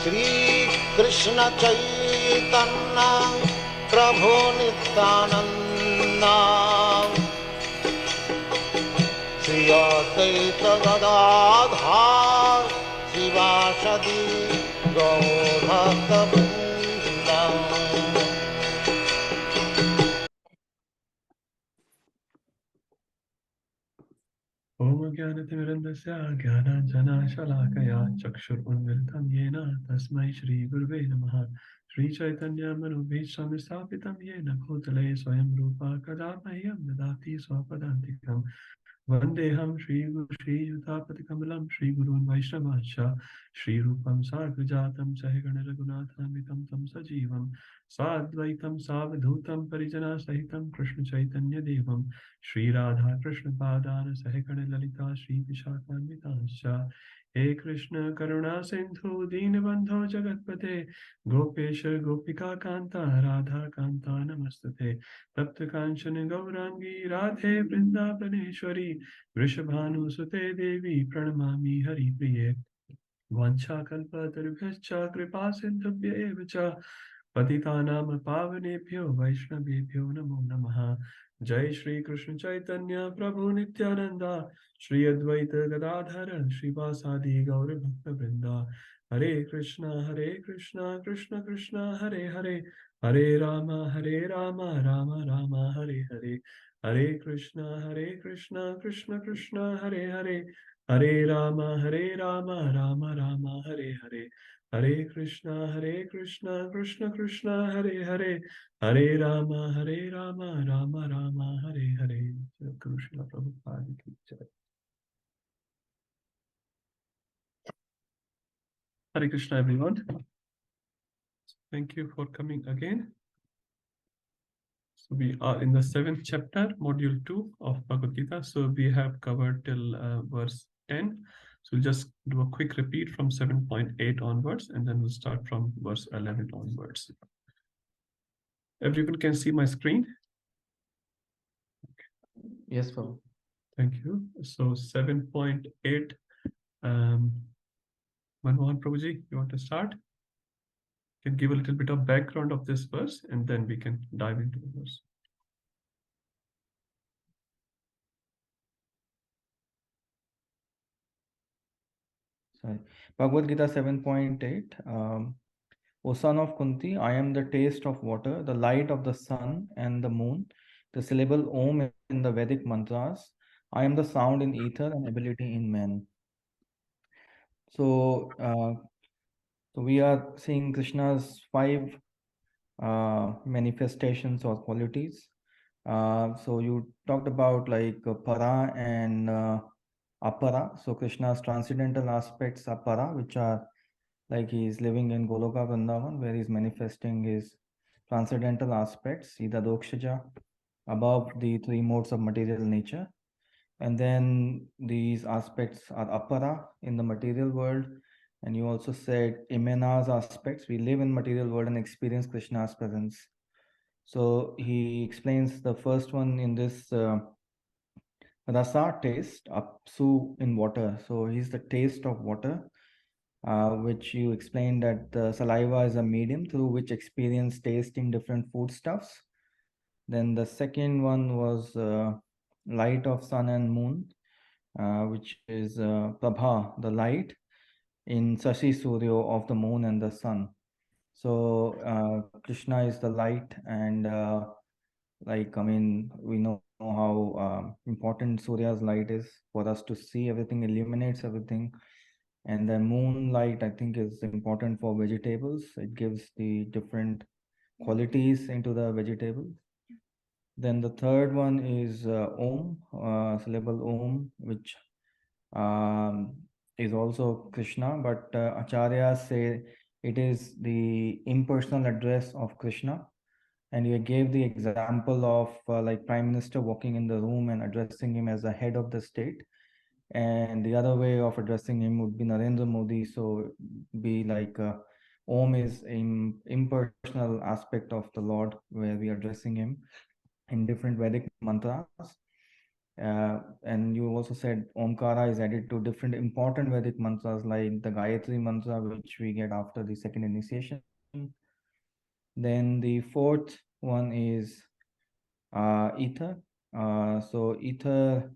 Shri Krishna Chaitanya Prabhu Nityananda Shri Advaita Gadadhar Sivasadi Gaur Bhakta Vrinda. Om Jnanatimirandasya Jnananjana Shalakaya Chakshurunmilitam Yena Tasmai Shri Gurve Namaha Shri Chaitanya Manubhisham Sthapitam Yena Bhutale Swayam Rupa Kadamahyam Dadati Swapadantikam Vandeham Shri Guru Shri Yutapati Kamalam Shri Gurun Vaishnavascha Shri Rupam Sargajatam Sahigana Raghunathamritam Tam Sajivam Sadvaitam Savadhutam Parijana Sahitam Krishna Chaitanya Devam Shri Radha Krishna Padana Sahikana Lalita Shri Vishakhanvitascha He Krishna Karuna Sindhu Dinabandho Jagatpate Gopesha Gopika Kanta Radha Kanta Namastate Tapta Kanchana Gaurangi Radhe Vrindavaneshwari Vrishabhanu Sute Devi Pranamami Hari Priye Vanchakalpatarubhyascha Kripa Sindhubhya eva cha Patitanam Pavanebhyo Vaishnavebhyo Namo Namaha Jai Shri Krishna Chaitanya Prabhu Nityananda Shri Advaita Gadadhara Shri Vasadi Gaura Bhakta Vrinda Hare Krishna Krishna Krishna Hare Hare Hare Rama Rama Rama Hare Hare Hare Krishna Krishna Krishna Hare Hare Hare Rama Rama Rama Hare Hare Hare Krishna Krishna Krishna Hare Hare Hare Rama Rama Rama Hare Hare. Guru Srila Prabhupada ki jai. Hare Krishna everyone. Thank you for coming again. So we are in the 7th chapter, module 2 of Bhagavad Gita. So we have covered till verse 10. So we'll just do a quick repeat from 7.8 onwards, and then we'll start from verse 11 onwards. Everyone can see my screen? Yes, Prabhu. Thank you. So 7.8. Manmohan Prabhuji, you want to start? You can give a little bit of background of this verse, and then we can dive into the verse. Sorry. Bhagavad Gita 7.8. O son of Kunti, I am the taste of water, the light of the sun and the moon, the syllable Om in the Vedic mantras. I am the sound in ether and ability in men. So, so we are seeing Krishna's 5 manifestations or qualities. So you talked about like para and apara. So Krishna's transcendental aspects are para, which are like he is living in Goloka Vrindavan, where he's manifesting his transcendental aspects, Ida Dokshaja, above the 3 modes of material nature. And then these aspects are apara in the material world. And you also said Imena's aspects. We live in material world and experience Krishna's presence. So he explains the first one in this rasa taste, apsu in water. So he's the taste of water. Which you explained that the saliva is a medium through which experience taste in different foodstuffs. Then the second one was light of sun and moon, which is prabha, the light in Sashi Suryo of the moon and the sun. So Krishna is the light, and like, I mean, we know how important Surya's light is for us to see everything, illuminates everything. And the moonlight, I think, is important for vegetables. It gives the different qualities into the vegetable. Then the third one is Om, syllable Om, which is also Krishna, but Acharyas say it is the impersonal address of Krishna. And you gave the example of like Prime Minister walking in the room and addressing him as the head of the state. And the other way of addressing him would be Narendra Modi. So be like Om is an impersonal aspect of the Lord, where we are addressing him in different Vedic mantras. And you also said Omkara is added to different important Vedic mantras like the Gayatri mantra, which we get after the second initiation. Then the fourth one is ether. So ether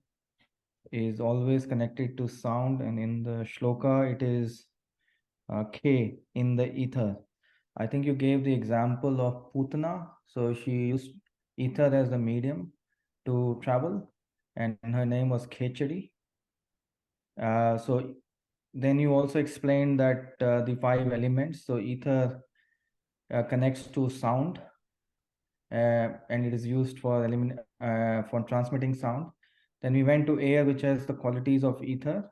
is always connected to sound, and in the shloka it is K in the ether. I think you gave the example of Putana. So she used ether as the medium to travel, and her name was Khechari. So then you also explained that the 5 elements. So ether connects to sound, and it is used for for transmitting sound. Then we went to air, which has the qualities of ether.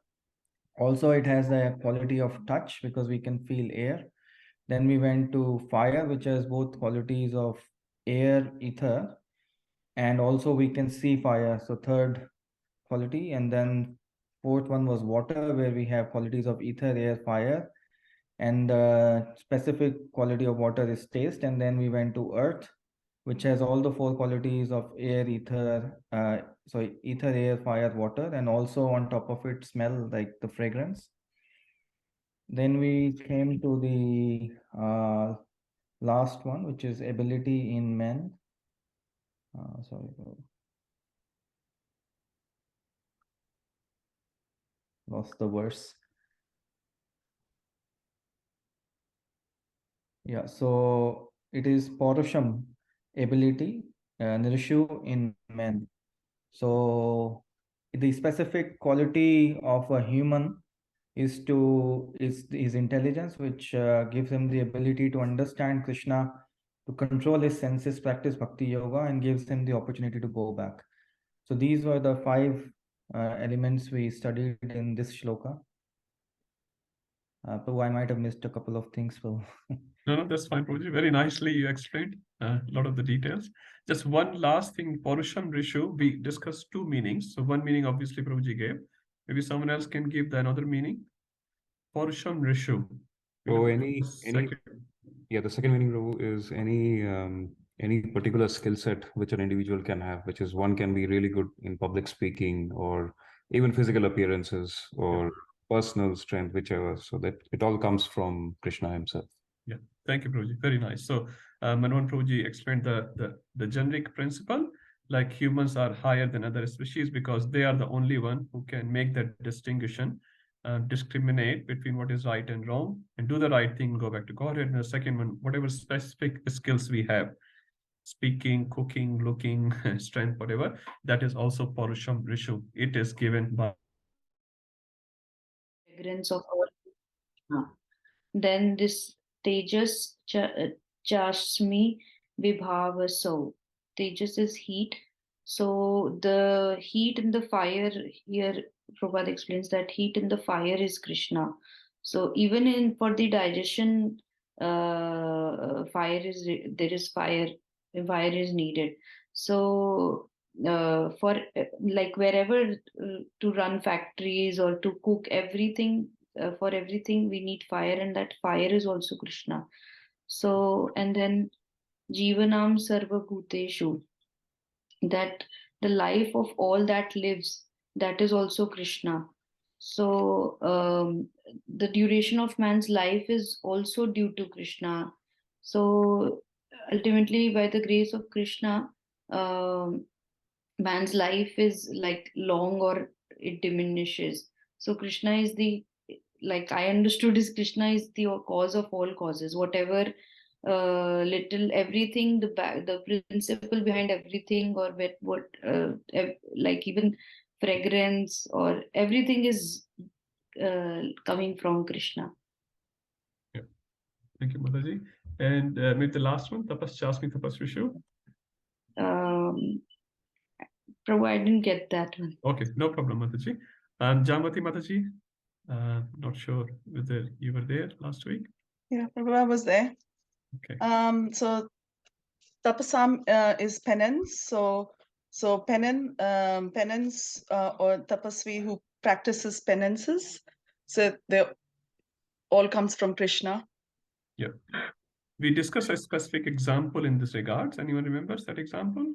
Also, it has the quality of touch because we can feel air. Then we went to fire, which has both qualities of air, ether, and also we can see fire. So third quality. And then fourth one was water, where we have qualities of ether, air, fire. And the specific quality of water is taste. And then we went to earth, which has all the 4 qualities of air, ether, ether, air, fire, water, and also on top of it, smell, like the fragrance. Then we came to the last one, which is ability in men. Lost the verse. Yeah, so it is Paurusham, ability, Nirishu in men. So the specific quality of a human is his intelligence, which gives him the ability to understand Krishna, to control his senses, practice bhakti yoga, and gives him the opportunity to go back. So these were the 5 elements we studied in this shloka. But I might have missed a couple of things. So No, that's fine, Prabhuji. Very nicely you explained a lot of the details. Just one last thing, Paurusham Rishu, we discussed 2 meanings. So one meaning obviously Prabhuji gave. Maybe someone else can give the another meaning. Paurusham Rishu. So the second meaning, Prabhu, is any particular skill set which an individual can have, which is one can be really good in public speaking or even physical appearances or personal strength, whichever. So that it all comes from Krishna himself. Yeah, thank you, Prabhuji. Very nice. So Manon Prabhuji explained the generic principle, like humans are higher than other species because they are the only one who can make that distinction, discriminate between what is right and wrong, and do the right thing, go back to Godhead. And the second one, whatever specific skills we have, speaking, cooking, looking, strength, whatever, that is also Paurusham Rishu. It is given by fragrance of our. Then this Tejas Chashmi Vibhavaso. Tejas is heat. So the heat in the fire here, Prabhupada explains that heat in the fire is Krishna. So even for the digestion, fire is fire is needed. So for like wherever to run factories or to cook everything, for everything we need fire, and that fire is also Krishna. So, and then Jivanam Sarva Bhuteshu, that the life of all that lives, that is also Krishna. So the duration of man's life is also due to Krishna. So ultimately, by the grace of Krishna, man's life is like long or it diminishes. So Krishna is the, like I understood, is Krishna is the cause of all causes. Whatever little everything, the principle behind everything, or like even fragrance or everything is coming from Krishna. Yeah. Thank you, Mataji. And maybe the last one, Tapas Chasmi Tapas Rishu. Prabhu, I didn't get that one. Okay, no problem, Mataji. And Jamati Mataji, not sure whether you were there last week. Yeah, Prabhu, I was there. Okay. So tapasam is penance. So penance or tapasvi who practices penances. So they all comes from Krishna. Yeah. We discussed a specific example in this regards. Anyone remembers that example?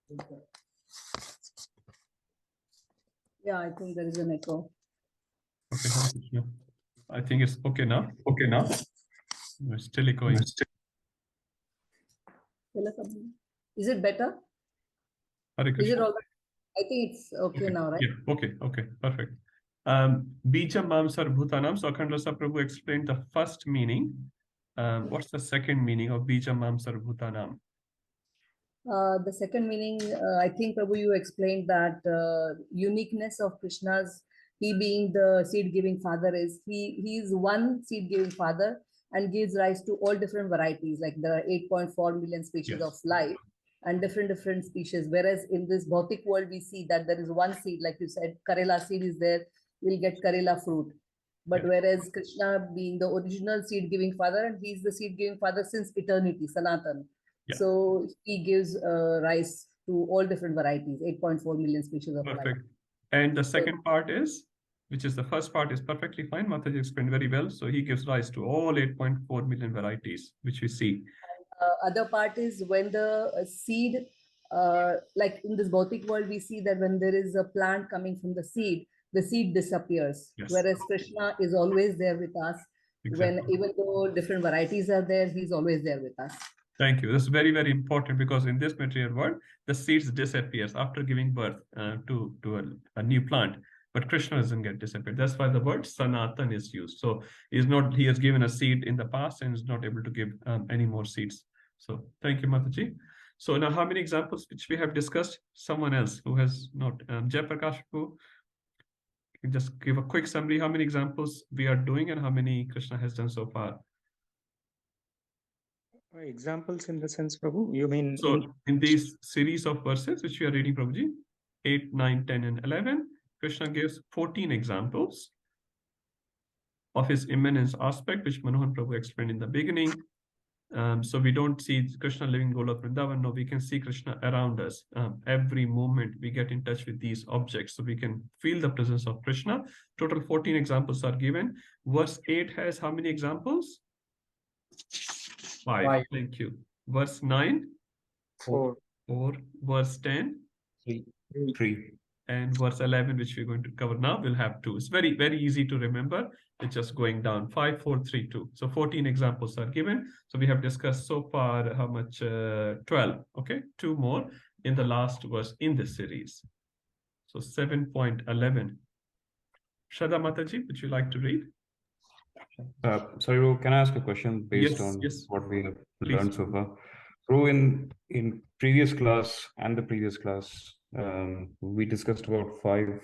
Yeah, I think there is an echo. Okay, Hare Krishna. I think it's okay now. Okay, now. We're still echoing. Is it better? Hare Is it Krishna. all right? I think it's okay now, right? Yeah, okay, perfect. Bija Mamsar Bhutanam. So Akhandlasa Prabhu explained the first meaning. What's the second meaning of Bija Mamsar Bhutanam? The second meaning, I think, Prabhu, you explained that uniqueness of Krishna's, he being the seed-giving father, is he is one seed-giving father and gives rise to all different varieties, like the 8.4 million species Yes. of life and different species. Whereas in this Bhautik world, we see that there is one seed, like you said, Karela seed is there, we'll get Karela fruit. But Yes. whereas Krishna being the original seed-giving father, and he's the seed-giving father since eternity, Sanatan. Yeah. So he gives rise to all different varieties, 8.4 million species of life. Perfect. And the second part is, which is the first part, is perfectly fine. Mataji explained very well. So he gives rise to all 8.4 million varieties, which we see. Other part is when the seed, like in this Bhautik world, we see that when there is a plant coming from the seed disappears. Yes. Whereas Krishna is always there with us. Exactly. When even though different varieties are there, he's always there with us. Thank you. That's very, very important, because in this material world, the seeds disappears after giving birth to a new plant. But Krishna doesn't get disappeared. That's why the word Sanatan is used. So he has given a seed in the past and is not able to give any more seeds. So thank you, Mataji. So now how many examples which we have discussed? Someone else who has not, Jai Prakash, who can just give a quick summary, how many examples we are doing and how many Krishna has done so far. Examples in the sense, Prabhu, you mean? So in these series of verses which we are reading, Prabhuji, 8, 9, 10, and 11, Krishna gives 14 examples of his immanence aspect, which Manohar Prabhu explained in the beginning. So we don't see Krishna living Golok Vrindavan. No, we can see Krishna around us. Every moment we get in touch with these objects, so we can feel the presence of Krishna. Total 14 examples are given. Verse 8 has how many examples? 5. Thank you. Verse 9? 4. Verse 10? 3. And verse 11, which we're going to cover now, will have 2. It's very, very easy to remember. It's just going down 5, 4, 3, 2. So 14 examples are given. So we have discussed so far how much? 12. Okay, 2 more in the last verse in this series. So 7.11. Shraddha Mataji, would you like to read? Sorry, Ro, can I ask a question based on what we have learned so far? Ro, in previous class and the previous class, we discussed about 5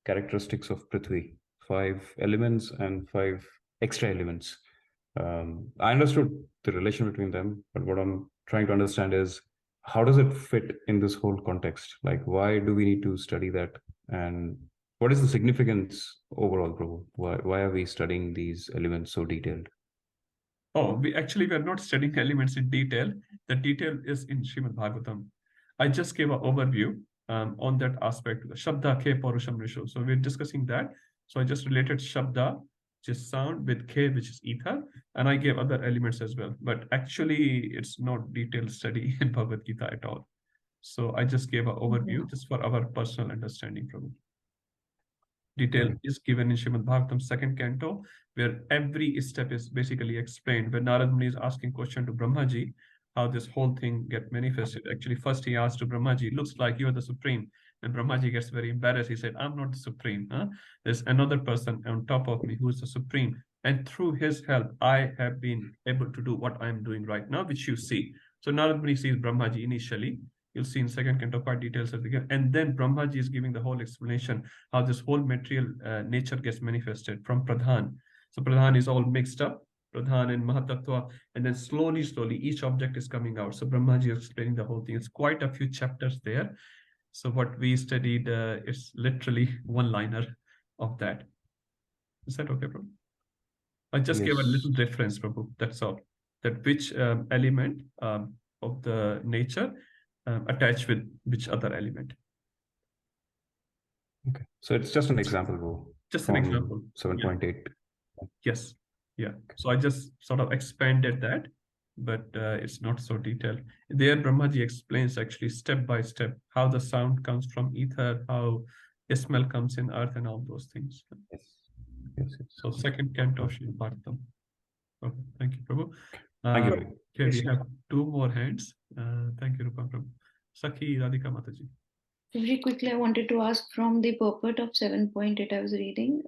characteristics of Prithvi, 5 elements and 5 extra elements. I understood the relation between them, but what I'm trying to understand is, how does it fit in this whole context? Like, why do we need to study that? And what is the significance overall, Prabhu? Why are we studying these elements so detailed? Oh, we are not studying elements in detail. The detail is in Srimad Bhagavatam. I just gave an overview on that aspect. Shabda K Parusham Risho. So we're discussing that. So I just related Shabda, which is sound, with K, which is ether, and I gave other elements as well. But actually, it's not detailed study in Bhagavad Gita at all. So I just gave an overview just for our personal understanding from it. Detail is given in Srimad Bhagavatam 2nd canto, where every step is basically explained. When Narad Muni is asking question to Brahmaji, how this whole thing get manifested. Actually, first he asked to Brahmaji, looks like you're the supreme. And Brahmaji gets very embarrassed. He said, I'm not the supreme. There's another person on top of me who is the supreme. And through his help, I have been able to do what I'm doing right now, which you see. So Narad Muni sees Brahmaji initially. You'll see in 2nd canto quite details at the beginning. And then Brahmaji is giving the whole explanation how this whole material nature gets manifested from Pradhan. So Pradhan is all mixed up, Pradhan and Mahatattva, and then slowly, each object is coming out. So Brahmaji is explaining the whole thing. It's quite a few chapters there. So what we studied is literally one-liner of that. Is that okay, Prabhu? I just gave a little reference, Prabhu. That's all. That which element of the nature attached with which other element. Okay. So it's just an example, Bro. Just an example. 7.8. Yes. Yeah. So I just sort of expanded that but it's not so detailed. There, Brahmaji explains actually step by step how the sound comes from ether, how a smell comes in earth, and all those things. Yes. Yes. So second canto of Sri Bhagavatam. Okay, thank you, Prabhu. Thank you. Okay, we have two more hands. Thank you, Rupa Prabhu. Sakhi Radhika Mataji. Very quickly, I wanted to ask from the purport of 7.8 I was reading.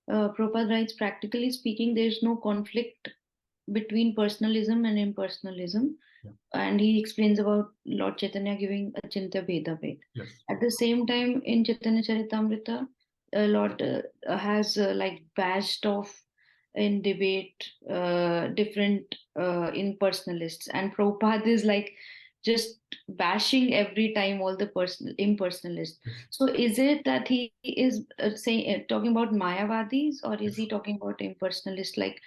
Prabhupada writes, practically speaking, there is no conflict between personalism and impersonalism. Yeah. And he explains about Lord Chaitanya giving Achintya Bheda Bhed. Yes. At the same time, in Chaitanya Charitamrita, Lord has like bashed off in debate different impersonalists, and Prabhupada is like just bashing every time all the impersonalists. Yes. So is it that he is talking about Mayavadis, or is he talking about impersonalists? Like,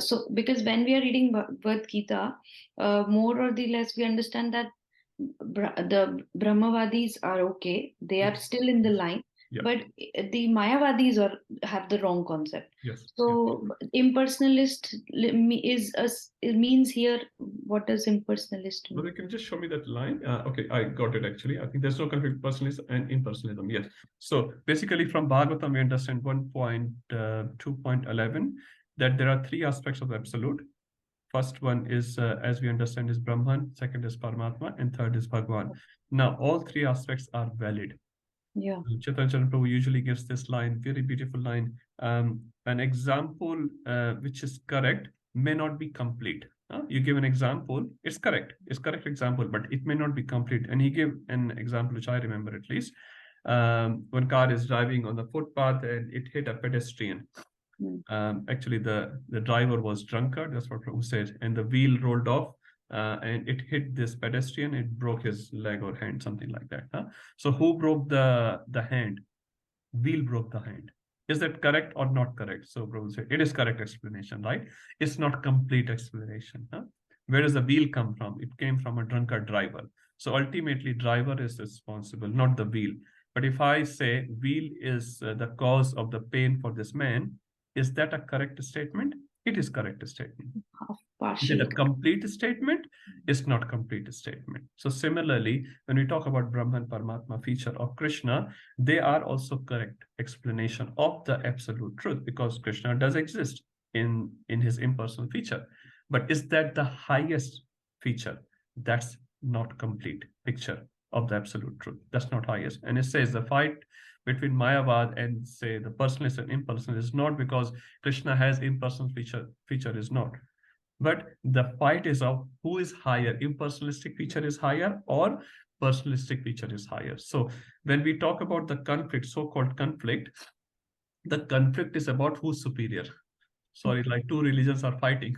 so because when we are reading Bhagavad Gita, more or less we understand that the Brahmavadis are okay; they are still in the line. Yeah. But the Mayavadis have the wrong concept. Yes. So impersonalist it means here, what does impersonalist mean? Well, you can just show me that line. Okay, I got it actually. I think there's no conflict between personalism and impersonalism. Yes. So basically from Bhagavatam, we understand 1.2.11 that there are three aspects of the absolute. First one is, as we understand, is Brahman. Second is Paramatma. And third is Bhagwan. Now, all three aspects are valid. Yeah. Chaitanya Prabhu usually gives this line, very beautiful line. An example which is correct may not be complete. You give an example, it's correct example, but it may not be complete. And he gave an example which I remember at least. One car is driving on the footpath and it hit a pedestrian. Actually, the driver was drunkard, that's what Prabhu said, and the wheel rolled off. And it hit this pedestrian, it broke his leg or hand, something like that. So who broke the hand? Wheel broke the hand. Is that correct or not correct? So Prabhu said, it is correct explanation, right? It's not complete explanation. Where does the wheel come from? It came from a drunkard driver. So ultimately, driver is responsible, not the wheel. But if I say wheel is the cause of the pain for this man, is that a correct statement? It is correct statement. Is it a complete statement? It's not complete statement. So similarly, when we talk about Brahman Paramatma feature of Krishna, they are also correct explanation of the absolute truth, because Krishna does exist in his impersonal feature. But is that the highest feature? That's not complete picture of the absolute truth. That's not highest. And it says the fight between Mayavad and say the personalist and impersonal is not because Krishna has impersonal feature is not. But the fight is of who is higher, impersonalistic feature is higher or personalistic feature is higher. So when we talk about the conflict, so-called conflict, the conflict is about who's superior. Sorry, like two religions are fighting.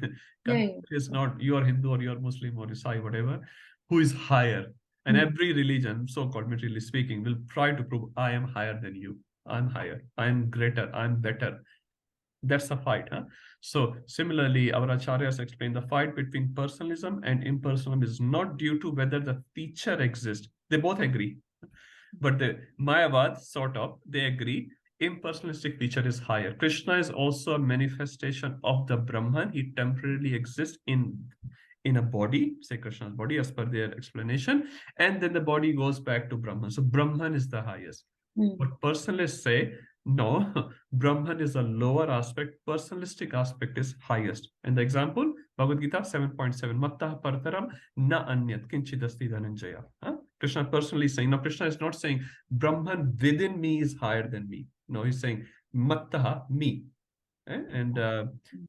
Conflict is not you are Hindu or you are Muslim or Isai, whatever. Who is higher? And every religion, so-called materially speaking, will try to prove I am higher than you. I'm higher. I'm greater. I'm better. That's a fight. So similarly, our acharyas explain the fight between personalism and impersonalism is not due to whether the feature exists. They both agree. But the Mayavad, sort of, they agree impersonalistic feature is higher. Krishna is also a manifestation of the Brahman. He temporarily exists in a body, say Krishna's body, as per their explanation, and then the body goes back to Brahman. So Brahman is the highest. But personalists say, no, Brahman is a lower aspect, personalistic aspect is highest. And the example, Bhagavad Gita 7.7, Mattah Partaram na anyat kinchidasti dhananjaya. Krishna personally saying, now Krishna is not saying Brahman within me is higher than me. No, he's saying Mattah, me. And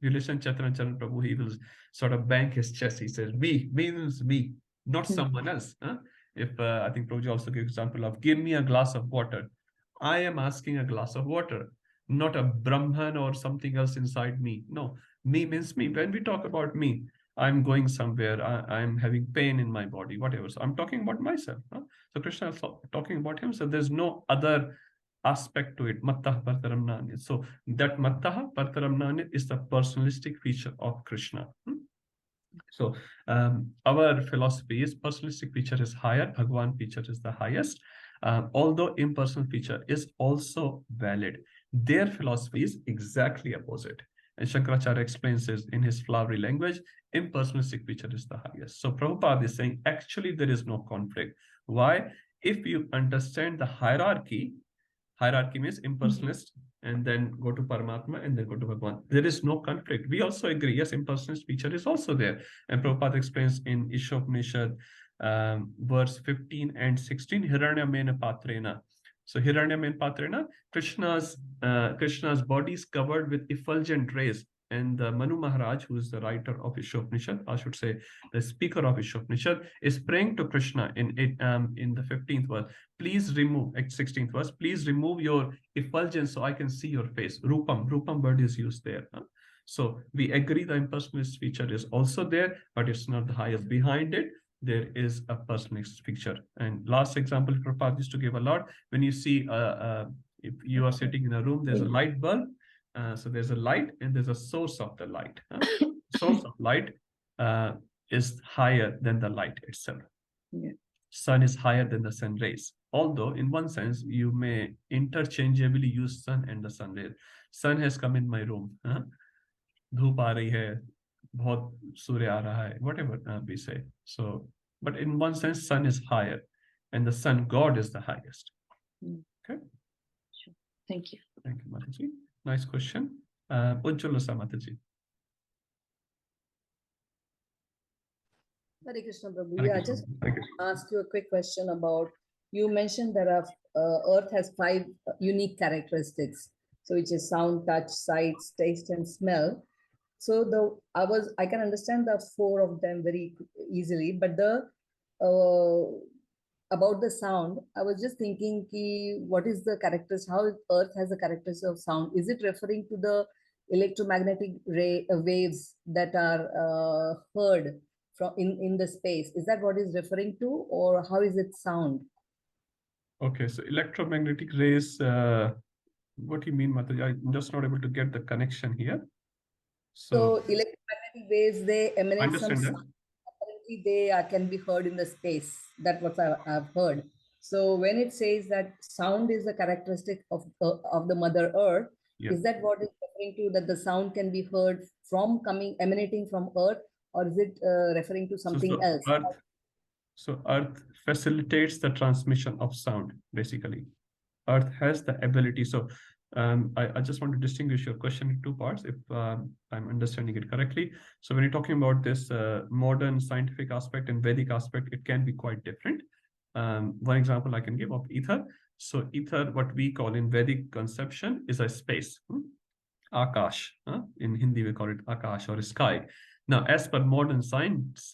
you listen Chaitanya Prabhu, he will sort of bang his chest. He says, me means me, not someone else. If I think Prabhuji also gives example of, give me a glass of water. I am asking a glass of water, not a Brahman or something else inside me. No, me means me. When we talk about me, I'm going somewhere, I'm having pain in my body, whatever. So I'm talking about myself. So Krishna is talking about himself. There's no other aspect to it. Mattah Partaram Nanya. So that Mattah Partaram Nanya is the personalistic feature of Krishna. So our philosophy is personalistic feature is higher, Bhagwan feature is the highest. Although impersonal feature is also valid. Their philosophy is exactly opposite. And Shankaracharya explains this in his flowery language, impersonalistic feature is the highest. So Prabhupada is saying, actually, there is no conflict. Why? If you understand the hierarchy means impersonalist, and then go to Paramatma, and then go to Bhagwan. There is no conflict. We also agree, yes, impersonalist feature is also there. And Prabhupada explains in Ishopanishad, verse 15 and 16, Hiranya Mena Patrena. So Hiranya Mena Patrena, Krishna's body is covered with effulgent rays. And Manu Maharaj, who is the writer of Ishopanishad, I should say the speaker of Ishopanishad, is praying to Krishna in the 15th verse. Please remove, 16th verse, please remove your effulgence so I can see your face. Rupam word is used there. Huh? So we agree the impersonalist feature is also there, but it's not the highest. Behind it, there is a personalist feature. And last example, Prabhupada used to give a lot. When you see, if you are sitting in a room, there's a light bulb. So there's a light and there's a source of the light. Source of light is higher than the light itself. Yeah. Sun is higher than the sun rays. Although in one sense, you may interchangeably use sun and the sun rays. Sun has come in my room. Dhoop aa rahi hai, bahut surya aa raha hai, whatever we say. So, but in one sense, sun is higher and the sun god is the highest. Okay. Sure. Thank you. Thank you, Mataji. Nice question. Ujjwala Mataji. Hare Krishna Prabhu. Yeah, just ask you a quick question about, you mentioned that Earth has 5 unique characteristics. So which is sound, touch, sight, taste, and smell. So I can understand the 4 of them very easily, but about the sound, I was just thinking what is the characters, how Earth has the characteristics of sound. Is it referring to the electromagnetic waves that are heard from in the space? Is that what is referring to, or how is it sound? Okay, so electromagnetic rays, what do you mean, Mataji? I'm just not able to get the connection here. So electromagnetic waves, they emanate some understand that. sound. Apparently they can be heard in the space. That's what I've heard. So when it says that sound is a characteristic of the Mother Earth, is that what it's referring to, that the sound can be heard from emanating from Earth, or is it referring to something else? Earth facilitates the transmission of sound, basically. Earth has the ability. So I just want to distinguish your question in 2 parts, if I'm understanding it correctly. So when you're talking about this modern scientific aspect and Vedic aspect, it can be quite different. One example I can give of ether. So ether, what we call in Vedic conception, is a space. Akash. In Hindi, we call it Akash or sky. Now, as per modern science,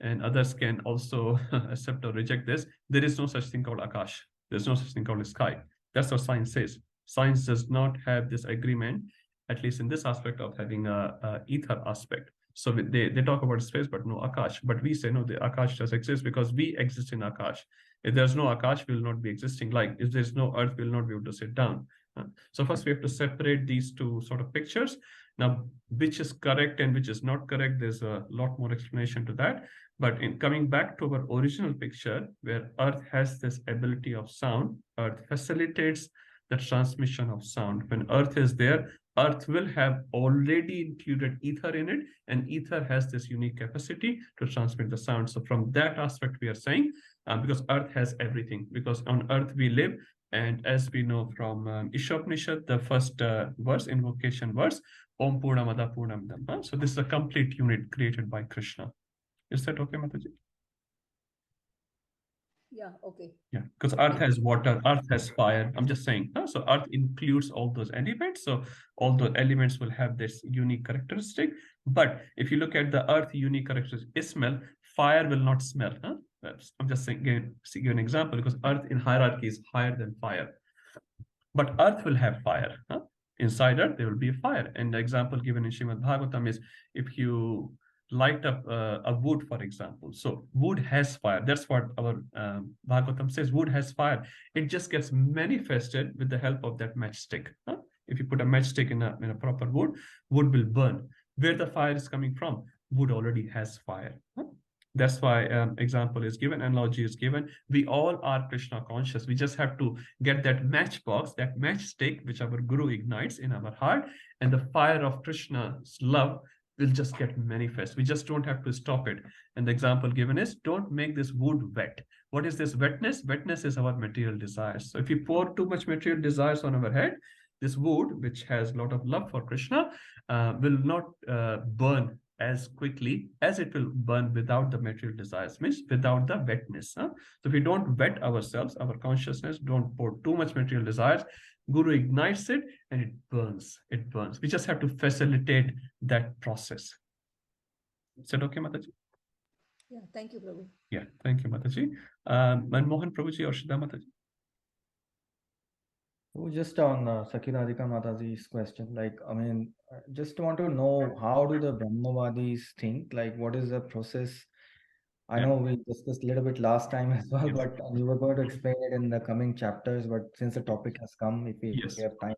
and others can also accept or reject this, there is no such thing called Akash. There's no such thing called sky. That's what science says. Science does not have this agreement, at least in this aspect of having a ether aspect. So they talk about space, but no Akash. But we say, no, the Akash does exist because we exist in Akash. If there's no Akash, we will not be existing. Like if there's no Earth, we will not be able to sit down. So first we have to separate these 2 sort of pictures. Now, which is correct and which is not correct, there's a lot more explanation to that. But in coming back to our original picture, where Earth has this ability of sound, Earth facilitates the transmission of sound. When Earth is there, Earth will have already included ether in it, and ether has this unique capacity to transmit the sound. So from that aspect, we are saying, because Earth has everything, because on Earth we live. And as we know from Ishopanishad, the first verse, invocation verse, Om Purnamada Purnamidam. So this is a complete unit created by Krishna. Is that okay, Mataji? Yeah, okay. Yeah, because Earth has water, Earth has fire. I'm just saying. So Earth includes all those elements. So all those elements will have this unique characteristic. But if you look at the Earth unique characteristic is smell, fire will not smell. I'm just saying, give an example, because Earth in hierarchy is higher than fire. But Earth will have fire. Inside Earth, there will be a fire. And the example given in Srimad Bhagavatam is, if you light up a wood, for example. So wood has fire. That's what our Bhagavatam says. Wood has fire. It just gets manifested with the help of that matchstick. If you put a matchstick in a proper wood, wood will burn. Where the fire is coming from? Wood already has fire. That's why example is given, analogy is given. We all are Krishna conscious. We just have to get that matchbox, that matchstick, which our Guru ignites in our heart, and the fire of Krishna's love will just get manifest. We just don't have to stop it. And the example given is, don't make this wood wet. What is this wetness? Wetness is our material desires. So if you pour too much material desires on our head, this wood, which has a lot of love for Krishna, will not burn as quickly as it will burn without the material desires, means without the wetness. So if we don't wet ourselves, our consciousness, don't pour too much material desires, Guru ignites it and it burns. It burns. We just have to facilitate that process. Is that okay, Mataji? Yeah, thank you, Prabhu. Yeah, thank you, Mataji. Manmohan Prabhuji or Shraddha Mataji? So just on Sakiradhika Mataji's question, like, I mean, I just want to know, how do the Brahmavadis think? Like, what is the process? I know we discussed a little bit last time as well, but you were going to explain it in the coming chapters. But since the topic has come, if we have time.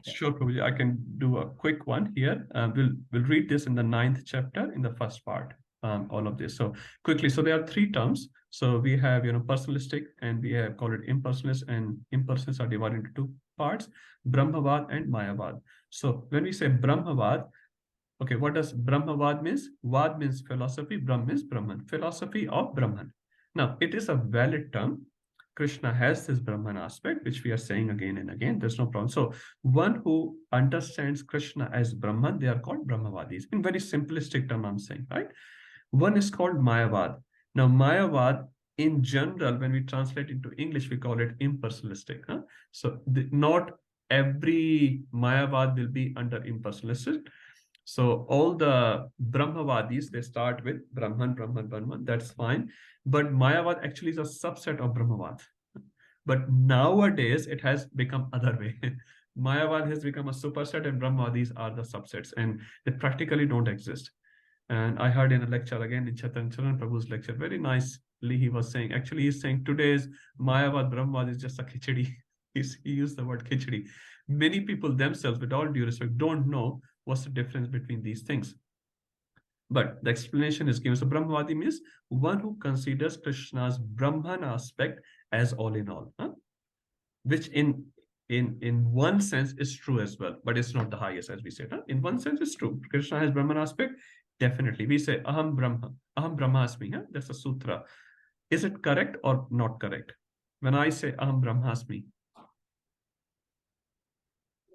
Sure, Prabhuji. I can do a quick one here. We'll read this in the 9th chapter in the first part. All of this. So quickly, so there are 3 terms. So we have, personalistic, and we have called it impersonalist, and impersonalists are divided into 2 parts, Brahmavad and Mayavad. So when we say Brahmavad, okay, what does Brahmavad means? Vad means philosophy, Brahm means Brahman, philosophy of Brahman. Now, it is a valid term. Krishna has this Brahman aspect, which we are saying again and again. There's no problem. So one who understands Krishna as Brahman, they are called Brahmavadis. In very simplistic term, I'm saying, right? One is called Mayavad. Now, Mayavad, in general, when we translate into English, we call it impersonalistic. So not every Mayavad will be under impersonalistic. So all the Brahmavadis, they start with Brahman, Brahman, Brahman. That's fine. But Mayavad actually is a subset of Brahmavad. But nowadays, it has become other way. Mayavad has become a superset, and Brahmavadis are the subsets, and they practically don't exist. And I heard in a lecture again in Chaitanya Prabhu's lecture, very nicely he was saying, actually he's saying today's Mayavad Brahmavad is just a khichdi. He used the word khichdi. Many people themselves, with all due respect, don't know what's the difference between these things. But the explanation is given. So Brahmavadi means one who considers Krishna's Brahman aspect as all in all, which in one sense is true as well, but it's not the highest, as we said. In one sense, it's true. Krishna has Brahman aspect. Definitely. We say, Aham Brahma, Aham Brahmasmi. That's a sutra. Is it correct or not correct? When I say Aham Brahmasmi.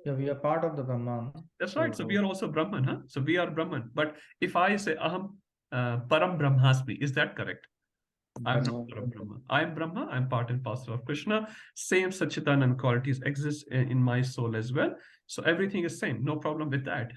Yeah, we are part of the Brahman. That's right. So we are also Brahman. So we are Brahman. But if I say Aham Param Brahmasmi, is that correct? I'm not Param Brahma. I'm Brahma. I'm part and parcel of Krishna. Same Satchitanand qualities exist in my soul as well. So everything is same. No problem with that.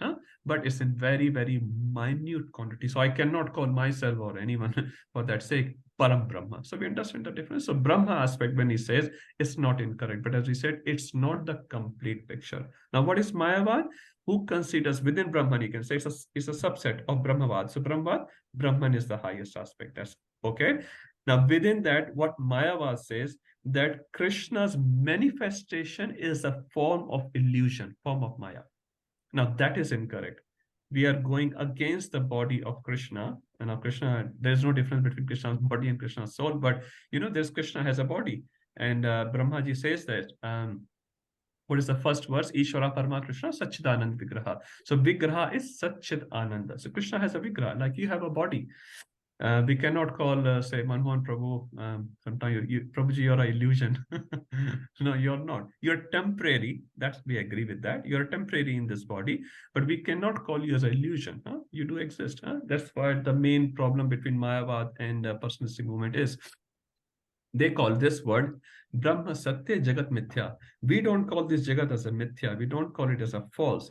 But it's in very, very minute quantity. So I cannot call myself or anyone for that sake Param Brahma. So we understand the difference. So Brahma aspect, when he says, it's not incorrect. But as we said, it's not the complete picture. Now, what is Mayavad? Who considers within Brahman, you can say it's a subset of Brahmavad. So Brahman is the highest aspect. That's okay. Now, within that, what Mayavad says, that Krishna's manifestation is a form of illusion, form of Maya. Now, that is incorrect. We are going against the body of Krishna. And now Krishna, there's no difference between Krishna's body and Krishna's soul, but there's Krishna has a body. And Brahmaji says that, what is the first verse? Ishvara Parama Krishna Satchidanand Vigraha. So Vigraha is Satchid Ananda. So Krishna has a Vigraha, like you have a body. We cannot call, say, Manmohan Prabhu, sometimes Prabhuji, you're an illusion. No, you're not. You're temporary. We agree with that. You're temporary in this body, but we cannot call you as an illusion. You do exist. That's why the main problem between Mayavad and personalistic movement is, they call this word Brahma Satya Jagat Mithya. We don't call this Jagat as a Mithya. We don't call it as a false.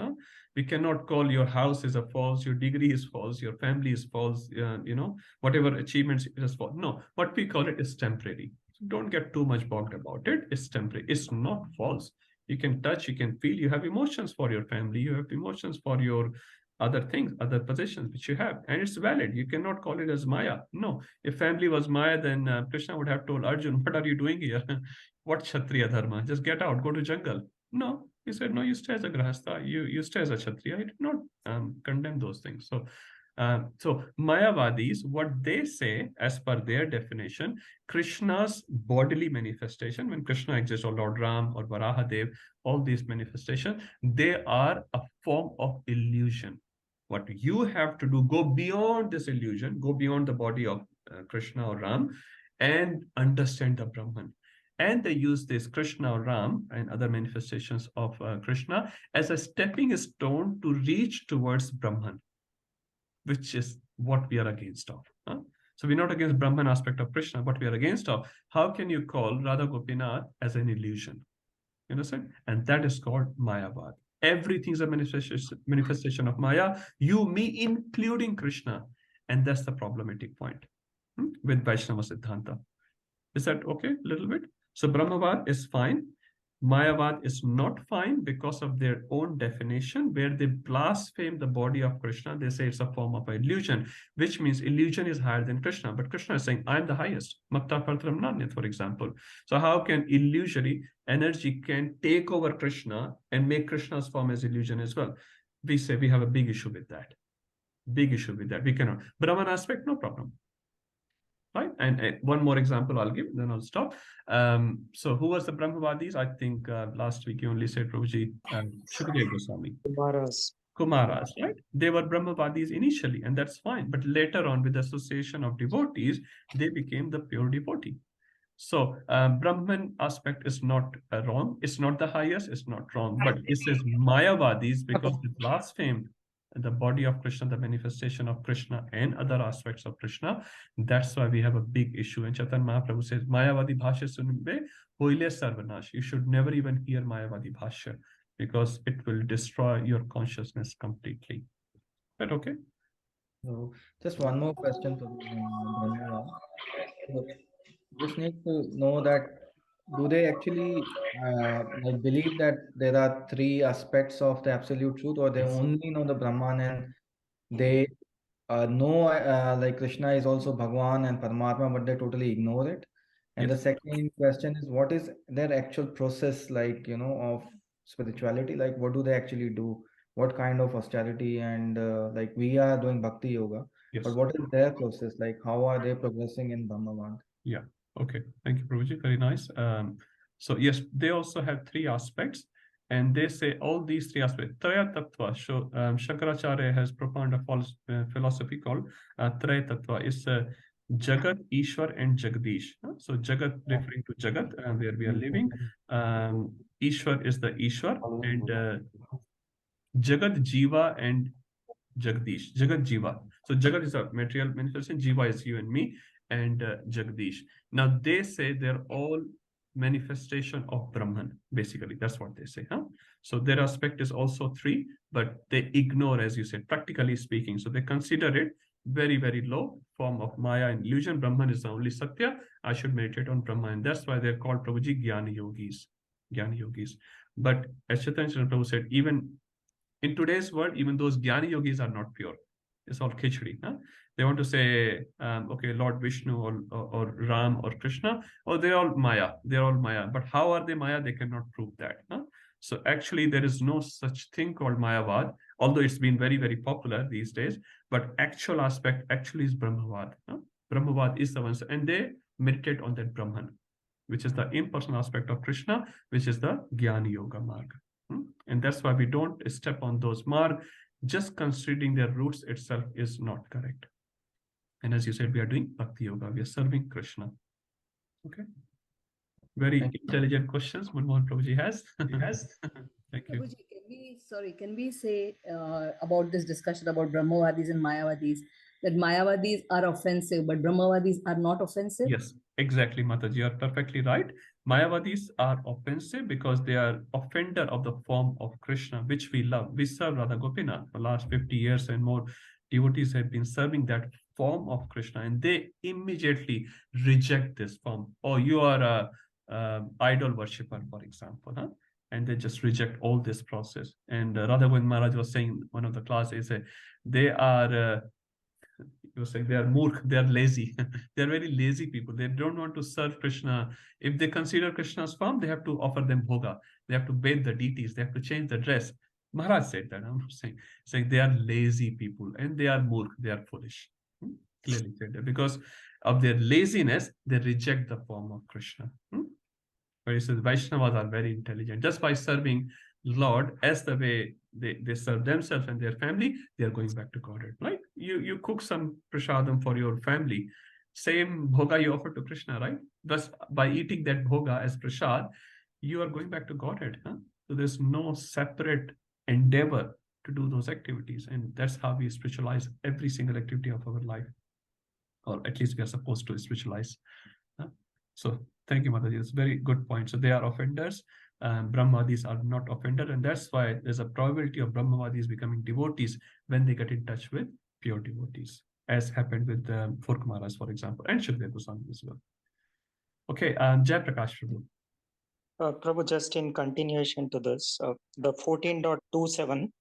We cannot call your house is a false, your degree is false, your family is false, whatever achievements it is false. No, what we call it is temporary. Don't get too much bogged about it. It's temporary. It's not false. You can touch, you can feel, you have emotions for your family, you have emotions for your other things, other positions which you have, and it's valid. You cannot call it as Maya. No, if family was Maya, then Krishna would have told Arjun, what are you doing here? What Kshatriya Dharma? Just get out, go to jungle. No, he said, no, you stay as a Grahastha, you stay as a Kshatriya. I did not condemn those things. So So Mayavadis, what they say, as per their definition, Krishna's bodily manifestation, when Krishna exists, or Lord Ram or Varahadev, all these manifestations, they are a form of illusion. What you have to do, go beyond this illusion, go beyond the body of Krishna or Ram, and understand the Brahman. And they use this Krishna or Ram and other manifestations of Krishna as a stepping stone to reach towards Brahman, which is what we are against of. So we're not against Brahman aspect of Krishna, but we are against of how can you call Radha Gopinath as an illusion? You understand? And that is called Mayavad. Everything is a manifestation of Maya, you, me, including Krishna. And that's the problematic point with Vaishnava Siddhanta. Is that okay? A little bit? So Brahmavad is fine. Mayavad is not fine because of their own definition, where they blaspheme the body of Krishna. They say it's a form of illusion, which means illusion is higher than Krishna. But Krishna is saying, I'm the highest. Makta Partram Nanyat, for example. So how can illusory energy can take over Krishna and make Krishna's form as illusion as well? We say we have a big issue with that. Big issue with that. We cannot. Brahman aspect, no problem. Right? And one more example I'll give, then I'll stop. So who was the Brahmavadis? I think last week you only said Prabhuji, Shukadeva Goswami. Kumaras, right? They were Brahmavadis initially, and that's fine. But later on, with the association of devotees, they became the pure devotee. So Brahman aspect is not wrong. It's not the highest, it's not wrong. But it says Mayavadis because they blasphemed the body of Krishna, the manifestation of Krishna and other aspects of Krishna. That's why we have a big issue. And Chaitanya Mahaprabhu says, Mayavadi Bhashya Sunbe Hoile Sarvanash. You should never even hear Mayavadi Bhashya because it will destroy your consciousness completely. But okay? So just one more question for just need to know that do they actually like believe that there are three aspects of the absolute truth, or they only know the Brahman and they know like Krishna is also Bhagwan and Paramatma, but they totally ignore it? And the second question is, what is their actual process like, of spirituality? Like, what do they actually do? What kind of austerity? And like we are doing bhakti yoga, but what is their process? Like, how are they progressing in Brahmavad? Yeah. Okay. Thank you, Prabhuji. Very nice. So yes, they also have three aspects, and they say all these three aspects. Traya Tattva. So Shankaracharya has propounded a philosophy called Traya Tattva. It's Jagat, Ishwar, and Jagdish. So Jagat referring to Jagat, where we are living. Ishwar is the Ishwar, and Jagat, Jiva, and Jagdish. Jagat, Jiva. So Jagat is a material manifestation. Jiva is you and me, and Jagdish. Now they say they're all manifestation of Brahman. Basically, that's what they say. So their aspect is also three, but they ignore, as you said, practically speaking. So they consider it very, very low form of Maya and illusion. Brahman is the only Satya. I should meditate on Brahman. And that's why they're called Prabhuji Jnana Yogis. Jnana Yogis. But as Chaitanya Prabhu said, even in today's world, even those Jnana Yogis are not pure. It's all khichdi. They want to say, okay, Lord Vishnu or Ram or Krishna, or they're all Maya. They're all Maya. But how are they Maya? They cannot prove that. So actually, there is no such thing called Mayavad, although it's been very, very popular these days. But actual aspect actually is Brahmavad. Brahmavad is the one. And they meditate on that Brahman, which is the impersonal aspect of Krishna, which is the Jnana Yoga Marg. And that's why we don't step on those marg. Just considering their roots itself is not correct. And as you said, we are doing Bhakti Yoga. We are serving Krishna. Okay. Very intelligent questions Manmohan Prabhuji has. Thank you. Prabhuji, can we say about this discussion about Brahmavadis and Mayavadis, that Mayavadis are offensive, but Brahmavadis are not offensive? Yes, exactly, Mataji. You are perfectly right. Mayavadis are offensive because they are offender of the form of Krishna, which we love. We serve Radha Gopinath for the last 50 years and more. Devotees have been serving that form of Krishna, and they immediately reject this form. Oh, you are a idol worshipper, for example, and they just reject all this process. And Radha Govind Maharaj was saying one of the classes, they are he was saying they are murkh, they are lazy. They are very lazy people. They don't want to serve Krishna. If they consider Krishna's form, they have to offer them bhoga. They have to bathe the deities. They have to change the dress. Maharaj said that. I'm not saying they are lazy people and they are murk, they are foolish. Clearly said that because of their laziness, they reject the form of Krishna. Where he says Vaishnavas are very intelligent. Just by serving Lord as the way they serve themselves and their family, they are going back to Godhead. Like you cook some prasadam for your family, same bhoga you offer to Krishna, right? Thus, by eating that bhoga as prasad, you are going back to Godhead. So there's no separate endeavor to do those activities. And that's how we spiritualize every single activity of our life. Or at least we are supposed to spiritualize. So thank you, Mataji. It's a very good point. So they are offenders. Brahmavadis are not offender. And that's why there's a probability of Brahmavadis becoming devotees when they get in touch with pure devotees, as happened with the four Kumaras, for example, and Shukdev Goswami as well. Okay, Jai Prakash Prabhu. Prabhu, just in continuation to this, the 14.27,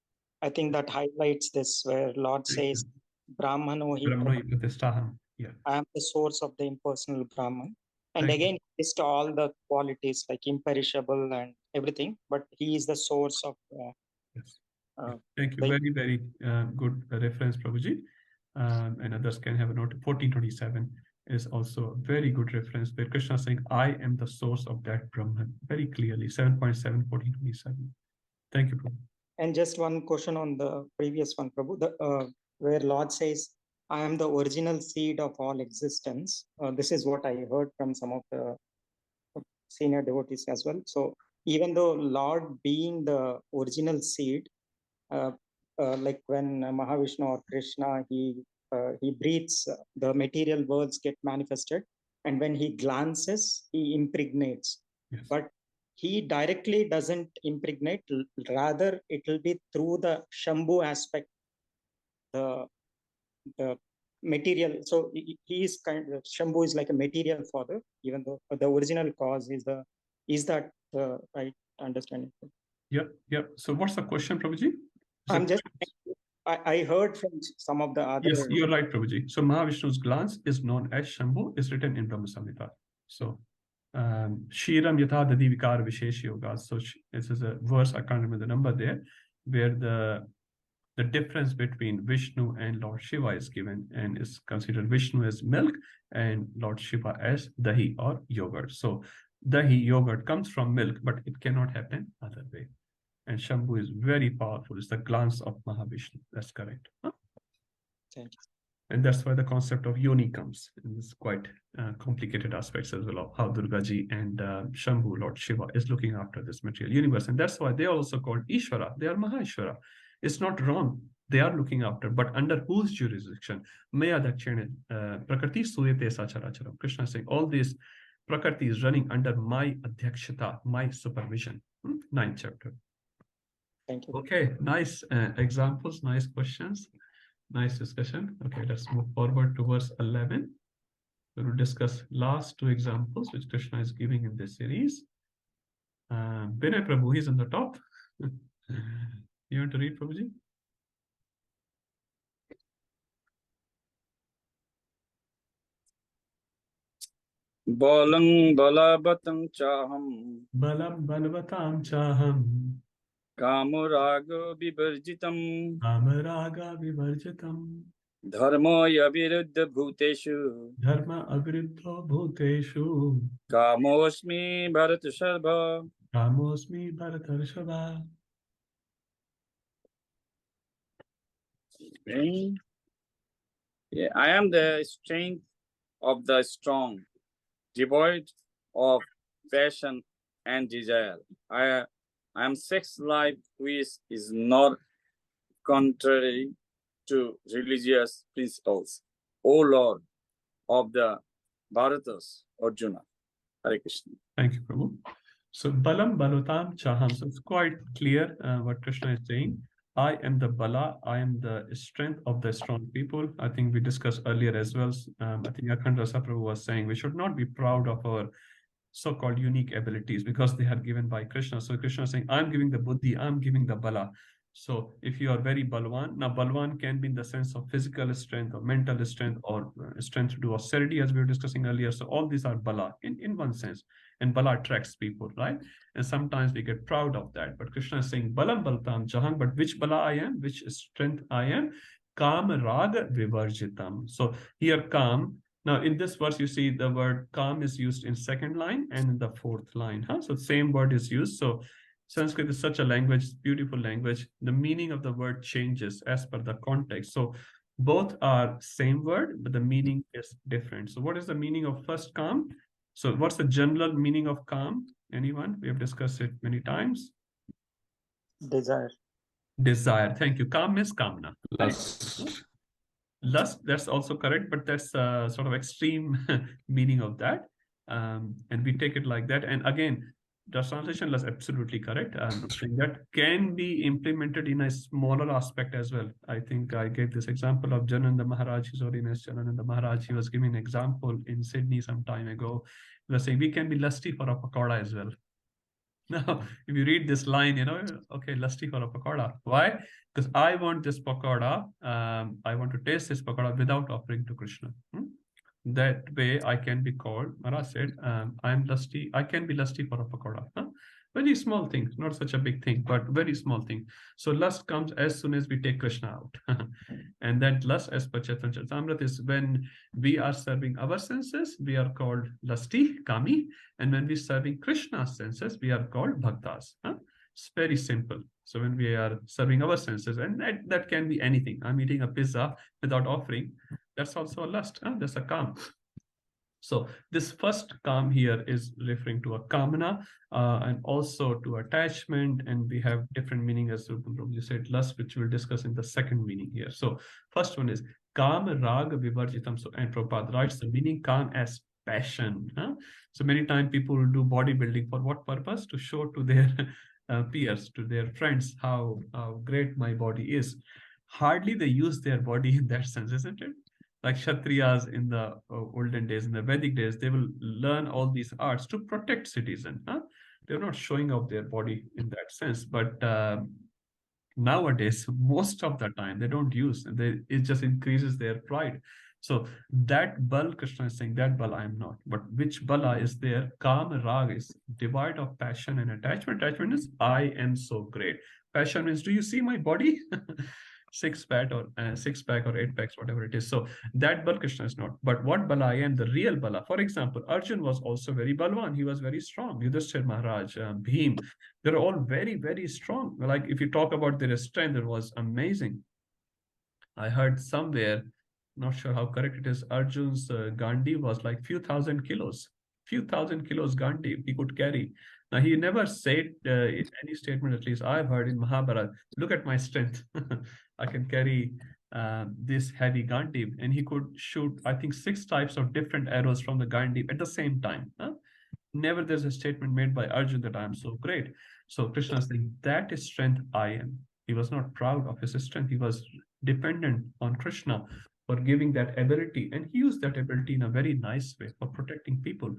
I think that highlights this, where Lord says, Brahmano hi Pratishtaham. Yeah. I am the source of the impersonal Brahman. And Thank again, list all the qualities like imperishable and everything, but he is the source of. Yes. Thank you. the- Very good reference, Prabhuji. And others can have a note. 1427 is also a very good reference where Krishna is saying, I am the source of that Brahman. Very clearly, 7.7, 1427. Thank you, Prabhu. And just one question on the previous one, Prabhu, where Lord says, I am the original seed of all existence. This is what I heard from some of the senior devotees as well. So even though Lord being the original seed, like when Mahavishnu or Krishna, he breathes, the material worlds get manifested. And when he glances, he impregnates. Yes. But he directly doesn't impregnate, rather it will be through the Shambhu aspect, the material. So he is Shambhu is like a material father, even though the original cause is that right understanding? Yep. So what's the question, Prabhuji? I heard from some of the other. Yes, you're right, Prabhuji. So Mahavishnu's glance is known as Shambhu, is written in Brahma Samhita. So Shiram Yatha Dadi Vikar Vishesh Yoga. So this is a verse, I can't remember the number there, where the difference between Vishnu and Lord Shiva is given and is considered Vishnu as milk and Lord Shiva as dahi or yogurt. So dahi, yogurt comes from milk, but it cannot happen other way. And Shambhu is very powerful. It's the glance of Mahavishnu. That's correct. Thank you. And that's why the concept of yoni comes. And it's quite complicated aspects as well of how Durgaji and Shambhu, Lord Shiva, is looking after this material universe. And that's why they are also called Ishvara. They are Mahashvara. It's not wrong. They are looking after, but under whose jurisdiction? Maya Dakshina Prakriti Suyate Sacharacharam. Krishna is saying all this Prakriti is running under my adhyakshata, my supervision. 9th chapter. Thank you. Okay, nice examples, nice questions, nice discussion. Okay, let's move forward to verse 11. We will discuss last two examples which Krishna is giving in this series. Binay Prabhu, he's on the top. You want to read, Prabhuji? Balam balabatam chaham. Balam balavatam chaham. Kamaraga vivarjitam. Kamaraga vivarjitam. Dharma yaviruddha bhuteshu. Dharma aviruddha bhuteshu. Kamosmi bharatasharva. Kamosmi bharatarshava. Yeah, I am the strength of the strong, devoid of passion and desire. I am sex life which is not contrary to religious principles. O Lord of the Bharatas, Arjuna. Hare Krishna. Thank you, Prabhu. So Balam Balotam Chaham. So it's quite clear what Krishna is saying. I am the Bala, I am the strength of the strong people. I think we discussed earlier as well. I think Akhand Rasa Prabhu was saying we should not be proud of our so-called unique abilities because they are given by Krishna. So Krishna is saying, I'm giving the Buddhi, I'm giving the Bala. So if you are very balwan, now balwan can be in the sense of physical strength or mental strength or strength to do austerity, as we were discussing earlier. So all these are bala in one sense, and bala attracts people, right? And sometimes we get proud of that. But Krishna is saying balam baltam jahang, but which bala I am, which strength I am, kam raga vivarjitam. So here kam. Now in this verse, you see the word kam is used in second line and in the fourth line. Huh? So same word is used. So Sanskrit is such a language, beautiful language. The meaning of the word changes as per the context. So both are same word, but the meaning is different. So what is the meaning of first kam? So what's the general meaning of kam? Anyone? We have discussed it many times. Desire. Desire. Thank you. Kam is kamna. Lust. Lust, that's also correct, but that's a sort of extreme meaning of that. And we take it like that. And again, the translation is absolutely correct. I'm saying that can be implemented in a smaller aspect as well. I think I gave this example of Jananda Maharaj, His Holiness Jananda Maharaj. He was giving an example in Sydney some time ago. He was saying we can be lusty for a pakoda as well. Now, if you read this line, okay, lusty for a pakoda. Why? Because I want this pakoda, I want to taste this pakoda without offering to Krishna. That way I can be called, Maharaj said, I'm lusty, I can be lusty for a pakoda. Very small thing, not such a big thing, but very small thing. So lust comes as soon as we take Krishna out. And that lust, as per Chaitanya Charitamrita, is when we are serving our senses, we are called lusty, kami. And when we're serving Krishna's senses, we are called bhaktas. It's very simple. So when we are serving our senses, and that can be anything. I'm eating a pizza without offering. That's also a lust. That's a kam. So this first kam here is referring to a kamana and also to attachment. And we have different meaning, as Prabhuji said, lust, which we'll discuss in the second meaning here. So first one is kam raga vivarjitam. So, and Prabhupada writes the meaning kam as passion. So many times people do bodybuilding for what purpose? To show to their peers, to their friends, how great my body is. Hardly they use their body in that sense, isn't it? Like Kshatriyas in the olden days, in the Vedic days, they will learn all these arts to protect citizens. They're not showing off their body in that sense. But nowadays, most of the time, they don't use. It just increases their pride. So that bal, Krishna is saying, that bal I am not. But which bala is there? Kam rag is devoid of passion and attachment. Attachment is I am so great. Passion means, do you see my body? Six pack or 8 packs, whatever it is. So that bal Krishna is not. But what bala I am, the real bala. For example, Arjun was also very balwan. He was very strong. Yudhishthir Maharaj, Bhim, they're all very, very strong. Like if you talk about their strength, it was amazing. I heard somewhere, not sure how correct it is, Arjun's Gandhi was like few thousand kilos Gandhi he could carry. Now, he never said in any statement, at least I've heard in Mahabharata, look at my strength. I can carry this heavy Gandhi. And he could shoot, I think, 6 types of different arrows from the Gandhi at the same time. Never there's a statement made by Arjun that I am so great. So Krishna is saying, that is strength I am. He was not proud of his strength. He was dependent on Krishna for giving that ability. And he used that ability in a very nice way for protecting people.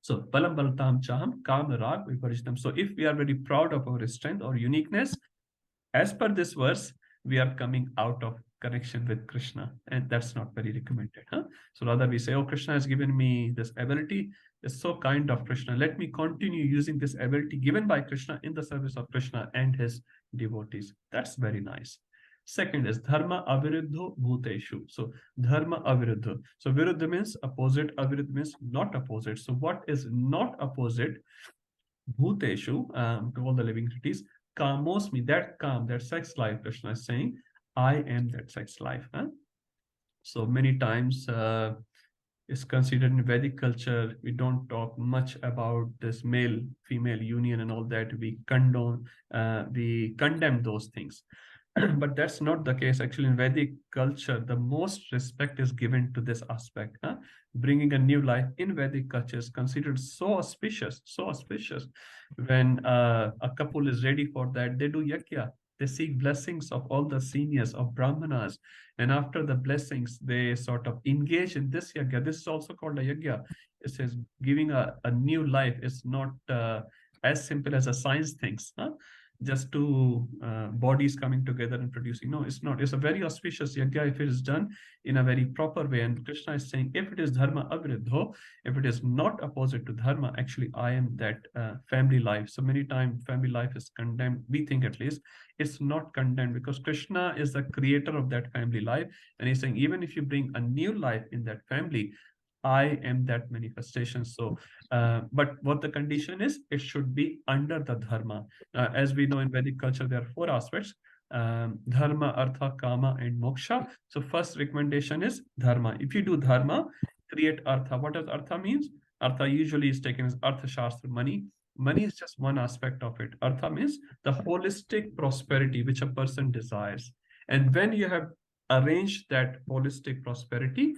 So, balam baltam chaham kam rag vivarjitam. So, if we are very proud of our strength or uniqueness, as per this verse, we are coming out of connection with Krishna, and that's not very recommended. So rather we say, oh, Krishna has given me this ability. It's so kind of Krishna. Let me continue using this ability given by Krishna in the service of Krishna and his devotees. That's very nice. Second is dharma aviruddho bhuteshu. So dharma aviruddha. So viruddha means opposite, aviruddha means not opposite. So what is not opposite? Bhuteshu, to all the living entities. Kamosmi, that kam, that sex life, Krishna is saying, I am that sex life. So many times it's considered in Vedic culture, we don't talk much about this male-female union and all that. We condemn those things. But that's not the case. Actually, in Vedic culture, the most respect is given to this aspect. Bringing a new life in Vedic culture is considered so auspicious. When a couple is ready for that, they do yajna. They seek blessings of all the seniors, of Brahmanas. And after the blessings, they sort of engage in this yajna. This is also called a yajna. It says giving a new life is not as simple as a science thinks. just two bodies coming together and producing. No, it's not. It's a very auspicious yajna if it is done in a very proper way. And Krishna is saying, if it is dharma aviruddho, if it is not opposite to dharma, actually I am that family life. So many times family life is condemned. We think at least it's not condemned because Krishna is the creator of that family life. And he's saying, even if you bring a new life in that family, I am that manifestation. So, but what the condition is, it should be under the dharma. As we know in Vedic culture, there are four aspects: dharma, artha, kama, and moksha. So, first recommendation is dharma. If you do dharma, create artha. What does artha means? Artha usually is taken as artha shastra, money. Money is just one aspect of it. Artha means the holistic prosperity which a person desires. And when you have arranged that holistic prosperity,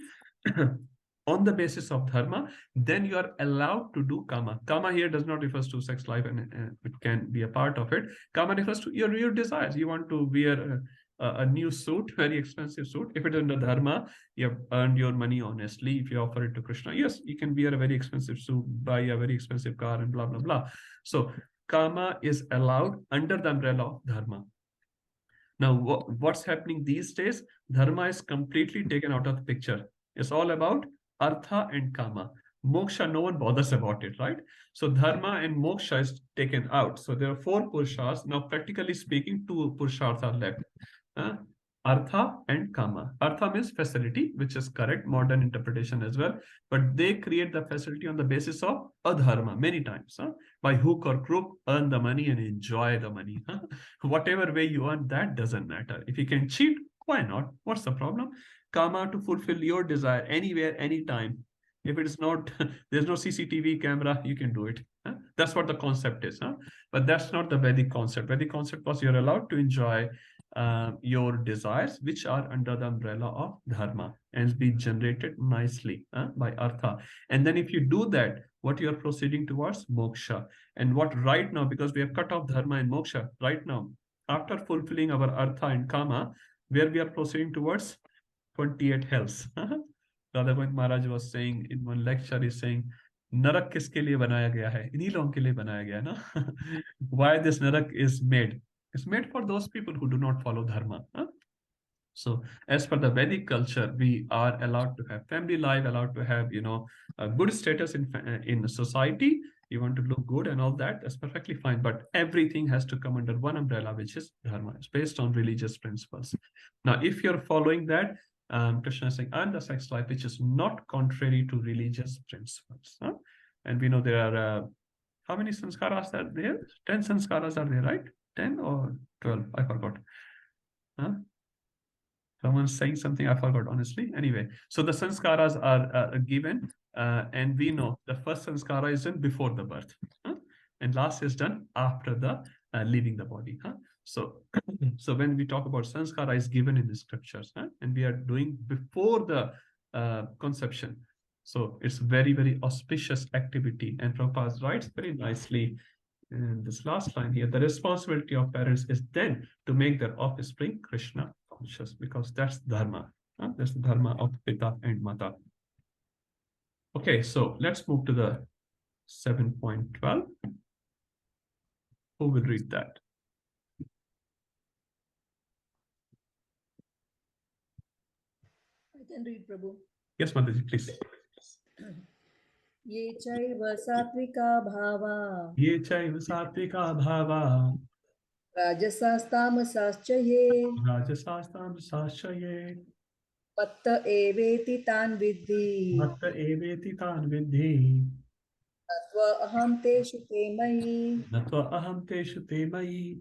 on the basis of dharma, then you are allowed to do kama. Kama here does not refer to sex life, and it can be a part of it. Kama refers to your desires. You want to wear a new suit, very expensive suit. If it is under dharma, you have earned your money honestly. If you offer it to Krishna, yes, you can wear a very expensive suit, buy a very expensive car, and blah, blah, blah. So kama is allowed under the umbrella of dharma. Now, what's happening these days? Dharma is completely taken out of the picture. It's all about artha and kama. Moksha, no one bothers about it, right? So dharma and moksha is taken out. So there are four purushas. Now, practically speaking, two purushas are left. Artha and kama. Artha means facility, which is correct, modern interpretation as well. But they create the facility on the basis of adharma many times. By hook or crook, earn the money and enjoy the money. Whatever way you earn, that doesn't matter. If you can cheat, why not? What's the problem? Kama to fulfill your desire anywhere, anytime. If it is not, there's no CCTV camera, you can do it. That's what the concept is. But that's not the Vedic concept. Vedic concept was you're allowed to enjoy your desires, which are under the umbrella of dharma and be generated nicely by artha. And then if you do that, what you are proceeding towards? Moksha. And what right now, because we have cut off dharma and moksha, right now, after fulfilling our artha and kama, where we are proceeding towards 28 hells. Radhagovind Maharaj was saying in one lecture, he's saying, Narak kiske liye banaya gaya hai? Inhi logon ke liye banaya gaya na? Why this Narak is made? It's made for those people who do not follow dharma. So as per the Vedic culture, we are allowed to have family life, allowed to have, a good status in society. You want to look good and all that, that's perfectly fine. But everything has to come under one umbrella, which is dharma. It's based on religious principles. Now, if you're following that, Krishna is saying, and the sex life, which is not contrary to religious principles. And we know there are, how many sanskaras are there? 10 sanskaras are there, right? 10 or 12? I forgot. Someone's saying something, I forgot, honestly. Anyway, so the sanskaras are given, and we know the first sanskara is done before the birth, and last is done after the leaving the body. So, so when we talk about sanskara is given in the scriptures, and we are doing before the conception. So it's very, very auspicious activity. And Prabhupada writes very nicely in this last line here, the responsibility of parents is then to make their offspring Krishna conscious, because that's dharma. That's the dharma of Pita and Mata. Okay, so let's move to the 7.12. Who will read that? I can read, Prabhu. Yes, Mataji, please. Ye chaiva satvika bhava. Ye chaiva satvika bhava. Rajasas tamasascha ye. Rajasas tamasascha ye. Matta eveti tan vidhi. Matta eveti tan vidhi. Natva aham teshu te mayi. Natva aham teshu te mayi.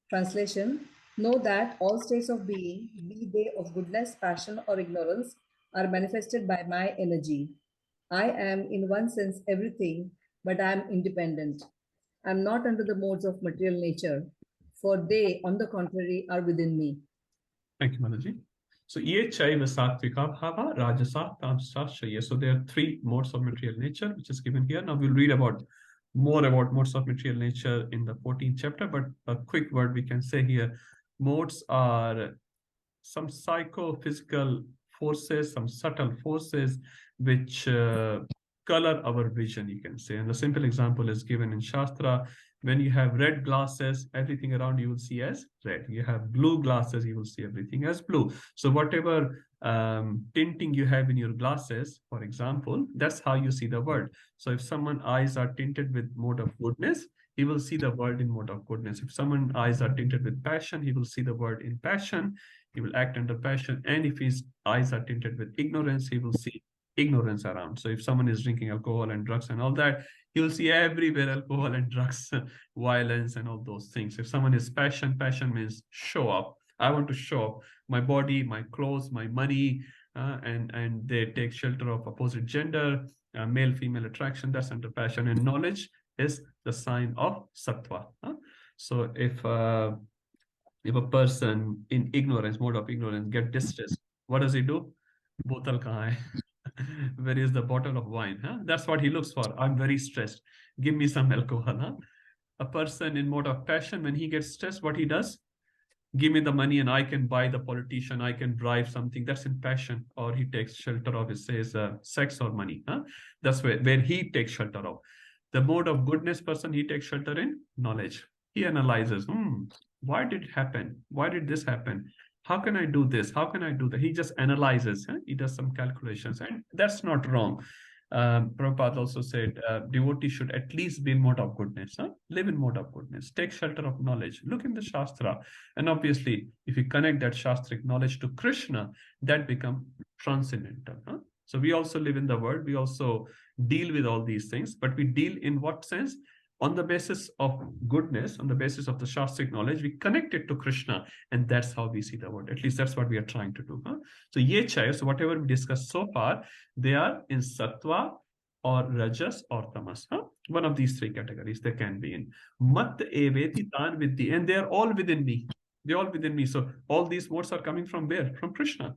Translation: know that all states of being, be they of goodness, passion, or ignorance, are manifested by my energy. I am, in one sense, everything, but I am independent. I am not under the modes of material nature, for they, on the contrary, are within me. Thank you, Mataji. So, ye chaiva sattvika bhava, rajasa, tamsascha ye. So, there are three modes of material nature, which is given here. Now, we'll read more about modes of material nature in the 14th chapter, but a quick word we can say here. Modes are some psychophysical forces, some subtle forces, which color our vision, you can say. And the simple example is given in Shastra. When you have red glasses, everything around you will see as red. You have blue glasses, you will see everything as blue. So whatever tinting you have in your glasses, for example, that's how you see the world. So if someone's eyes are tinted with mode of goodness, he will see the world in mode of goodness. If someone's eyes are tinted with passion, he will see the world in passion. He will act under passion. And if his eyes are tinted with ignorance, he will see ignorance around. So if someone is drinking alcohol and drugs and all that, you will see everywhere alcohol and drugs, violence and all those things. If someone is passion means show up. I want to show up my body, my clothes, my money, and they take shelter of opposite gender, male-female attraction. That's under passion. And knowledge is the sign of sattva. So if a person in ignorance, mode of ignorance, get distressed, what does he do? Botal kahan hai? Where is the bottle of wine? That's what he looks for. I'm very stressed. Give me some alcohol. A person in mode of passion, when he gets stressed, what he does? Give me the money and I can buy the politician. I can bribe something. That's in passion. Or he takes shelter of, it says, sex or money. That's where he takes shelter of. The mode of goodness person, he takes shelter in knowledge. He analyzes, why did it happen? Why did this happen? How can I do this? How can I do that? He just analyzes. He does some calculations. And that's not wrong. Prabhupada also said, devotee should at least be in mode of goodness. Live in mode of goodness. Take shelter of knowledge. Look in the Shastra. And obviously, if you connect that Shastric knowledge to Krishna, that becomes transcendental. So we also live in the world. We also deal with all these things. But we deal in what sense? On the basis of goodness, on the basis of the Shastric knowledge, we connect it to Krishna, and that's how we see the world. At least that's what we are trying to do. So ye chai, so whatever we discussed so far, they are in sattva or rajas or tamas. One of these three categories they can be in. Mat eveti tan vidhi, and they are all within me. They're all within me. So all these words are coming from where? From Krishna.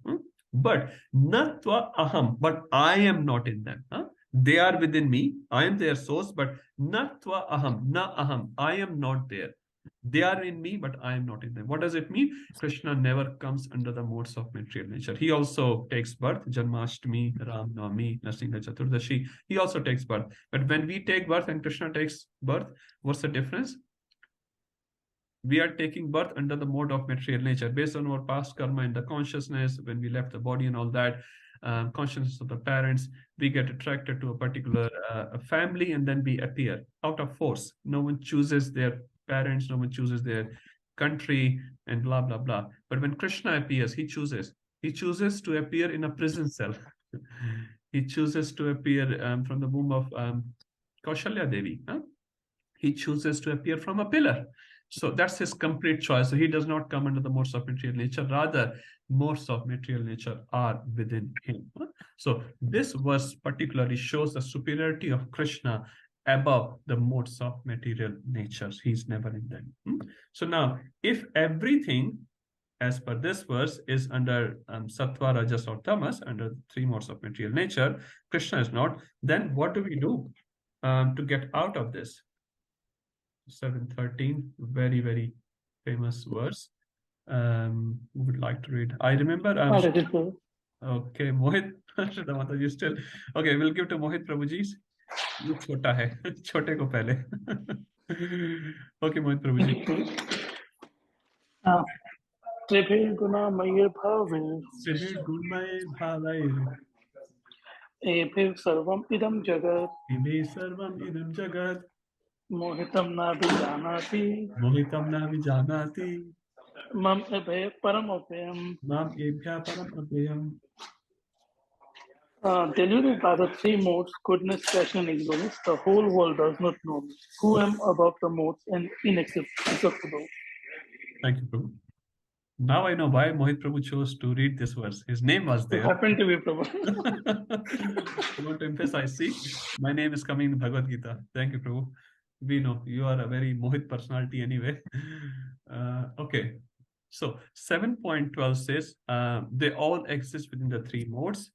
But natva aham, but I am not in them. They are within me. I am their source, but natva aham, na aham. I am not there. They are in me, but I am not in them. What does it mean? Krishna never comes under the modes of material nature. He also takes birth. Janmashtami, Ram Navami, Nrsimha Chaturdashi. He also takes birth. But when we take birth and Krishna takes birth, what's the difference? We are taking birth under the mode of material nature based on our past karma and the consciousness when we left the body and all that. Consciousness of the parents, we get attracted to a particular family and then we appear out of force. No one chooses their parents, no one chooses their country and blah, blah, blah. But when Krishna appears, he chooses to appear in a prison cell. He chooses to appear from the womb of Kaushalya Devi. He chooses to appear from a pillar. So that's his complete choice. So he does not come under the modes of material nature. Rather, modes of material nature are within him. So this verse particularly shows the superiority of Krishna above the modes of material nature. He's never in them. So now, if everything, as per this verse, is under sattva, rajas, or tamas, under three modes of material nature, Krishna is not, then what do we do to get out of this? 7:13, very, very famous verse. Who would like to read? I remember. Okay, Mohit. You still okay? We'll give to Mohit Prabhuji's. You chota hai. Chote ko pehle. Okay, Mohit Prabhuji. Tribhe gunamaye bhave. Tribhe gunamaye bhave. Ebhe sarvam idam jagat. Ebhe sarvam idam jagat. Mohitam na vijanati. Mohitam na vijanati. Mam ebhe param apayam. Mam ebhya param apayam. Deluded by the three modes, goodness, passion, and ignorance, the whole world does not know me, who am above the modes and inaccessible. Thank you, Prabhu. Now I know why Mohit Prabhu chose to read this verse. His name was there. It happened to be Prabhu. I want to emphasize, see, my name is coming in Bhagavad Gita. Thank you, Prabhu. We know you are a very Mohit personality anyway. Okay. So 7.12 says, they all exist within the three modes.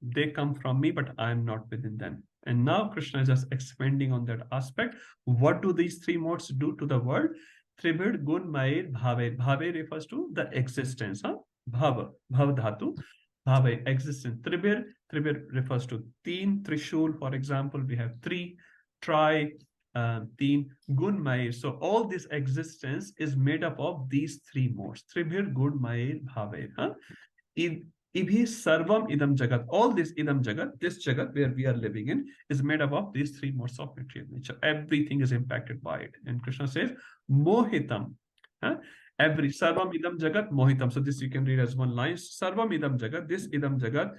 They come from me, but I am not within them. And now Krishna is just expanding on that aspect. What do these three modes do to the world? Tribhid gun mair bhave. Bhave refers to the existence. Bhava, bhav dhatu. Bhave, existence. Tribir refers to teen. Trishul, for example, we have three. Tri, teen. Gun, Mair. So all this existence is made up of these three modes. Tribir, Gun, Mair, Bhave. Huh? Ibhi sarvam idam jagat. All this idam jagat, this jagat where we are living in, is made up of these three modes of material nature. Everything is impacted by it. And Krishna says, mohitam. Huh? Every sarvam idam jagat mohitam. So this you can read as one line. Sarvam idam jagat, this idam jagat,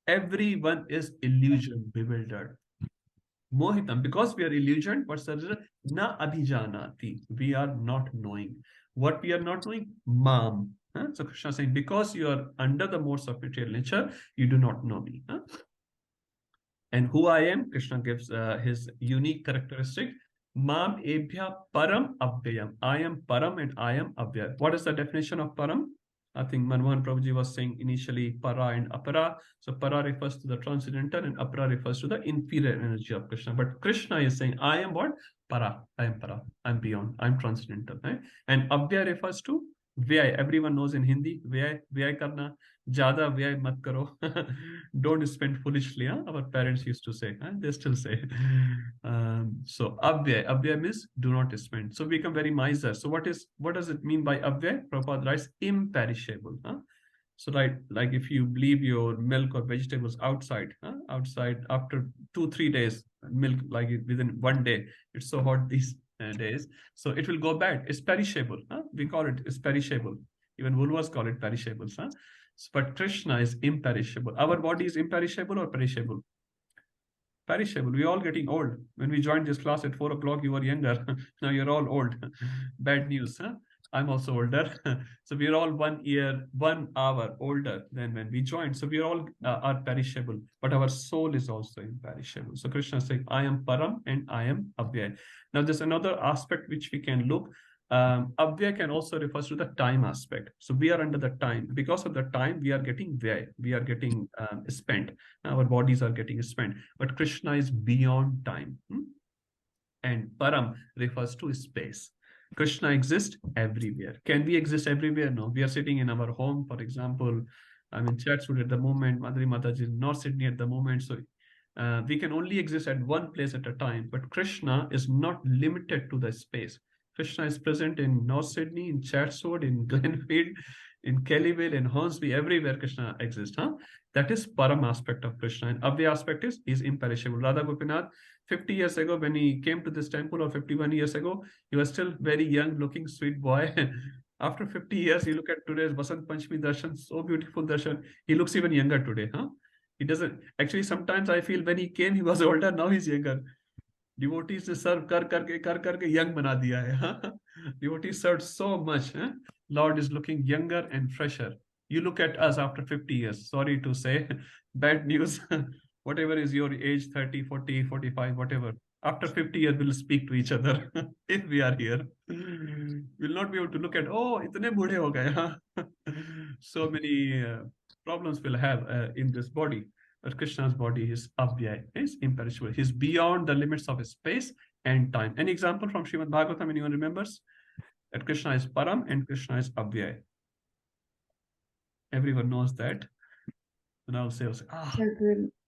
everyone is illusion, bewildered. Mohitam, because we are illusioned, but na abhijanati. We are not knowing. What we are not knowing? Mam. Huh? So Krishna is saying, because you are under the modes of material nature, you do not know me. Huh? And who I am, Krishna gives his unique characteristic. Mam ebhya param avyayam. I am param and I am avyay. What is the definition of param? I think Manmohan Prabhuji was saying initially para and apara. So para refers to the transcendental and apara refers to the inferior energy of Krishna. But Krishna is saying, I am what? Para. I am para. I'm beyond. I'm transcendental. Right? And avyay refers to vyay. Everyone knows in Hindi, vyay karna. Jada vyay mat karo. Don't spend foolishly. Huh? Our parents used to say. Huh? They still say. So avyay means do not spend. So become very miser. So what does it mean by avyay? Prabhupada writes imperishable. Huh? So like if you leave your milk or vegetables outside after 2-3 days, milk like within 1 day, it's so hot these days, so it will go bad. It's perishable. Huh? We call it's perishable. Even Woolworths call it perishables. Huh? But Krishna is imperishable. Our body is imperishable or perishable? Perishable. We're all getting old. When we joined this class at 4 o'clock, you were younger. Now you're all old. Bad news. Huh? I'm also older. So we're all 1 hour older than when we joined. So we all are perishable, but our soul is also imperishable. So Krishna is saying, I am Param and I am Avyay. Now there's another aspect which we can look. Avyay can also refer to the time aspect. So we are under the time. Because of the time, we are getting vyay. We are getting spent. Our bodies are getting spent. But Krishna is beyond time. And Param refers to space. Krishna exists everywhere. Can we exist everywhere? No. We are sitting in our home, for example. I'm in Chatswood at the moment. Madhuri Mataji in North Sydney at the moment. So we can only exist at one place at a time. But Krishna is not limited to the space. Krishna is present in North Sydney, in Chatswood, in Glenfield, in Kellyville, in Hornsby, everywhere Krishna exists. Huh? That is Param aspect of Krishna. And Avyay aspect is imperishable. Radha Gopinath, 50 years ago, when he came to this temple, or 51 years ago, he was still very young looking, sweet boy. After 50 years, you look at today's Vasant Panchami darshan, so beautiful darshan. He looks even younger today. Huh? He doesn't. Actually, sometimes I feel when he came, he was older. Now he's younger. Devotees ne serve kar karke young bana diya hai. Devotees served so much. Lord is looking younger and fresher. You look at us after 50 years. Sorry to say, bad news. Whatever is your age, 30, 40, 45, whatever. After 50 years, we'll speak to each other if we are here. We'll not be able to look at, oh, itne budhe ho gaye. So many problems we'll have in this body. But Krishna's body is Avyay, is imperishable. He's beyond the limits of space and time. Any example from Srimad Bhagavatam, anyone remembers? That Krishna is Param and Krishna is Everyone knows that. And I'll say,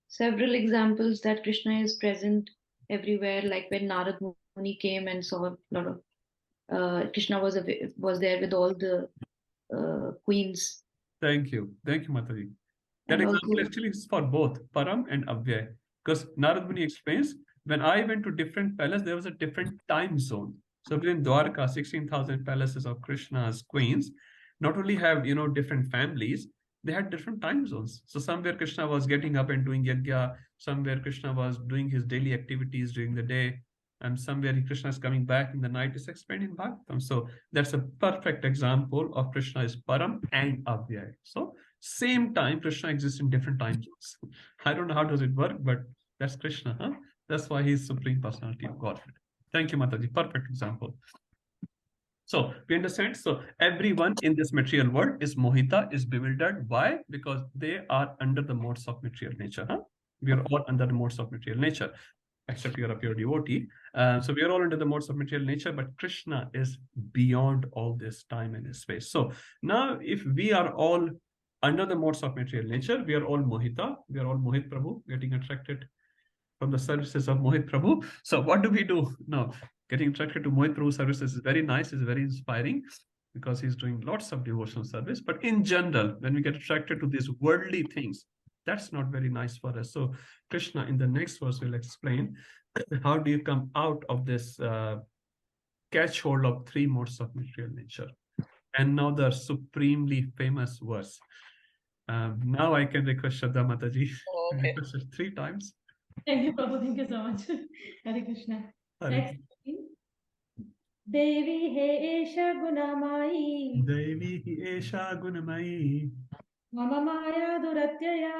Several examples that Krishna is present everywhere, like when Narad Muni came and saw a lot of Krishna was there with all the queens. Thank you, Mataji. That example actually is for both Param and Avyay. Because Narad Muni explains, when I went to different palace, there was a different time zone. So within Dwarka, 16,000 palaces of Krishna's queens, not only have different families, they had different time zones. So somewhere Krishna was getting up and doing yajna, somewhere Krishna was doing his daily activities during the day, and somewhere Krishna is coming back in the night. Is explained in Bhagavatam. So that's a perfect example of Krishna is Param and Avyay. So same time, Krishna exists in different time zones. I don't know how does it work, but that's Krishna. Huh? That's why he's Supreme Personality of Godhead. Thank you, Mataji. Perfect example. So we understand. So everyone in this material world is mohita, is bewildered. Why? Because they are under the modes of material nature. Huh? We are all under the modes of material nature, except you are a pure devotee. So we are all under the modes of material nature, but Krishna is beyond all this time and space. So now if we are all Under the modes of material nature, we are all Mohita. We are all Mohit Prabhu, getting attracted from the services of Mohit Prabhu. So what do we do? No, getting attracted to Mohit Prabhu services is very nice, is very inspiring, because he's doing lots of devotional service. But in general, when we get attracted to these worldly things, that's not very nice for us. So Krishna in the next verse will explain how do you come out of this catch hold of three modes of material nature. And now the supremely famous verse. Now I can request Shraddha Mataji. Okay. Request it 3 times. Thank you, Prabhu. Thank you so much. Hare Krishna. Hare Next. Devi he esha gunamai. Devi hi esha gunamayi. Mama maya duratyaya.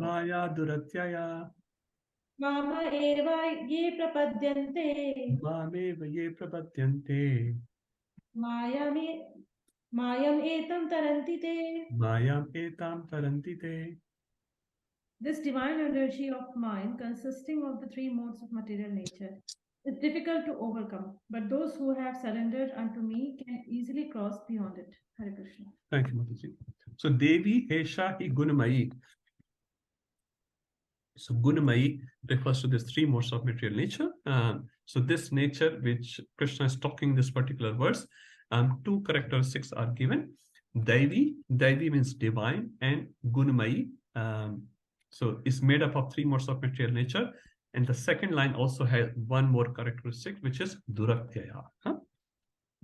Maya duratyaya. Mama eva ye prapadyante. Mameva ye prapadyante. Mayam etam tarantite. Mayam etam tarantite. This divine energy of mind, consisting of the 3 modes of material nature, is difficult to overcome, but those who have surrendered unto me can easily cross beyond it. Hare Krishna. Thank you, Mataji. So Devi Hesha hi Gunamayi. So Gunamayi refers to these 3 modes of material nature. So this nature which Krishna is talking this particular verse, 2 characteristics are given. Devi means divine, and Gunamayi, so it's made up of 3 modes of material nature. And the second line also has one more characteristic, which is Duratyaya.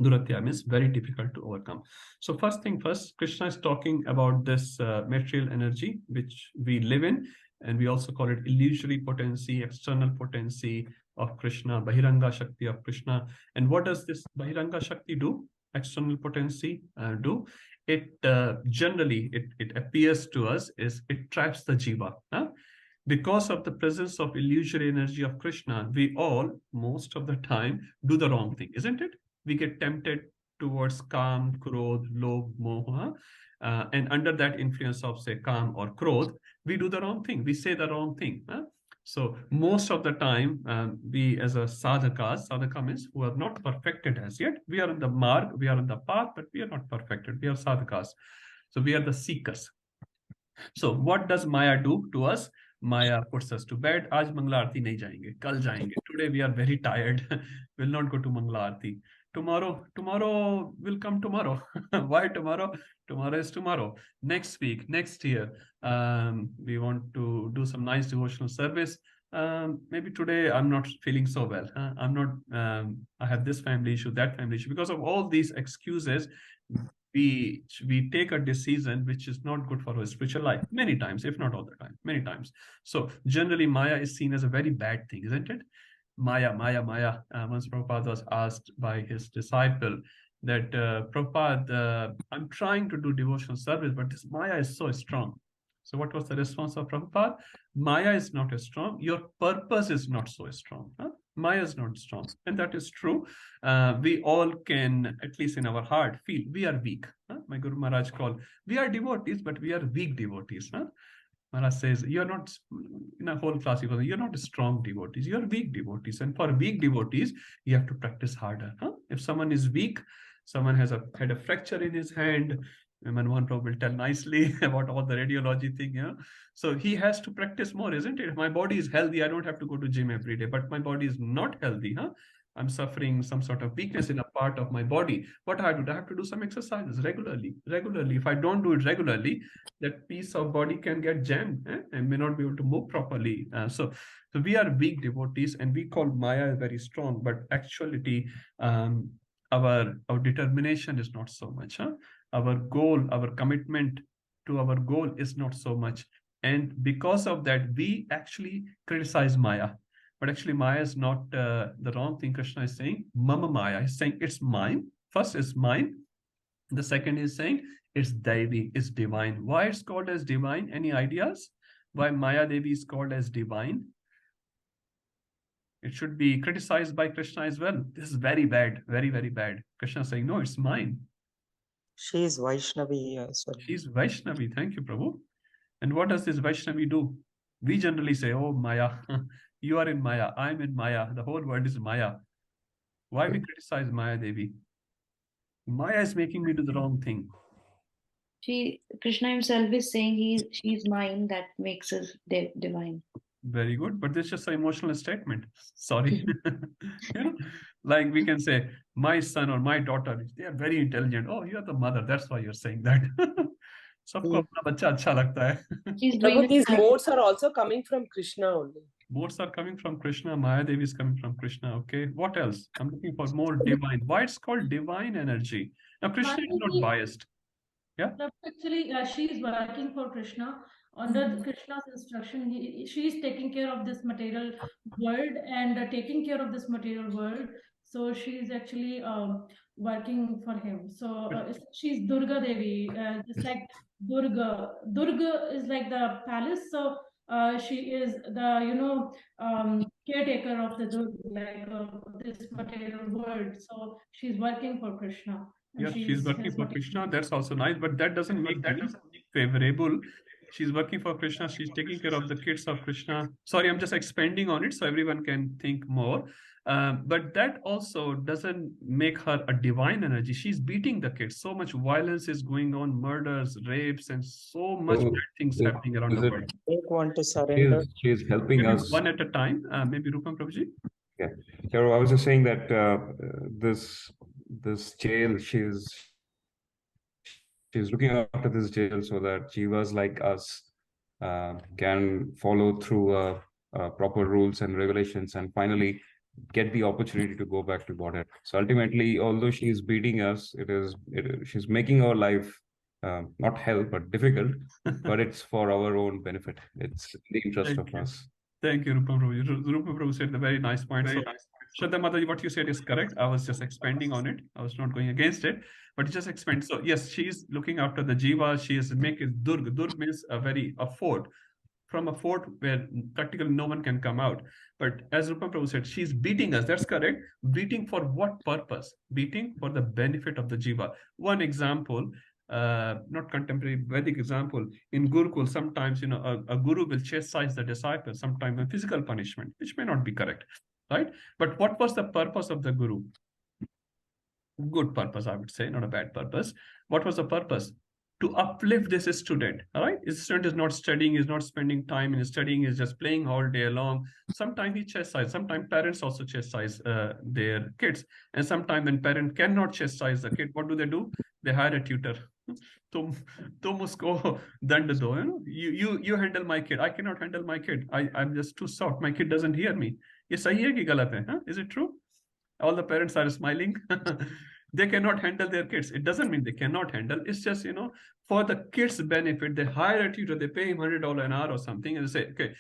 Duratyaya means very difficult to overcome. So first thing first, Krishna is talking about this material energy which we live in, and we also call it illusory potency, external potency of Krishna, Bahiranga Shakti of Krishna. And what does this Bahiranga Shakti do? External potency do? It generally, it appears to us is it traps the jiva. Because of the presence of illusory energy of Krishna, we all, most of the time, do the wrong thing, isn't it? We get tempted towards Kam, Krodh, Lobh, Moha, and under that influence of, say, Kam or Krodh, we do the wrong thing. We say the wrong thing. So most of the time, we as a sadhaka means who are not perfected as yet. We are in the marg, we are on the path, but we are not perfected. We are sadhakas. So we are the seekers. So what does Maya do to us? Maya puts us to bed. Aaj Mangala Aarti nahi jayenge, kal jayenge. Today we are very tired. We'll not go to Mangala Aarti. Tomorrow will come tomorrow. Why tomorrow? Tomorrow is tomorrow. Next week, next year, we want to do some nice devotional service. Maybe today I'm not feeling so well. I have this family issue, that family issue. Because of all these excuses, we take a decision which is not good for our spiritual life many times, if not all the time, many times. So generally Maya is seen as a very bad thing, isn't it? Maya. Once Prabhupada was asked by his disciple that, Prabhupada, I'm trying to do devotional service, but this Maya is so strong. So what was the response of Prabhupada? Maya is not as strong. Your purpose is not so strong. Maya is not strong. And that is true. We all can, at least in our heart, feel we are weak. My Guru Maharaj called, we are devotees, but we are weak devotees. Maharaj says, you're not, in a whole class, you're not strong devotees, you're weak devotees. And for weak devotees, you have to practice harder. If someone is weak, someone has had a fracture in his hand, Manmohan Prabhu will tell nicely about all the radiology thing. So he has to practice more, isn't it? If my body is healthy, I don't have to go to gym every day, but my body is not healthy. I'm suffering some sort of weakness in a part of my body. What I do? I have to do some exercises regularly. If I don't do it regularly, that piece of body can get jammed and may not be able to move properly. So we are weak devotees, and we call Maya very strong, but actuality, our determination is not so much. Our goal, our commitment to our goal is not so much. And because of that, we actually criticize Maya. But actually, Maya is not the wrong thing. Krishna is saying, Mama Maya. He's saying it's mine. First, it's mine. The second is saying it's Devi, it's divine. Why it's called as divine? Any ideas? Why Maya Devi is called as divine? It should be criticized by Krishna as well. This is very bad, very, very bad. Krishna is saying, no, it's mine. She is Vaishnavi. She's Vaishnavi. Thank you, Prabhu. And what does this Vaishnavi do? We generally say, oh, Maya, you are in Maya, I'm in Maya. The whole world is Maya. Why we criticize Maya Devi? Maya is making me do the wrong thing. Krishna himself is saying she's mine, that makes her divine. Very good, but this is just an emotional statement. Sorry. You know, like we can say, my son or my daughter, they are very intelligent. Oh, you are the mother. That's why you're saying that. सबको अपना बच्चा अच्छा लगता है. She's Prabhu, doing these modes are also coming from Krishna only. Modes are coming from Krishna. Maya Devi is coming from Krishna. Okay. What else? I'm looking for more divine. Why it's called divine energy? Now, Krishna is not biased. Yeah. No, actually, she is working for Krishna. Under Krishna's instruction, she is taking care of this material world and taking care of this material world. So she is actually working for him. So she's Durga Devi, just like Durga. Durga is like the palace. So she is the caretaker of the Durga, like this material world. So she's working for Krishna. Yeah, she's working for Krishna. That's also nice, but that doesn't make me favorable. She's working for Krishna. She's taking care of the kids of Krishna. Sorry, I'm just expanding on it so everyone can think more. But that also doesn't make her a divine energy. She's beating the kids. So much violence is going on, murders, rapes, and so much bad things happening around the world. Take one to surrender. She is helping Maybe us. one at a time. Maybe Rupam Prabhuji. Yeah, Charu, I was just saying that this jail, she's looking after this jail so that jivas like us can follow through proper rules and regulations and finally get the opportunity to go back to Godhead. So ultimately, although she is beating us, she's making our life not hell but difficult, but it's for our own benefit. It's in the interest of us. Thank you, Rupam Prabhu. Rupam Prabhu said the very nice point. So, Shraddha Mataji, what you said is correct. I was just expanding on it. I was not going against it, but just expand. So, yes, she is looking after the jiva. She is making Durga. Durga means a fort. From a fort where practically no one can come out. But as Rupam Prabhu said, she's beating us. That's correct. Beating for what purpose? Beating for the benefit of the jiva. One example, not contemporary Vedic example, in Gurukul, sometimes a guru will chastise the disciple, sometimes a physical punishment, which may not be correct, right? But what was the purpose of the guru? Good purpose, I would say, not a bad purpose. What was the purpose? To uplift this student. All right, this student is not studying, is not spending time in studying, is just playing all day long. Sometimes he chastises, sometimes parents also chastise their kids, and sometimes when parent cannot chastise the kid, what do? They hire a tutor. Tum usko dand do, you handle my kid. I cannot handle my kid. I'm just too soft. My kid doesn't hear me. Ye sahi hai ki galat hai? Huh? Is it true? All the parents are smiling. They cannot handle their kids. It doesn't mean they cannot handle. It's just, for the kids' benefit, they hire a tutor, they pay him $100 an hour or something, and they say, okay,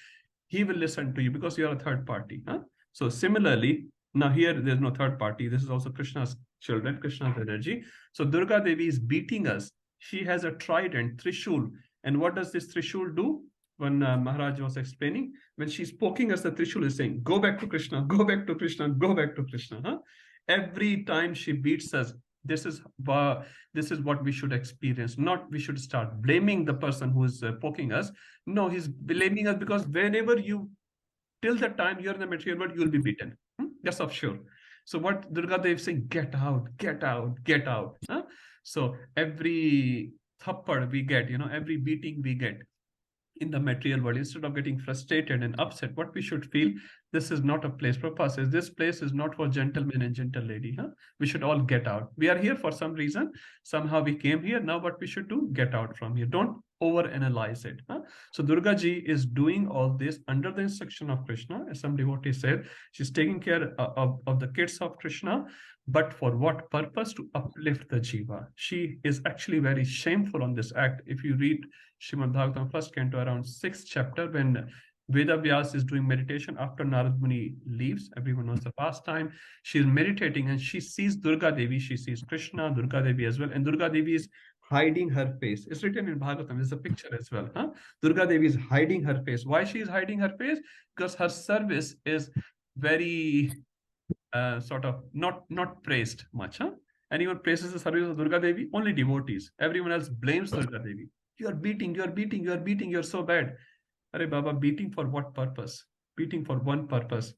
he will listen to you because you are a third party. Huh? So similarly, now here there's no third party. This is also Krishna's children, Krishna's energy. So Durga Devi is beating us. She has a trident, Trishul. And what does this Trishul do? When Maharaj was explaining, when she's poking us, the Trishul is saying, go back to Krishna, go back to Krishna, go back to Krishna. Huh? Every time she beats us, this is what we should experience. Not we should start blaming the person who is poking us. No, he's blaming us because whenever till the time you're in the material world, you'll be beaten. That's for sure. So what Durga Devi is saying, get out, get out, get out. Huh? So every thappad we get, every beating we get in the material world, instead of getting frustrated and upset, what we should feel, this is not a place. Prabhupada says, this place is not for gentlemen and gentle lady. Huh? We should all get out. We are here for some reason. Somehow we came here. Now what we should do? Get out from here. Don't overanalyze it. Huh? So Durga Ji is doing all this under the instruction of Krishna. As some devotee said, she's taking care of the kids of Krishna. But for what purpose? To uplift the jiva. She is actually very shameful on this act. If you read Srimad Bhagavatam first canto around 6th chapter, when Veda Vyas is doing meditation after Narad Muni leaves, everyone knows the pastime. She's meditating and she sees Durga Devi, she sees Krishna, Durga Devi as well, and Durga Devi is hiding her face. It's written in Bhagavatam, there's a picture as well. Huh? Durga Devi is hiding her face. Why she is hiding her face? Because her service is very sort of not praised much. Huh? Anyone praises the service of Durga Devi? Only devotees. Everyone else blames Durga Devi. You are beating, you're so bad. Arey Baba, beating for what purpose? Beating for one purpose.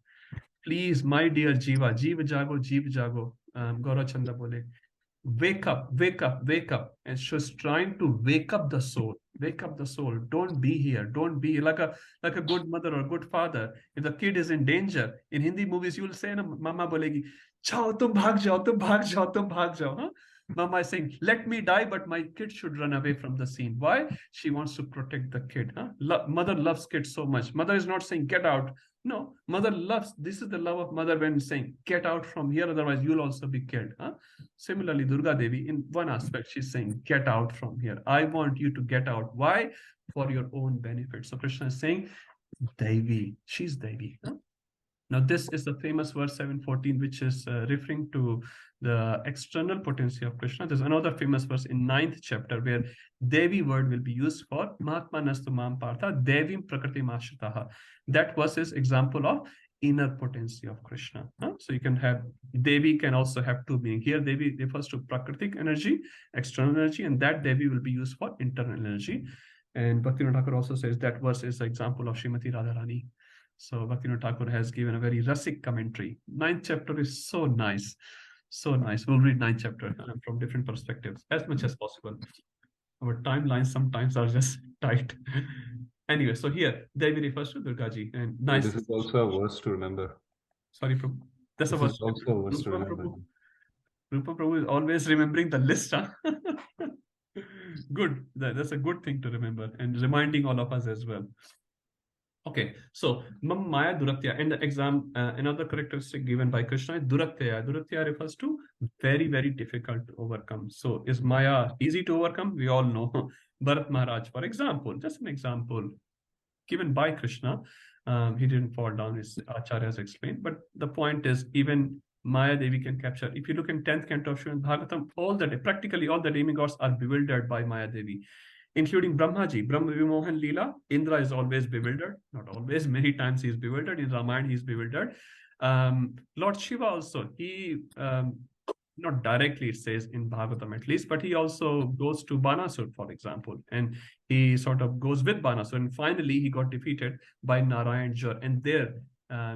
Please, my dear Jiva, Jeev Jago, Gaura Chanda bole. wake up, wake up, wake up. And she's trying to wake up the soul. Wake up the soul. Don't be here. Don't be like a good mother or good father. If the kid is in danger, in Hindi movies, you will say, Mama bolegi, "Chao, tum bhag jao, tum bhag jao, tum bhag jao." Huh? Mama is saying, let me die, but my kid should run away from the scene. Why? She wants to protect the kid. Huh? Mother loves kids so much. Mother is not saying, get out. No, mother loves, this is the love of mother when saying, get out from here, otherwise you'll also be killed. Huh? Similarly, Durga Devi, in one aspect, she's saying, get out from here. I want you to get out. Why? For your own benefit. So Krishna is saying, Devi, she's Devi. Huh? Now, this is the famous verse 714, which is referring to the external potency of Krishna. There's another famous verse in 9th chapter where Devi word will be used for Mahatma Nastu Mam Partha, Devim Prakriti Mashritaha. That verse is example of inner potency of Krishna. Huh? So you can have, Devi can also have two meanings. Here, Devi refers to Prakritic energy, external energy, and that Devi will be used for internal energy. And Bhaktivinoda Thakur also says that verse is an example of Srimati Radharani. So Bhaktivinoda Thakur has given a very Rasik commentary. 9th chapter is so nice. So nice. We'll read 9th chapter from different perspectives as much as possible. Our timelines sometimes are just tight. Anyway, so here, Devi refers to Durgaji. And nice. This is also a verse to remember. Sorry, Prabhu. That's this a verse. Is also a verse to remember. Rupa Prabhu is always remembering the list. Huh? Good. That's a good thing to remember and reminding all of us as well. Okay, so Mam Maya Duratya, and the exam, another characteristic given by Krishna is Duratya. Duratya refers to very, very difficult to overcome. So is Maya easy to overcome? We all know. Bharat Maharaj, for example, just an example given by Krishna. He didn't fall down, his acharyas explained. But the point is, even Maya Devi can capture. If you look in 10th canto of Srimad Bhagavatam, practically all the demigods are bewildered by Maya Devi, including Brahmaji. Brahma Vimohan Leela, Indra is always bewildered. Not always, many times he is bewildered. In Ramayana, he is bewildered. Lord Shiva also, he, not directly it says in Bhagavatam at least, but he also goes to Banasur, for example, and he sort of goes with Banasur, and finally he got defeated by Narayan Jur, and there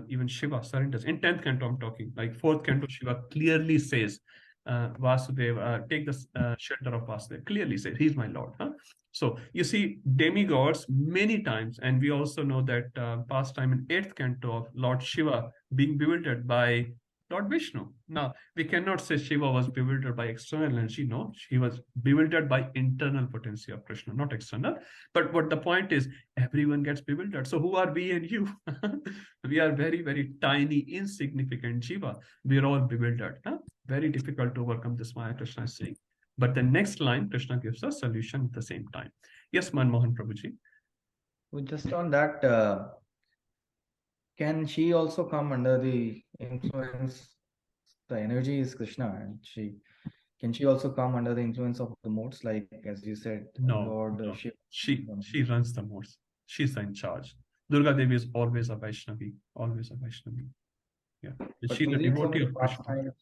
even Shiva surrenders. In 10th canto I'm talking, like 4th canto Shiva clearly says, Vasudeva, take the shelter of Vasudeva, clearly says, he's my Lord. Huh? So you see demigods many times, and we also know that pastime in 8th canto of Lord Shiva being bewildered by Lord Vishnu. Now, we cannot say Shiva was bewildered by external energy. No, he was bewildered by internal potency of Krishna, not external. But what the point is, everyone gets bewildered. So who are we and you? We are very, very tiny, insignificant Jiva. We are all bewildered. Huh? Very difficult to overcome this Maya, Krishna is saying. But the next line, Krishna gives a solution at the same time. Yes, Manmohan Prabhuji. Well, just on that, can she also come under the influence? The energy is Krishna, and can she also come under the influence of the modes, like as you said? No, Lord no. Shiva. She runs the modes. She's in charge. Durga Devi is always a Vaishnavi, always a Vaishnavi. Yeah, but she's a devotee of Krishna.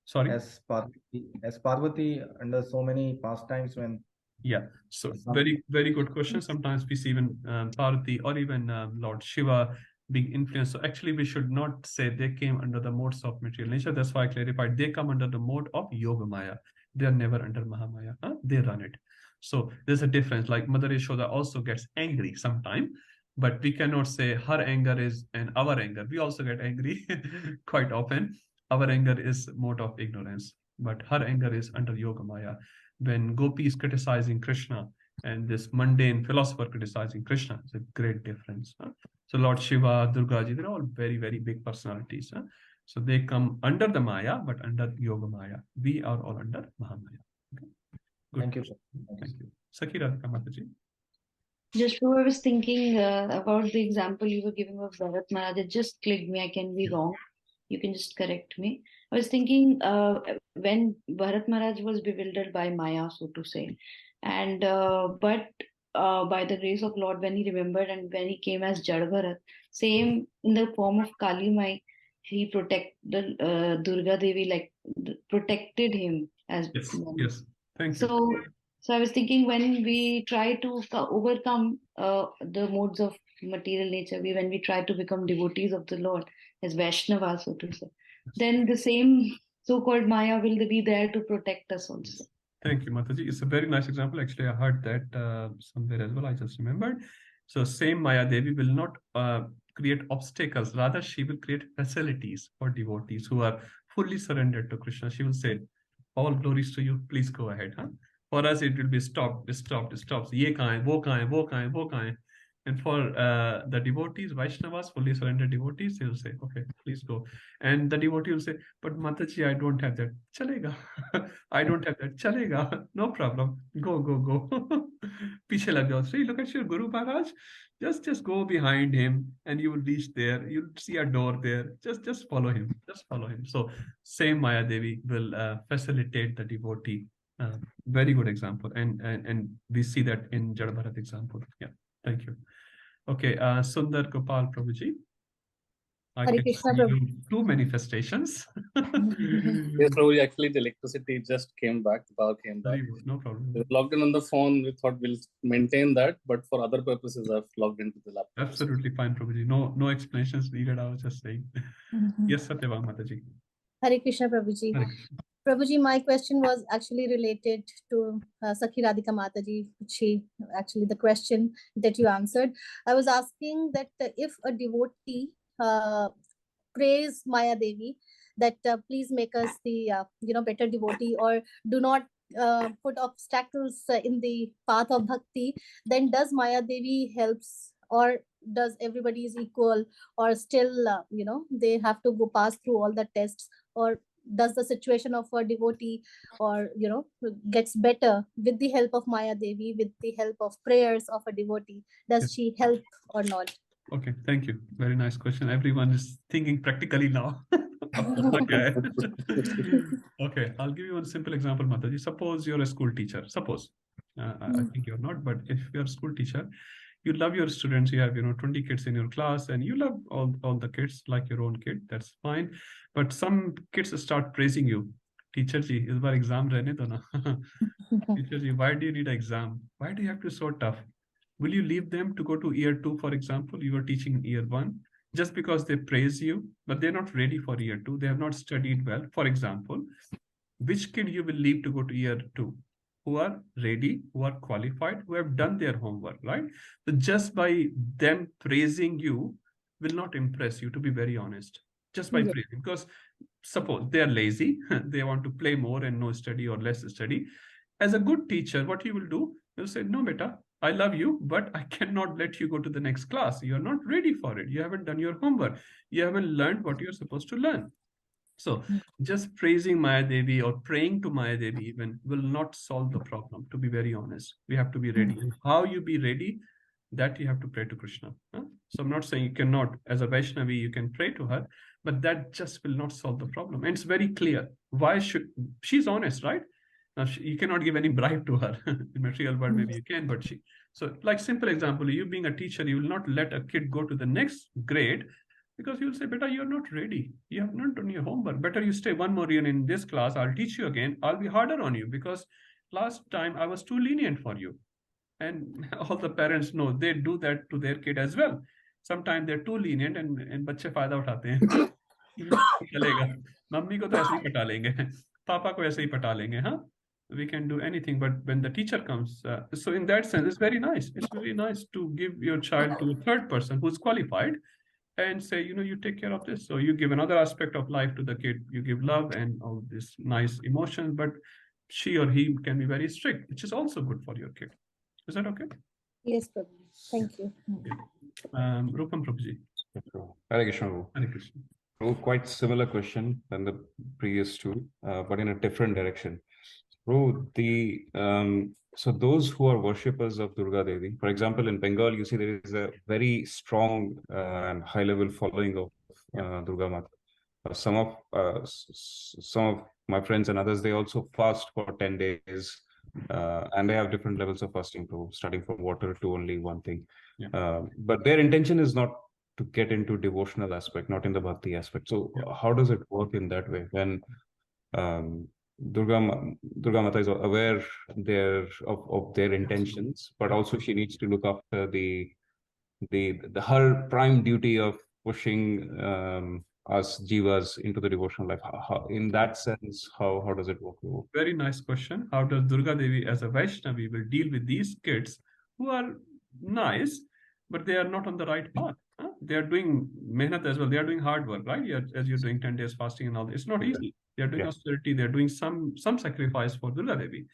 Sorry, as Parvati under so many pastimes when. Yeah, so very, very good question. Sometimes we see even Parvati or even Lord Shiva being influenced. So actually, we should not say they came under the modes of material nature. That's why I clarified. They come under the mode of Yoga Maya. They are never under Mahamaya. Huh? They run it. So there's a difference. Like Mother Yashoda also gets angry sometimes, but we cannot say her anger is and our anger. We also get angry quite often. Our anger is mode of ignorance, but her anger is under Yoga Maya. When Gopi is criticizing Krishna and this mundane philosopher criticizing Krishna, it's a great difference. Huh? So Lord Shiva, Durgaji, they're all very, very big personalities. Huh? So they come under the Maya, but under Yoga Maya. We are all under Mahamaya. Okay? Good. Thank you. Thank you. Sakira Kamataji. Just so I was thinking about the example you were giving of Bharat Maharaj, it just clicked me. I can be wrong. You can just correct me. I was thinking when Bharat Maharaj was bewildered by Maya, so to say, and but by the grace of Lord, when he remembered and when he came as Jad Bharat, same in the form of Kali Mai, he protected Durga Devi, like protected him as. Yes. Thank you. So I was thinking when we try to overcome the modes of material nature, when we try to become devotees of the Lord as Vaishnavas, so to say, then the same so-called Maya will be there to protect us also. Thank you, Mataji. It's a very nice example. Actually, I heard that somewhere as well. I just remembered. So same Maya Devi will not create obstacles. Rather, she will create facilities for devotees who are fully surrendered to Krishna. She will say, all glories to you. Please go ahead. Huh? For us, it will be stop. Ye kahan hai, wo kahan hai, wo kahan hai, wo kahan hai. And for the devotees, Vaishnavas, fully surrendered devotees, they will say, okay, please go. And the devotee will say, but Mataji, I don't have that. Chalega. I don't have that. Chalega. No problem. Go. Piche lag jao. So you look at your Guru Maharaj, just go behind him and you will reach there. You'll see a door there. Just follow him. Just follow him. So same Maya Devi will facilitate the devotee. Very good example. And we see that in Jada Bharat example. Yeah. Thank you. Okay, Sundar Gopal Prabhuji. I Hare can Krishna, see Prabhu. you two manifestations. Yes, Prabhuji, actually the electricity just came back, the power came back. Very good, no problem. We logged in on the phone, we thought we'll maintain that, but for other purposes I've logged into the laptop. Absolutely fine, Prabhuji. No explanations needed, I was just saying. Yes, Satyava Mataji. Hare Krishna, Prabhuji. Hare Krishna. Prabhuji, my question was actually related to Sakhi Radhika Mataji. Actually, the question that you answered. I was asking that if a devotee prays Maya Devi, that please make us the better devotee, or do not put obstacles in the path of bhakti, then does Maya Devi helps, or does everybody is equal, or still they have to go pass through all the tests, or does the situation of a devotee or gets better with the help of Maya Devi, with the help of prayers of a devotee? Does she help or not? Okay, thank you. Very nice question. Everyone is thinking practically now. Okay. Okay, I'll give you one simple example, Mataji. Suppose you're a school teacher. Suppose. I think you're not, but if you're a school teacher, you love your students, you have 20 kids in your class, and you love all the kids like your own kid. That's fine. But some kids start praising you. Teacher ji, is bar exam rehne do na. Teacher ji, why do you need an exam? Why do you have to be so tough? Will you leave them to go to year 2, for example? You are teaching in year 1 just because they praise you, but they're not ready for year 2. They have not studied well. For example, which kid you will leave to go to year 2? Who are ready, who are qualified, who have done their homework, right? So just by them praising you will not impress you, to be very honest. Just by praising, because suppose they are lazy, they want to play more and no study or less study. As a good teacher, what you will do, you'll say, no, beta, I love you, but I cannot let you go to the next class. You're not ready for it. You haven't done your homework. You haven't learned what you're supposed to learn. So just praising Maya Devi or praying to Maya Devi even will not solve the problem, to be very honest. We have to be ready. How you be ready, that you have to pray to Krishna. Huh? So I'm not saying you cannot, as a Vaishnavi, you can pray to her, but that just will not solve the problem. And it's very clear. Why should, she's honest, right? Now, you cannot give any bribe to her. In material world, maybe you can, but so like simple example, you being a teacher, you will not let a kid go to the next grade because you'll say, beta, you're not ready. You have not done your homework. Better you stay one more year in this class. I'll teach you again. I'll be harder on you because last time I was too lenient for you. And all the parents know they do that to their kid as well. Sometimes they're too lenient and बच्चे फायदा उठाते हैं. चलेगा. Mummy को तो ऐसे ही पटा लेंगे. पापा को ऐसे ही पटा लेंगे. हाँ? We can do anything, but when the teacher comes, so in that sense, it's very nice. It's very nice to give your child to a third person who's qualified and say, you take care of this. So you give another aspect of life to the kid. You give love and all this nice emotions, but she or he can be very strict, which is also good for your kid. Is that okay? Yes, Prabhu. Thank you. Rupam Prabhuji. Hare Krishna. Hare Krishna. Quite similar question than the previous two, but in a different direction. So those who are worshippers of Durga Devi, for example, in Bengal, you see there is a very strong and high-level following of Durga Mata. Some of my friends and others, they also fast for 10 days, and they have different levels of fasting, starting from water to only one thing. Yeah. But their intention is not to get into devotional aspect, not in the bhakti aspect. So how does it work in that way when Durga Mata is aware of their intentions, but also she needs to look after her prime duty of pushing us jivas into the devotional life? In that sense, how does it work? Very nice question. How does Durga Devi as a Vaishnavi will deal with these kids who are nice, but they are not on the right path? They are doing mehnat as well. They are doing hard work, right? As you're doing 10 days fasting and all this. It's not easy. They are doing austerity. They are doing some sacrifice for Durga Devi.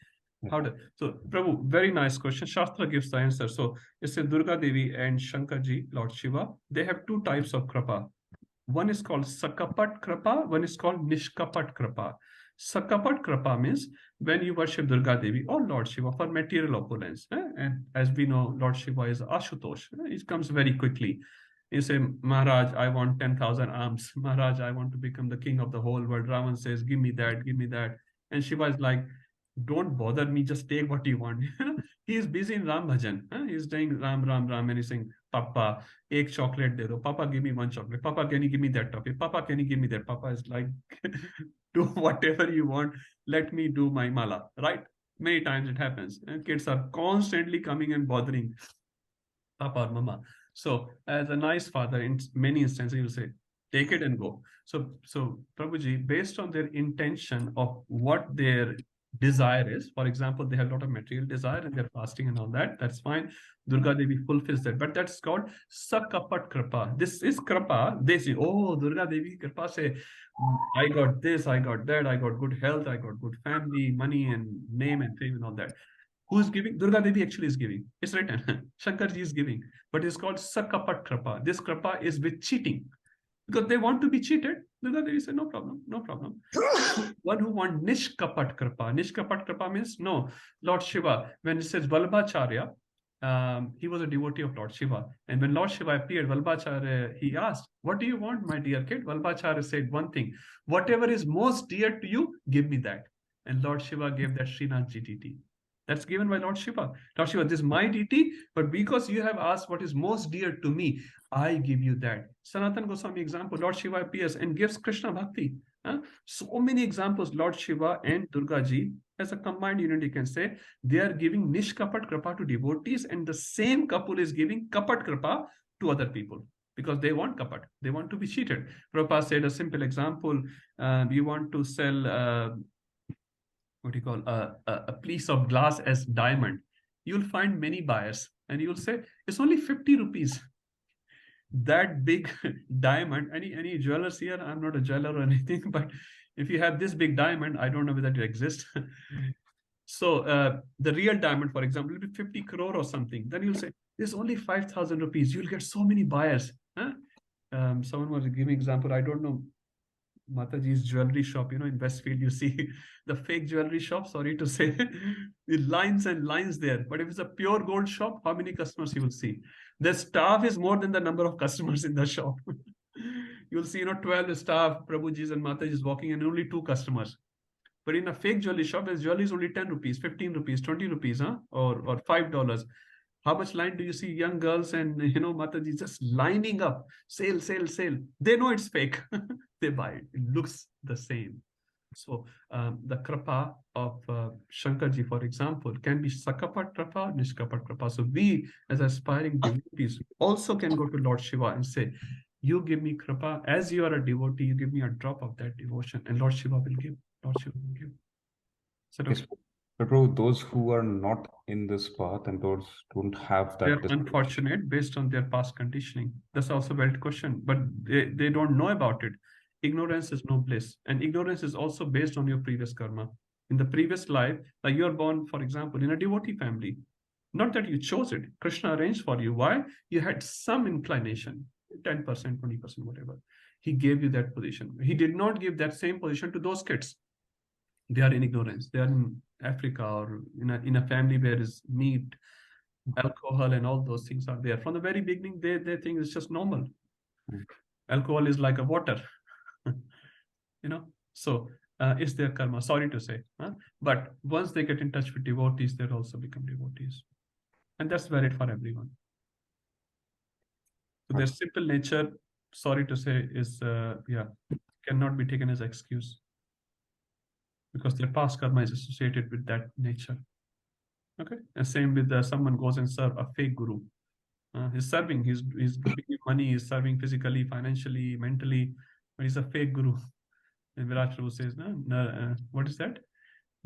So Prabhu, very nice question. Shastra gives the answer. So it's a Durga Devi and Shankarji, Lord Shiva. They have two types of krapa. One is called Sakapat Krapa, one is called Nishkapat Krapa. Sakapat Krapa means when you worship Durga Devi or Lord Shiva for material opulence. And as we know, Lord Shiva is Ashutosh. It comes very quickly. You say, Maharaj, I want 10,000 arms. Maharaj, I want to become the king of the whole world. Ravan says, give me that, give me that. And Shiva is like, don't bother me, just take what you want. He is busy in Ram Bhajan. He's doing Ram, Ram, Ram, and he's saying, Papa, ek chocolate de do. Papa, give me one chocolate. Papa, can you give me that toffee? Papa, can you give me that? Papa is like, do whatever you want. Let me do my mala, right? Many times it happens. And kids are constantly coming and bothering Papa or Mama. So as a nice father, in many instances, he will say, take it and go. So Prabhuji, based on their intention of what their desire is, for example, they have a lot of material desire and they're fasting and all that, that's fine. Durga Devi fulfills that, but that's called Sakapat Kripa. This is Kripa. They say, oh, Durga Devi Kripa say, I got this, I got that, I got good health, I got good family, money and name and fame and all that. Who is giving? Durga Devi actually is giving. It's written. Shankarji is giving. But it's called Sakapat Kripa. This Kripa is with cheating. Because they want to be cheated. Durga Devi said, no problem, no problem. One who wants Nishkapat Kripa. Nishkapat Kripa means, no, Lord Shiva, when it says Vallabhacharya, he was a devotee of Lord Shiva. And when Lord Shiva appeared, Vallabhacharya, he asked, what do you want, my dear kid? Vallabhacharya said one thing, whatever is most dear to you, give me that. And Lord Shiva gave that Srinath GTT. That's given by Lord Shiva. Lord Shiva, this is my deity, but because you have asked what is most dear to me, I give you that. Sanatan Goswami example, Lord Shiva appears and gives Krishna Bhakti. So many examples, Lord Shiva and Durga Ji, as a combined unit, you can say, they are giving Nishkapat Kripa to devotees, and the same couple is giving Kapat Kripa to other people. Because they want kapat, they want to be cheated. Prabhupada said a simple example, you want to sell what do you call a piece of glass as diamond, you'll find many buyers and you'll say it's only 50 rupees. That big diamond, any jewelers here? I'm not a jeweler or anything, but if you have this big diamond, I don't know whether it exists. So the real diamond, for example, will be 50 crore or something. Then you'll say there's only 5,000 rupees. You'll get so many buyers. Someone was giving example, I don't know, Mataji's jewelry shop, in Westfield, you see the fake jewelry shop, sorry to say, the lines and lines there. But if it's a pure gold shop, how many customers you will see? The staff is more than the number of customers in the shop. You'll see, 12 staff, Prabhuji's and Mataji's walking and only 2 customers. But in a fake jewelry shop, his jewelry is only 10 rupees, 15 rupees, 20 rupees, or $5. How much line do you see young girls and, Mataji just lining up, sale, sale, sale. They know it's fake. They buy it. It looks the same. So the krapa of Shankarji, for example, can be Sakapat krapa, Nishkapat krapa. So we, as aspiring devotees, also can go to Lord Shiva and say, you give me krapa. As you are a devotee, you give me a drop of that devotion, and Lord Shiva will give. Lord Shiva will give. So yes. But bro, those who are not in this path and those don't have that, they're unfortunate based on their past conditioning. That's also a valid question, but they don't know about it. Ignorance is no bliss, and ignorance is also based on your previous karma. In the previous life, like you're born, for example, in a devotee family. Not that you chose it. Krishna arranged for you. Why? You had some inclination, 10%, 20%, whatever. He gave you that position. He did not give that same position to those kids. They are in ignorance. They are in Africa or in a family where is meat, alcohol, and all those things are there. From the very beginning, they think it's just normal. Alcohol is like a water. So it's their karma, sorry to say. But once they get in touch with devotees, they'll also become devotees. And that's valid for everyone. So their simple nature, sorry to say, is, cannot be taken as excuse. Because their past karma is associated with that nature. Okay, and same with someone goes and serve a fake guru. He's serving, he's giving you money, he's serving physically, financially, mentally, But he's a fake guru. And Virat Prabhu says, what is that?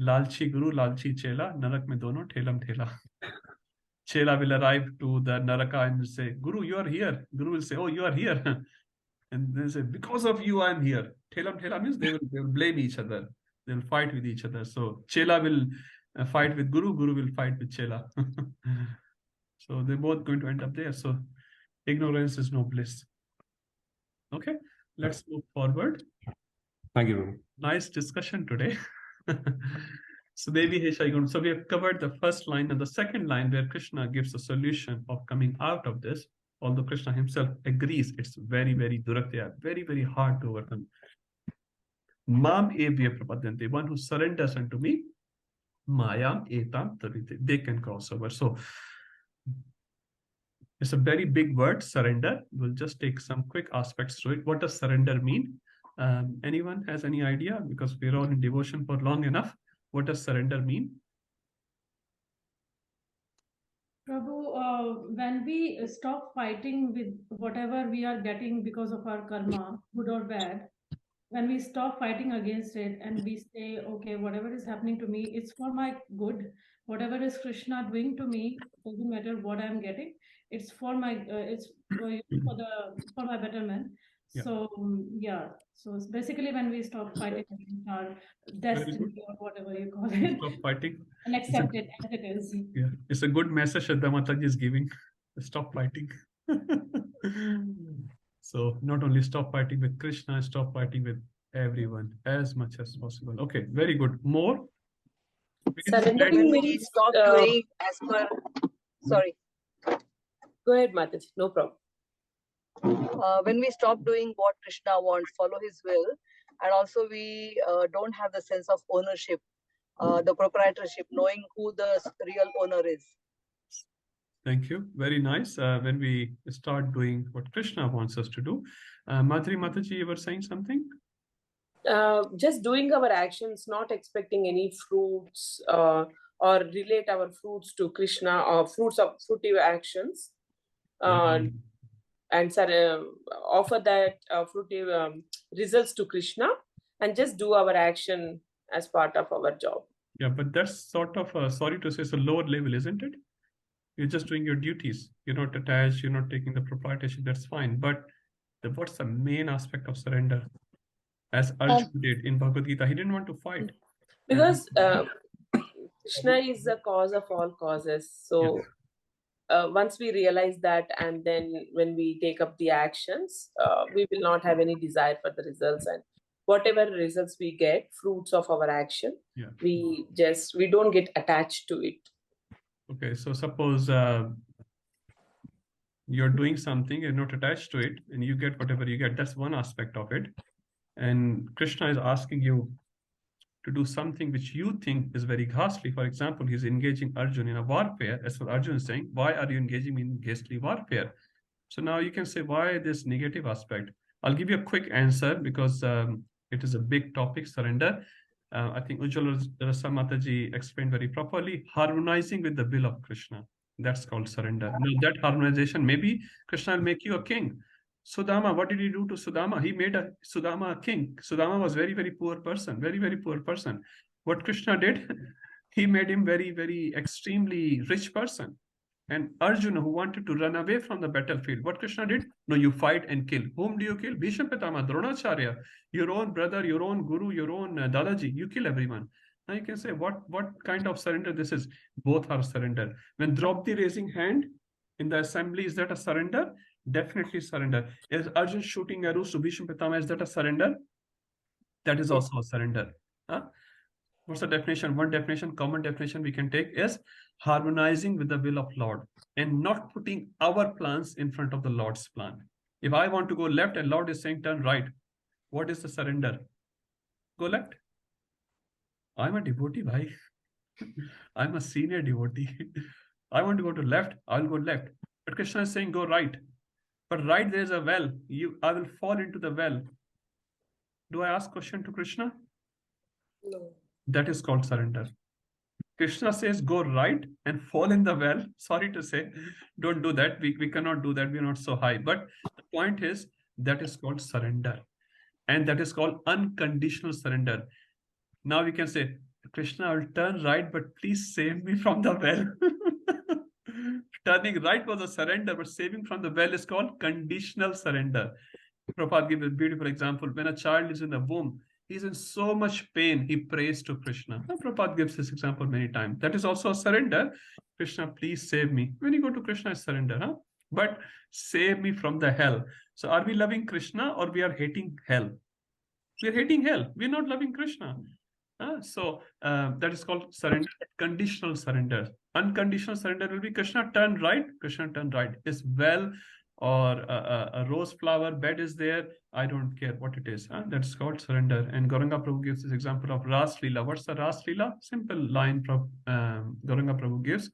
Lalchi guru, lalchi chela, narak mein dono thelam thela. Chela will arrive to the naraka and will say, Guru, you are here. Guru will say, oh, you are here. And they say, because of you, I'm here. Thelam thela means they will blame each other. They will fight with each other. So chela will fight with guru, guru will fight with chela. So they're both going to end up there. So ignorance is no bliss. Okay, let's move forward. Thank you, Guru. Nice discussion today. So Devi Heshaigun. So we have covered the first line and the second line where Krishna gives a solution of coming out of this. Although Krishna himself agrees, it's very, very durakya, very, very hard to overcome. Mam evya prapadyante, one who surrenders unto me, mayam etam tarite, they can cross over. So it's a very big word, surrender. We'll just take some quick aspects to it. What does surrender mean? Anyone has any idea? Because we're all in devotion for long enough. What does surrender mean? Prabhu, when we stop fighting with whatever we are getting because of our karma, good or bad, when we stop fighting against it and we say, okay, whatever is happening to me, it's for my good. Whatever is Krishna doing to me, doesn't matter what I'm getting. It's for my, for my betterment. Yeah. So so it's basically when we stop fighting against our destiny or whatever you call it, Stop fighting and accept it as it is. Yeah, it's a good message Shraddha Mataji is giving. Stop fighting. So not only stop fighting with Krishna, stop fighting with everyone as much as possible. Okay, very good. More? Surrendering means stop doing as per. Sorry. Go ahead, Mataji. No problem. When we stop doing what Krishna wants, follow his will, and also we don't have the sense of ownership, the proprietorship, knowing who the real owner is. Thank you. Very nice. When we start doing what Krishna wants us to do. Madhuri Mataji, you were saying something? Just doing our actions, not expecting any fruits or relate our fruits to Krishna or fruits of fruitive actions. And offer that fruitive results to Krishna and just do our action as part of our job. Yeah, but that's sort of, sorry to say, it's a lower level, isn't it? You're just doing your duties. You're not attached. You're not taking the proprietorship. That's fine. But what's the main aspect of surrender? As Arjuna did in Bhagavad Gita, he didn't want to fight. Because Krishna is the cause of all causes. So once we realize that, and then when we take up the actions, we will not have any desire for the results, and whatever results we get, fruits of our action, we don't get attached to it. Okay, so suppose you're doing something, you're not attached to it, and you get whatever you get. That's one aspect of it. And Krishna is asking you to do something which you think is very ghastly. For example, he's engaging Arjuna in a warfare. As what Arjuna is saying, why are you engaging me in ghastly warfare? So now you can say, why this negative aspect? I'll give you a quick answer because it is a big topic, surrender. I think Ujjwala Rasa Mataji explained very properly, harmonizing with the will of Krishna. That's called surrender. Now that harmonization, maybe Krishna will make you a king. Sudama, what did he do to Sudama? He made Sudama a king. Sudama was very, very poor person, very, very poor person. What Krishna did, he made him very, very extremely rich person. And Arjuna, who wanted to run away from the battlefield, what Krishna did? No, you fight and kill. Whom do you kill? Bhishma Pitama, Dronacharya, your own brother, your own guru, your own Dadaji. You kill everyone. Now you can say, what kind of surrender this is? Both are surrender. When Draupadi raising hand in the assembly, is that a surrender? Definitely surrender. Is Arjun shooting arrows to Bhishma Pitama, is that a surrender? That is also a surrender. What's the definition? One definition, common definition we can take is harmonizing with the will of Lord and not putting our plans in front of the Lord's plan. If I want to go left and Lord is saying turn right, what is the surrender? Go left. I'm a devotee, bhai. I'm a senior devotee. I want to go to left, I'll go left. But Krishna is saying go right. But right, there's a well. I will fall into the well. Do I ask question to Krishna? No. That is called surrender. Krishna says go right and fall in the well. Sorry to say, don't do that. We cannot do that. We're not so high. But the point is, that is called surrender. And that is called unconditional surrender. Now we can say, Krishna, I will turn right, but please save me from the well. Turning right was a surrender, but saving from the well is called conditional surrender. Prabhupada gives a beautiful example. When a child is in the womb, he's in so much pain, he prays to Krishna. And Prabhupada gives this example many times. That is also a surrender. Krishna, please save me. When you go to Krishna, it's surrender, huh? But save me from the hell. So are we loving Krishna or we are hating hell? We are hating hell. We're not loving Krishna. So that is called surrender, conditional surrender. Unconditional surrender will be Krishna, turn right, Krishna, turn right. Is well or a rose flower bed is there, I don't care what it is. That's called surrender. And Gauranga Prabhu gives this example of Ras Leela. What's the Ras Leela? Simple line from Gauranga Prabhu gives.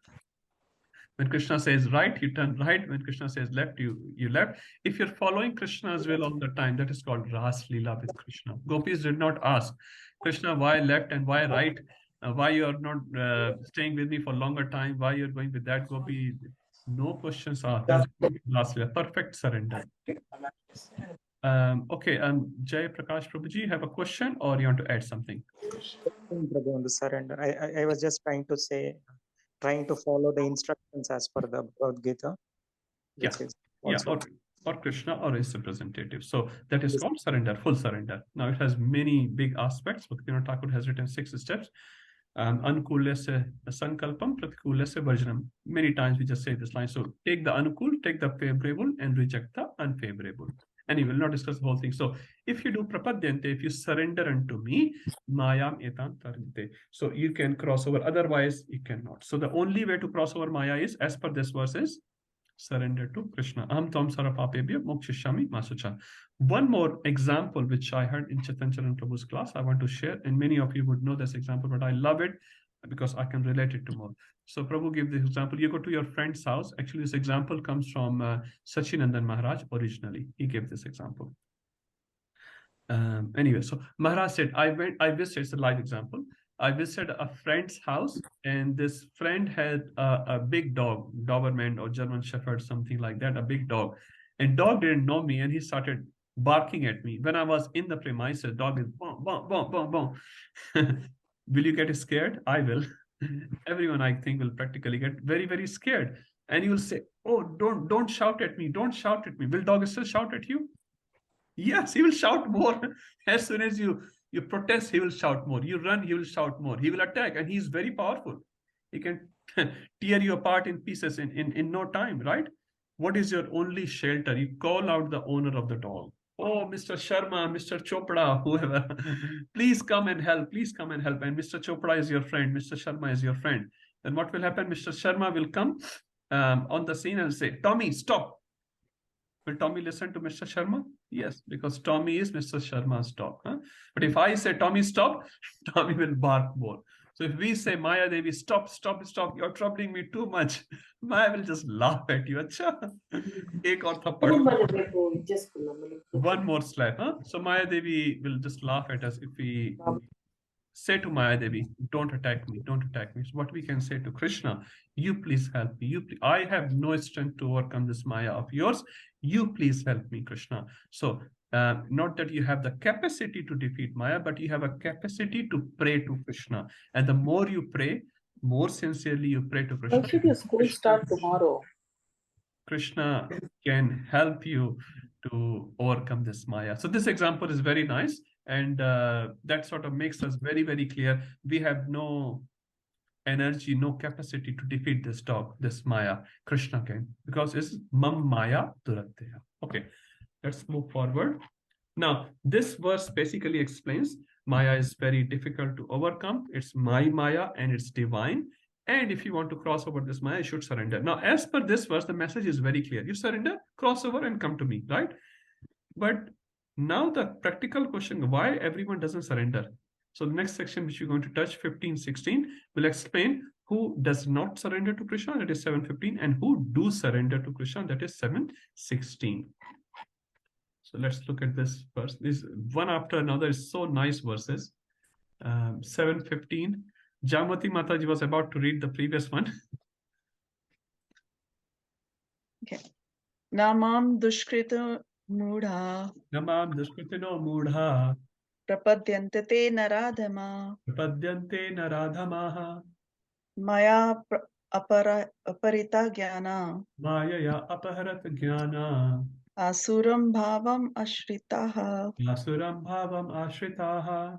When Krishna says right, you turn right. When Krishna says left, you left. If you're following Krishna's will all the time, that is called Ras Leela with Krishna. Gopis did not ask Krishna why left and why right, why you are not staying with me for longer time, why you're going with that gopi. No questions asked. That is Ras Leela, perfect surrender. Okay, Jai Prakash Prabhuji, you have a question or you want to add something? Prabhu, on the surrender, I was just trying to say, trying to follow the instructions as per the Bhagavad Gita. Yeah, or Krishna or his representative. So that is called surrender, full surrender. Now it has many big aspects. Bhaktivinoda Thakur has written 6 steps. Anukulesya sankalpam, pratikulesya varjanam. Many times we just say this line. So take the anukul, take the favorable, and reject the unfavorable. And he will not discuss the whole thing. So if you do prapadyante, if you surrender unto me, mayam etan tarinte. So you can cross over. Otherwise, you cannot. So the only way to cross over Maya is, as per this verse, is surrender to Krishna. Aham tam sarapapebhyo mokshishami masucha. One more example which I heard in Chaitanya Prabhu's class, I want to share, and many of you would know this example, but I love it because I can relate it to more. So Prabhu gave this example. You go to your friend's house. Actually, this example comes from Sachinandan Maharaj originally. He gave this example. Anyway, so Maharaj said, I visited, it's a live example. I visited a friend's house, and this friend had a big dog, Doberman or German Shepherd, something like that, a big dog. And dog didn't know me, and he started barking at me. When I was in the premises, dog is boom, boom, boom, boom, boom. Will you get scared? I will. Everyone, I think, will practically get very, very scared. And you will say, oh, don't shout at me. Don't shout at me. Will dog still shout at you? Yes, he will shout more. As soon as you protest, he will shout more. You run, he will shout more. He will attack, and he's very powerful. He can tear you apart in pieces in no time, right? What is your only shelter? You call out the owner of the dog. Oh, Mr. Sharma, Mr. Chopra, whoever, please come and help. Please come and help. And Mr. Chopra is your friend. Mr. Sharma is your friend. Then what will happen? Mr. Sharma will come on the scene and say, Tommy, stop. Will Tommy listen to Mr. Sharma? Yes, because Tommy is Mr. Sharma's dog. Huh? But if I say, Tommy, stop, Tommy will bark more. So if we say, Maya Devi, stop, stop, stop, you're troubling me too much, Maya will just laugh at you. Achha. Ek aur thappad. One more slap. Huh? So Maya Devi will just laugh at us if we say to Maya Devi, don't attack me, don't attack me. So what we can say to Krishna, you please help me. I have no strength to overcome this Maya of yours. You please help me, Krishna. So not that you have the capacity to defeat Maya, but you have a capacity to pray to Krishna. And the more you pray, more sincerely you pray to Krishna. When should your school start tomorrow? Krishna can help you to overcome this Maya. So this example is very nice. And that sort of makes us very, very clear. We have no energy, no capacity to defeat this dog, this Maya. Krishna can, because it's Mam Maya Duratteya. Okay, let's move forward. Now, this verse basically explains Maya is very difficult to overcome. It's my Maya and it's divine. And if you want to cross over this Maya, you should surrender. Now, as per this verse, the message is very clear. You surrender, cross over, and come to me, right? But now the practical question, why everyone doesn't surrender? So the next section, which we're going to touch, 15, 16, will explain who does not surrender to Krishna, that is 7:15, and who do surrender to Krishna, that is 7:16. So let's look at this verse. This one after another is so nice verses. 7:15. Jamati Mataji was about to read the previous one. Okay. Namam dushkrita Mudha Namam duskritino mudha. prapadyante te naradhama Prapadyante naradhamaha. maya aparita jnana Mayaya apaharat jnana. asuram bhavam ashritaha. Asuram bhavam ashritaha.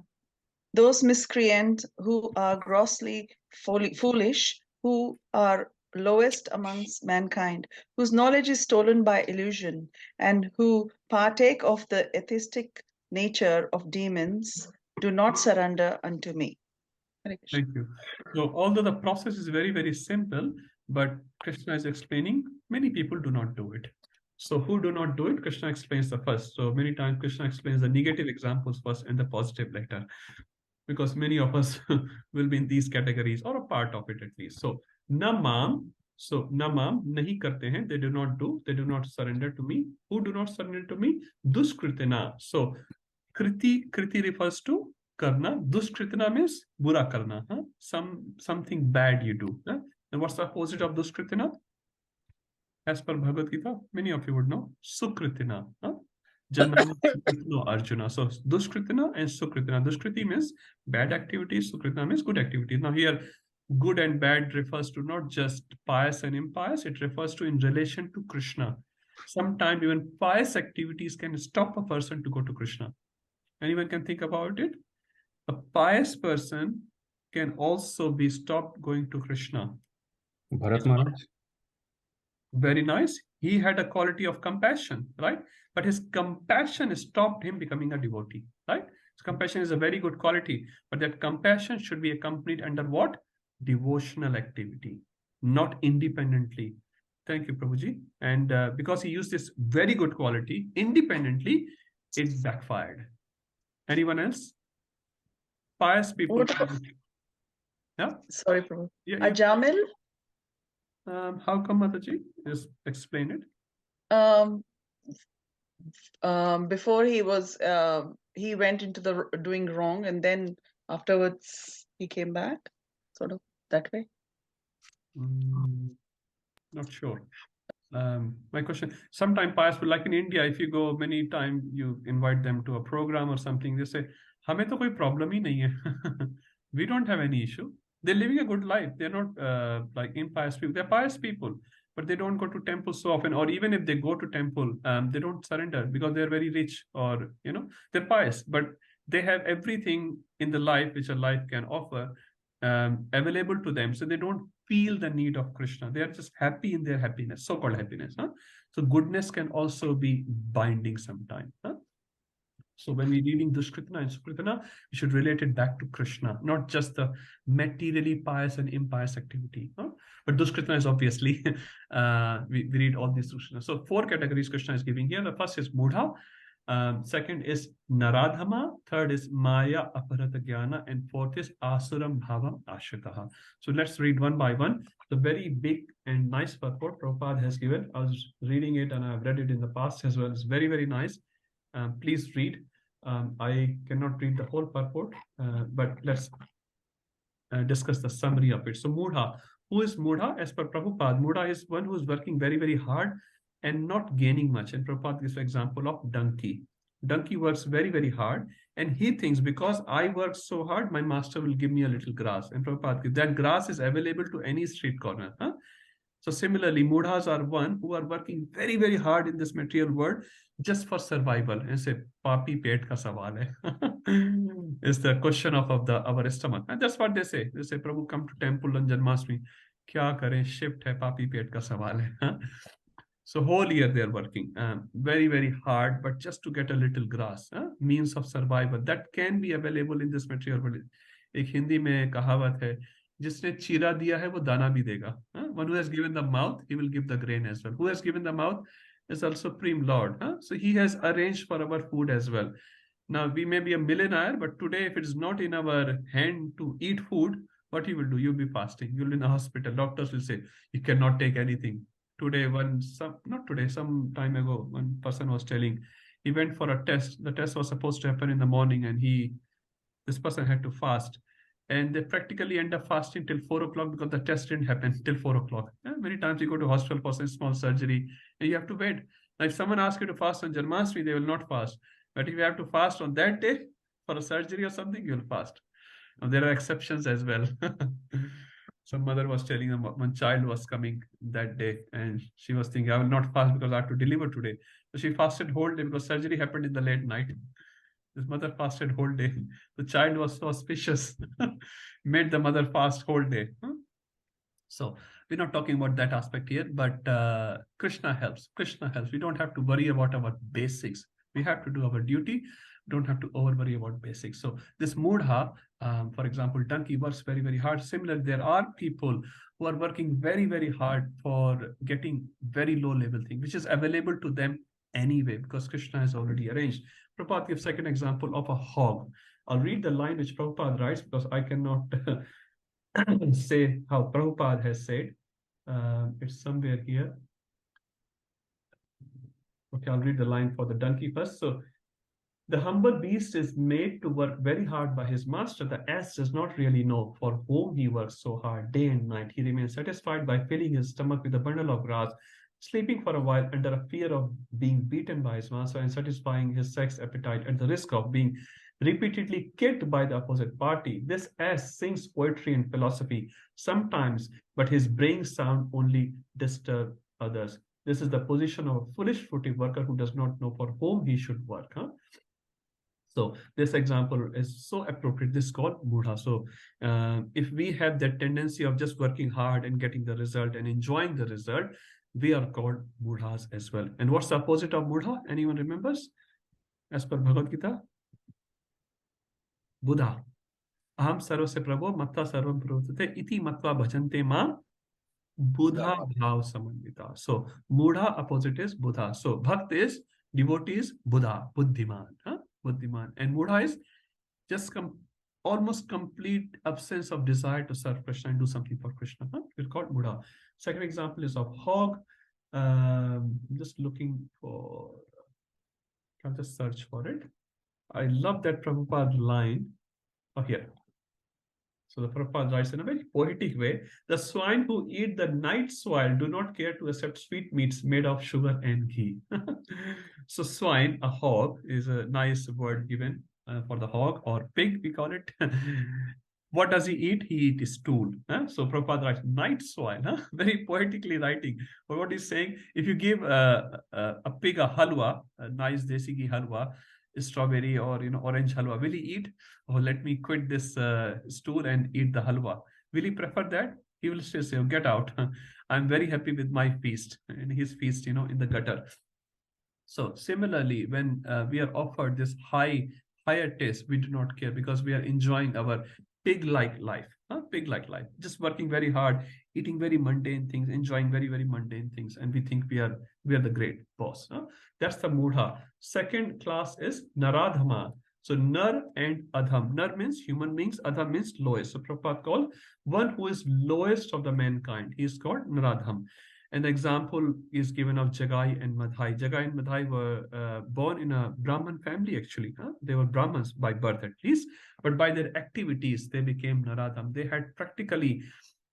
Those miscreants who are grossly foolish, who are lowest amongst mankind, whose knowledge is stolen by illusion, and who partake of the atheistic nature of demons, do not surrender unto me. Thank you. So although the process is very, very simple, but Krishna is explaining, many people do not do it. So who do not do it? Krishna explains the first. So many times Krishna explains the negative examples first and the positive later, because many of us will be in these categories or a part of it at least. So namam, nahi karte hain, they do not surrender to me. Who do not surrender to me? Duskritina. So kriti refers to karna. Duskritina means bura karna. Something bad you do. And what's the opposite of duskritina? As per Bhagavad Gita, many of you would know sukritina. No, Arjuna. So duskritina and sukritina. Duskriti means bad activities, sukritina means good activities. Now here, good and bad refers to not just pious and impious, it refers to in relation to Krishna. Sometimes even pious activities can stop a person to go to Krishna. Anyone can think about it? A pious person can also be stopped going to Krishna. Bharat Maharaj. Very nice. He had a quality of compassion, right? But his compassion stopped him becoming a devotee, right? His compassion is a very good quality, but that compassion should be accompanied under what? Devotional activity, not independently. Thank you, Prabhuji. And because he used this very good quality independently, it backfired. Anyone else? Pious people. Yeah? Sorry, Prabhu. Yeah, Ajamil? How come, Mataji? Just explain it. Before he was, he went into the doing wrong, and then afterwards he came back, sort of that way. Not sure. My question, sometimes pious people, like in India, if you go many times, you invite them to a program or something, they say, hame to koi problem hi nahi hai. We don't have any issue. They're living a good life. They're not like impious people. They're pious people, but they don't go to temple so often. Or even if they go to temple, they don't surrender because they're very rich, or, you know, they're pious, but they have everything in the life which a life can offer available to them. So they don't feel the need of Krishna. They are just happy in their happiness, so-called happiness. So goodness can also be binding sometimes. So when we're reading Duskritana and Sukritana, we should relate it back to Krishna, not just the materially pious and impious activity. But Duskritana is obviously, we read all these Duskritana. So 4 categories Krishna is giving here. The first is Mudha. Second is Naradhama. Third is Maya Aparata Jnana. And 4th is Asuram Bhavam Ashritaha. So let's read one by one. The very big and nice purport Prabhupada has given. I was reading it and I've read it in the past as well. It's very, very nice. Please read. I cannot read the whole purport, but let's discuss the summary of it. So Mudha. Who is Mudha? As per Prabhupada, Mudha is one who is working very, very hard and not gaining much. And Prabhupada gives an example of donkey. Donkey works very, very hard, and he thinks, because I work so hard, my master will give me a little grass. And Prabhupada, that grass is available to any street corner. So similarly, Mudhas are one who are working very, very hard in this material world just for survival. And say, papi pet ka sawal hai. It's the question of our stomach. And that's what they say. They say, Prabhu, come to temple on Janmashtami. Kya kare, shift hai, papi pet ka sawal hai. So whole year they are working very, very hard, but just to get a little grass, means of survival that can be available in this material world. एक हिंदी में कहावत है, जिसने चीरा दिया है वो दाना भी देगा. One who has given the mouth, he will give the grain as well. Who has given the mouth is also Supreme Lord. So he has arranged for our food as well. Now we may be a millionaire, but today if it is not in our hand to eat food, what you will do? You'll be fasting. You'll be in a hospital. Doctors will say you cannot take anything. Today, some time ago, one person was telling, he went for a test. The test was supposed to happen in the morning, and this person had to fast. And they practically end up fasting till 4 o'clock because the test didn't happen till 4 o'clock. Many times you go to hospital for some small surgery and you have to wait. Now, if someone asks you to fast on Janmashtami, they will not fast. But if you have to fast on that day for a surgery or something, you will fast. Now, there are exceptions as well. Some mother was telling them one child was coming that day, and she was thinking, I will not fast because I have to deliver today. So she fasted whole day because surgery happened in the late night. This mother fasted whole day. The child was so auspicious, made the mother fast whole day. So we're not talking about that aspect here, but Krishna helps. Krishna helps. We don't have to worry about our basics. We have to do our duty. Don't have to over worry about basics. So this mudha, for example, donkey works very, very hard. Similarly, there are people who are working very, very hard for getting very low level thing, which is available to them anyway, because Krishna has already arranged. Prabhupada gives second example of a hog. I'll read the line which Prabhupada writes because I cannot say how Prabhupada has said. It's somewhere here. Okay, I'll read the line for the donkey first. So, the humble beast is made to work very hard by his master. The ass does not really know for whom he works so hard day and night. He remains satisfied by filling his stomach with a bundle of grass, sleeping for a while under a fear of being beaten by his master, and satisfying his sex appetite at the risk of being repeatedly kicked by the opposite party. This ass sings poetry and philosophy sometimes, but his brain sound only disturb others. This is the position of a foolish-footed worker who does not know for whom he should work. So this example is so appropriate. This is called mudha. So if we have that tendency of just working hard and getting the result and enjoying the result, we are called mudhas as well. And what's the opposite of mudha? Anyone remembers? As per Bhagavad Gita? Buddha. Aham sarvasya prabho matta sarvam pravrutate iti matva bhajante ma buddha bhav samandita. So mudha opposite is buddha. So bhakt is devotee is buddha, buddhiman. Buddhiman. And mudha is just almost complete absence of desire to serve Krishna and do something for Krishna. We're called mudha. Second example is of hog. Just looking for, I'll just search for it. I love that Prabhupada line. Oh, here. So the Prabhupada writes in a very poetic way, the swine who eat the night soil do not care to accept sweet meats made of sugar and ghee. So swine, a hog, is a nice word given for the hog, or pig, we call it. What does he eat? He eats stool. So Prabhupada writes night soil, very poetically writing. But what he's saying, if you give a pig a halwa, a nice desi ghee halwa, strawberry or orange halwa, will he eat? Oh, let me quit this stool and eat the halwa. Will he prefer that? He will still say, oh, get out. I'm very happy with my feast, and his feast in the gutter. So similarly, when we are offered this higher taste, we do not care because we are enjoying our pig-like life. Pig-like life, just working very hard, eating very mundane things, enjoying very, very mundane things, and we think we are the great boss. That's the mudha. Second class is naradhama. So nar and adham. Nar means human beings, adham means lowest. So Prabhupada called one who is lowest of the mankind. He is called naradham. An example is given of Jagai and Madhai. Jagai and Madhai were born in a Brahman family, actually. They were Brahmins by birth, at least. But by their activities, they became Naradham. They had practically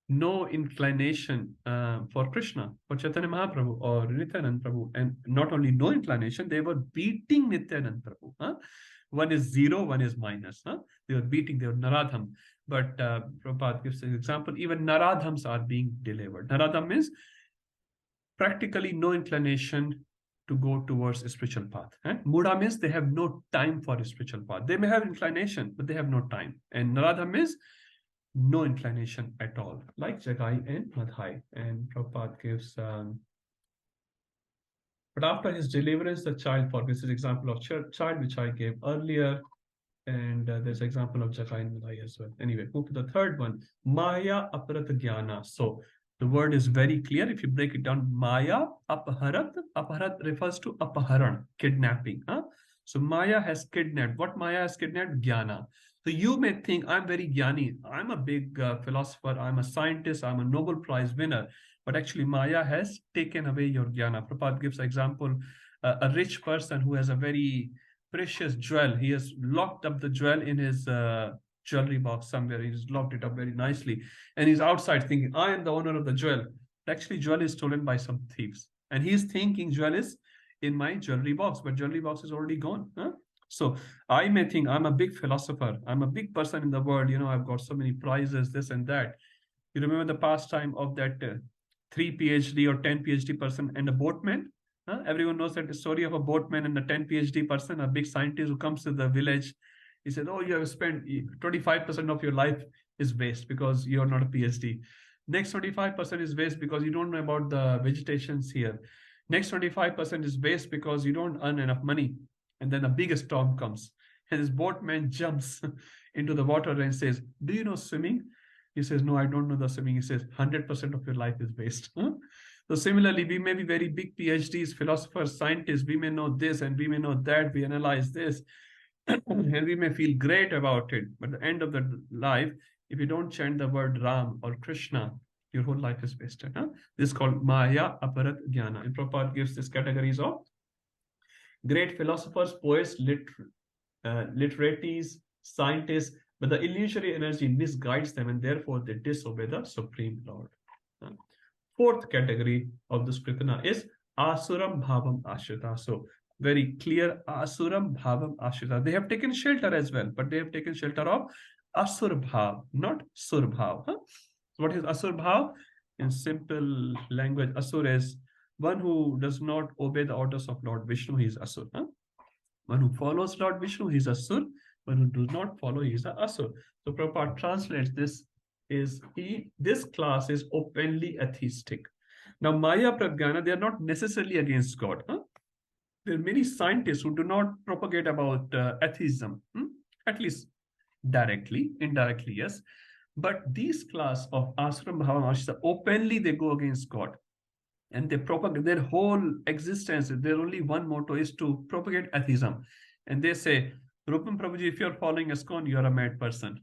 no inclination for Krishna, for Chaitanya Mahaprabhu or Nityananda Prabhu. And not only no inclination, they were beating Nityananda Prabhu. One is zero, one is minus. They were beating, they were Naradham. But Prabhupada gives an example, even Naradhams are being delivered. Naradham means practically no inclination to go towards a spiritual path. Mudha means they have no time for a spiritual path. They may have inclination, but they have no time. And Naradha means no inclination at all, like Jagai and Madhai. And Prabhupada gives, but after his deliverance, the child forgets. This is example of child which I gave earlier. And there's example of Jagai and Madhai as well. Anyway, move to the third one, Maya Aparat Jnana. So the word is very clear. If you break it down, Maya, Apaharat. Apaharat refers to Apaharan, kidnapping. So Maya has kidnapped. What Maya has kidnapped? Jnana. So you may think, I'm very jnani. I'm a big philosopher. I'm a scientist. I'm a Nobel Prize winner. But actually, Maya has taken away your jnana. Prabhupada gives example, a rich person who has a very precious jewel. He has locked up the jewel in his jewelry box somewhere. He's locked it up very nicely. And he's outside thinking, I am the owner of the jewel. Actually, jewel is stolen by some thieves. And he's thinking jewel is in my jewelry box, but jewelry box is already gone. So I may think I'm a big philosopher, I'm a big person in the world, I've got so many prizes, this and that. You remember the pastime of that 3 PhD or 10 PhD person and a boatman? Everyone knows that the story of a boatman and a 10 PhD person, a big scientist who comes to the village. He said, oh, you have spent 25% of your life is waste because you're not a PhD. Next 25% is waste because you don't know about the vegetations here. Next 25% is waste because you don't earn enough money. And then a big storm comes. And this boatman jumps into the water and says, do you know swimming? He says, no, I don't know the swimming. He says, 100% of your life is waste. So similarly, we may be very big PhDs, philosophers, scientists. We may know this and we may know that. We analyze this. And we may feel great about it. But at the end of the life, if you don't chant the word Ram or Krishna, your whole life is wasted. This is called Maya Aparat Jnana. And Prabhupada gives these categories of great philosophers, poets, literates, scientists, but the illusory energy misguides them and therefore they disobey the Supreme Lord. Fourth category of this Kritana is Asuram Bhavam Ashrita. So very clear, Asuram Bhavam Ashrita. They have taken shelter as well, but they have taken shelter of Asur Bhav, not Sur Bhav. What is Asur Bhav? In simple language, Asur is one who does not obey the orders of Lord Vishnu, he is Asur. One who follows Lord Vishnu, he is Asur. One who does not follow, he is an Asur. So Prabhupada translates this this class is openly atheistic. Now Maya Pragyana, they are not necessarily against God. There are many scientists who do not propagate about atheism, at least directly, indirectly, yes. But these class of Asuram Bhavam, openly they go against God. And they propagate their whole existence. Their only one motto is to propagate atheism. And they say, Rupam Prabhuji, if you're following ISKCON, you're a mad person.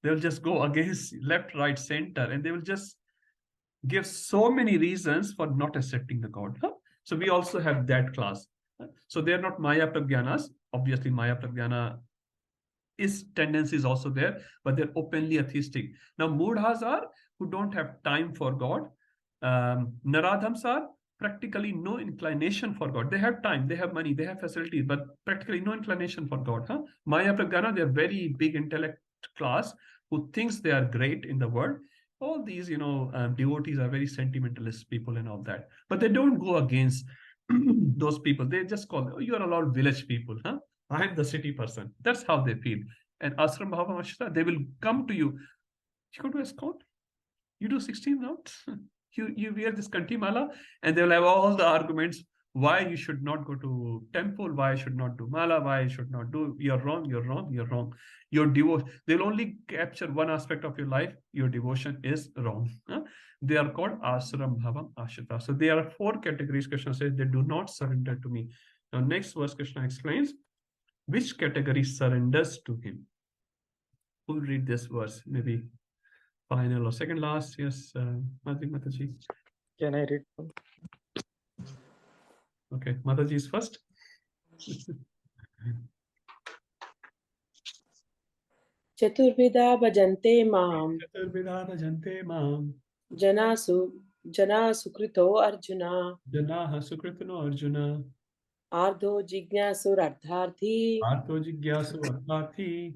They'll just go against left, right, center, and they will just give so many reasons for not accepting the God. So we also have that class. So they're not Maya Pragyanas. Obviously, Maya Pragyana tendency is also there, but they're openly atheistic. Now, Mudhas are who don't have time for God. Naradhams are practically no inclination for God. They have time, they have money, they have facilities, but practically no inclination for God. Maya Pragyana, they're very big intellect class who thinks they are great in the world. All these, devotees are very sentimentalist people and all that. But they don't go against those people. They just call them, you are all village people. I am the city person. That's how they feel. And Asram Bhava Ashita, they will come to you. You go to ISKCON, you do 16 rounds. You wear this Kanti Mala, and they will have all the arguments why you should not go to temple, why you should not do Mala, why you should not do, you're wrong, you're wrong, you're wrong. Your devotion, they'll only capture one aspect of your life, your devotion is wrong. They are called Asram Bhavam Ashita. So there are 4 categories. Krishna says they do not surrender to me. Now next verse Krishna explains which category surrenders to him. Who will read this verse? Maybe final or second last? Yes, Mataji. Can I read? Okay, Mataji is first. Chaturvida bhajante maam. Chaturvida bhajante maam. Jana sukrito Arjuna. Janaha sukrito Arjuna. Ardho jignasu ardharthi. Ardho jignasu ardharthi.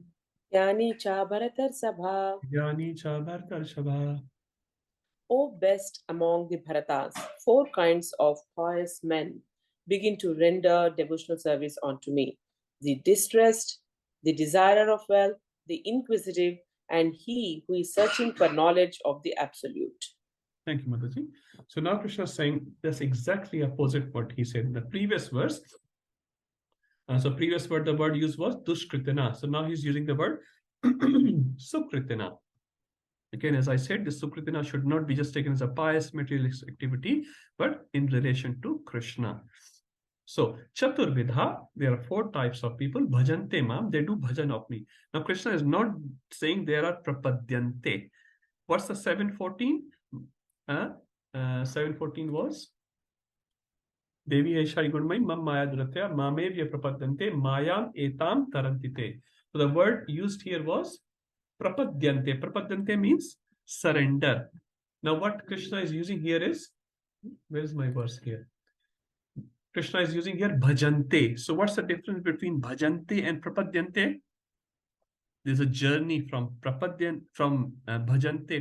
Jnani cha bharatar sabha. Jnani cha bharatar sabha. O best among the Bharatas, 4 kinds of pious men begin to render devotional service unto me. The distressed, the desirer of wealth, the inquisitive, and he who is searching for knowledge of the absolute. Thank you, Mataji. So now Krishna is saying that's exactly opposite what he said in the previous verse. So previous word, the word used was dushkritina. So now he's using the word sukritina. Again, as I said, this sukritina should not be just taken as a pious materialistic activity, but in relation to Krishna. So Chaturvidha, there are 4 types of people. Bhajante mam, they do bhajan of me. Now Krishna is not saying there are prapadyante. What's the 714? 714 was Devi Aishari Gurmai Mam Maya Duratya Mamevya Prapadyante Mayam Etam Tarantite. So the word used here was Prapadyante. Prapadyante means surrender. Now what Krishna is using here is, where is my verse here? Krishna is using here bhajante. So what's the difference between bhajante and prapadyante? There's a journey from bhajante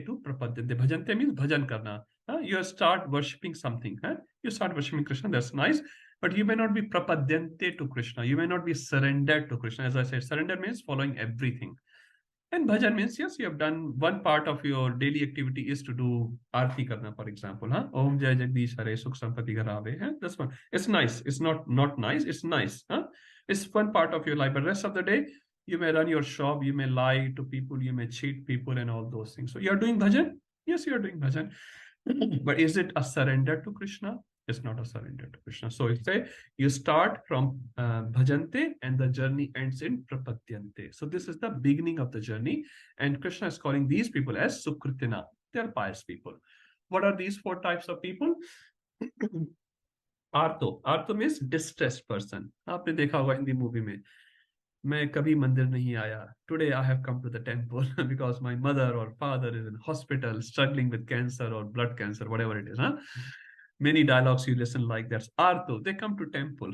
to prapadyante. Bhajante means bhajan karna. You start worshipping something. You start worshipping Krishna, that's nice. But you may not be prapadyante to Krishna. You may not be surrendered to Krishna. As I said, surrender means following everything. And bhajan means, yes, you have done one part of your daily activity is to do arti karna, for example. Om Jai Jagdish Hare Sukh Sampati Garave. That's one. It's nice. It's not nice. It's nice. It's one part of your life. But rest of the day, you may run your shop, you may lie to people, you may cheat people and all those things. So you're doing bhajan? Yes, you're doing bhajan. But is it a surrender to Krishna? It's not a surrender to Krishna. So it's you start from bhajante and the journey ends in prapadyante. So this is the beginning of the journey. And Krishna is calling these people as sukritina. They are pious people. What are these 4 types of people? Arto. Arto means distressed person. आपने देखा होगा Hindi movie में मैं कभी मंदिर नहीं आया. Today I have come to the temple because my mother or father is in hospital struggling with cancer or blood cancer, whatever it is. Many dialogues you listen like that. Arto, they come to temple.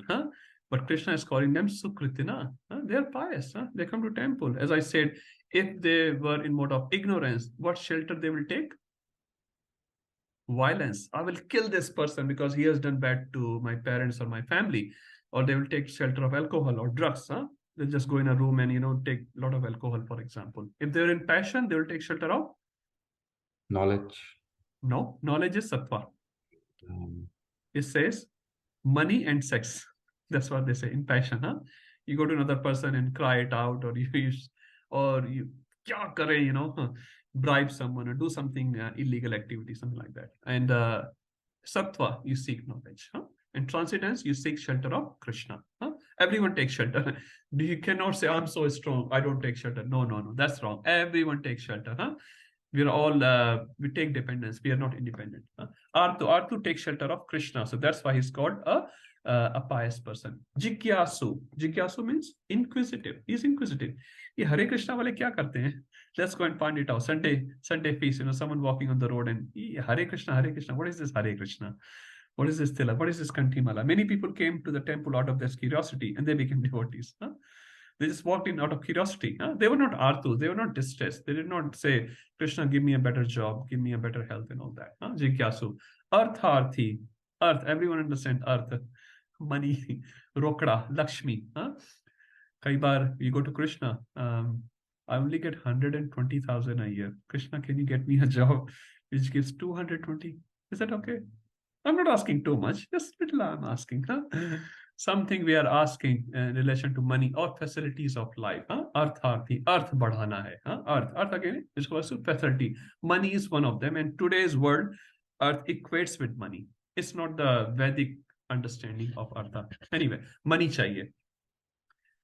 But Krishna is calling them sukritina. They are pious. They come to temple. As I said, if they were in mode of ignorance, what shelter they will take? Violence. I will kill this person because he has done bad to my parents or my family. Or they will take shelter of alcohol or drugs. They'll just go in a room and take a lot of alcohol, for example. If they're in passion, they will take shelter of knowledge. No, knowledge is sattva. It says money and sex. That's what they say in passion. You go to another person and cry it out, or you kya kare, bribe someone or do something illegal activity, something like that. And sattva, you seek knowledge. And transcendence, you seek shelter of Krishna. Everyone takes shelter. You cannot say, I'm so strong, I don't take shelter. No, that's wrong. Everyone takes shelter. We are all, we take dependence. We are not independent. Artu takes shelter of Krishna. So that's why he's called a pious person. Jigyasu means inquisitive. He's inquisitive. Ye Hare Krishna wale kya karte hain? Let's go and find it out. Sunday feast, someone walking on the road and Hare Krishna. What is this Hare Krishna? What is this Tila? What is this Kantimala? Many people came to the temple out of this curiosity and they became devotees. They just walked in out of curiosity. They were not artu. They were not distressed. They did not say, Krishna, give me a better job, give me a better health and all that. Jigyasu. Artharthi. Earth. Everyone understand earth. Money. Rokda. Lakshmi. Kai bar you go to Krishna. I only get 120,000 a year. Krishna, can you get me a job which gives 220? Is that okay? I'm not asking too much. Just little I'm asking. Something we are asking in relation to money or facilities of life. Artharthi. Arth badhana hai. Arth again is also facility. Money is one of them. And today's world, earth equates with money. It's not the Vedic understanding of artha. Anyway, money chahiye.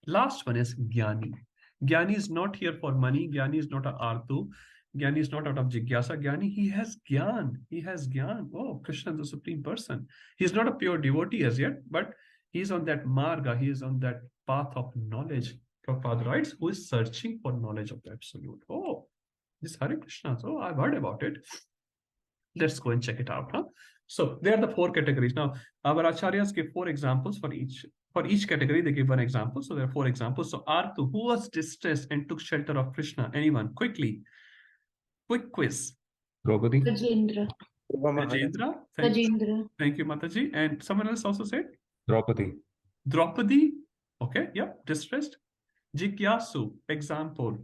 Last one is Jnani. Jnani is not here for money. Jnani is not a artu. Jnani is not out of jigyasa. Jnani, he has gyan. He has gyan. Oh, Krishna is the supreme person. He's not a pure devotee as yet, but he's on that marga. He is on that path of knowledge. Prabhupada writes, who is searching for knowledge of the absolute. Oh, this Hare Krishna. So I've heard about it. Let's go and check it out. So there are the 4 categories. Now, our acharyas give 4 examples for each. For each category, they give 1 example. So there are 4 examples. So Artu, who was distressed and took shelter of Krishna? Anyone? Quickly. Quick quiz. Draupadi. Rajendra. Thank you, Mataji. And someone else also said? Draupadi. Okay, yep, distressed. Jigyasu, example.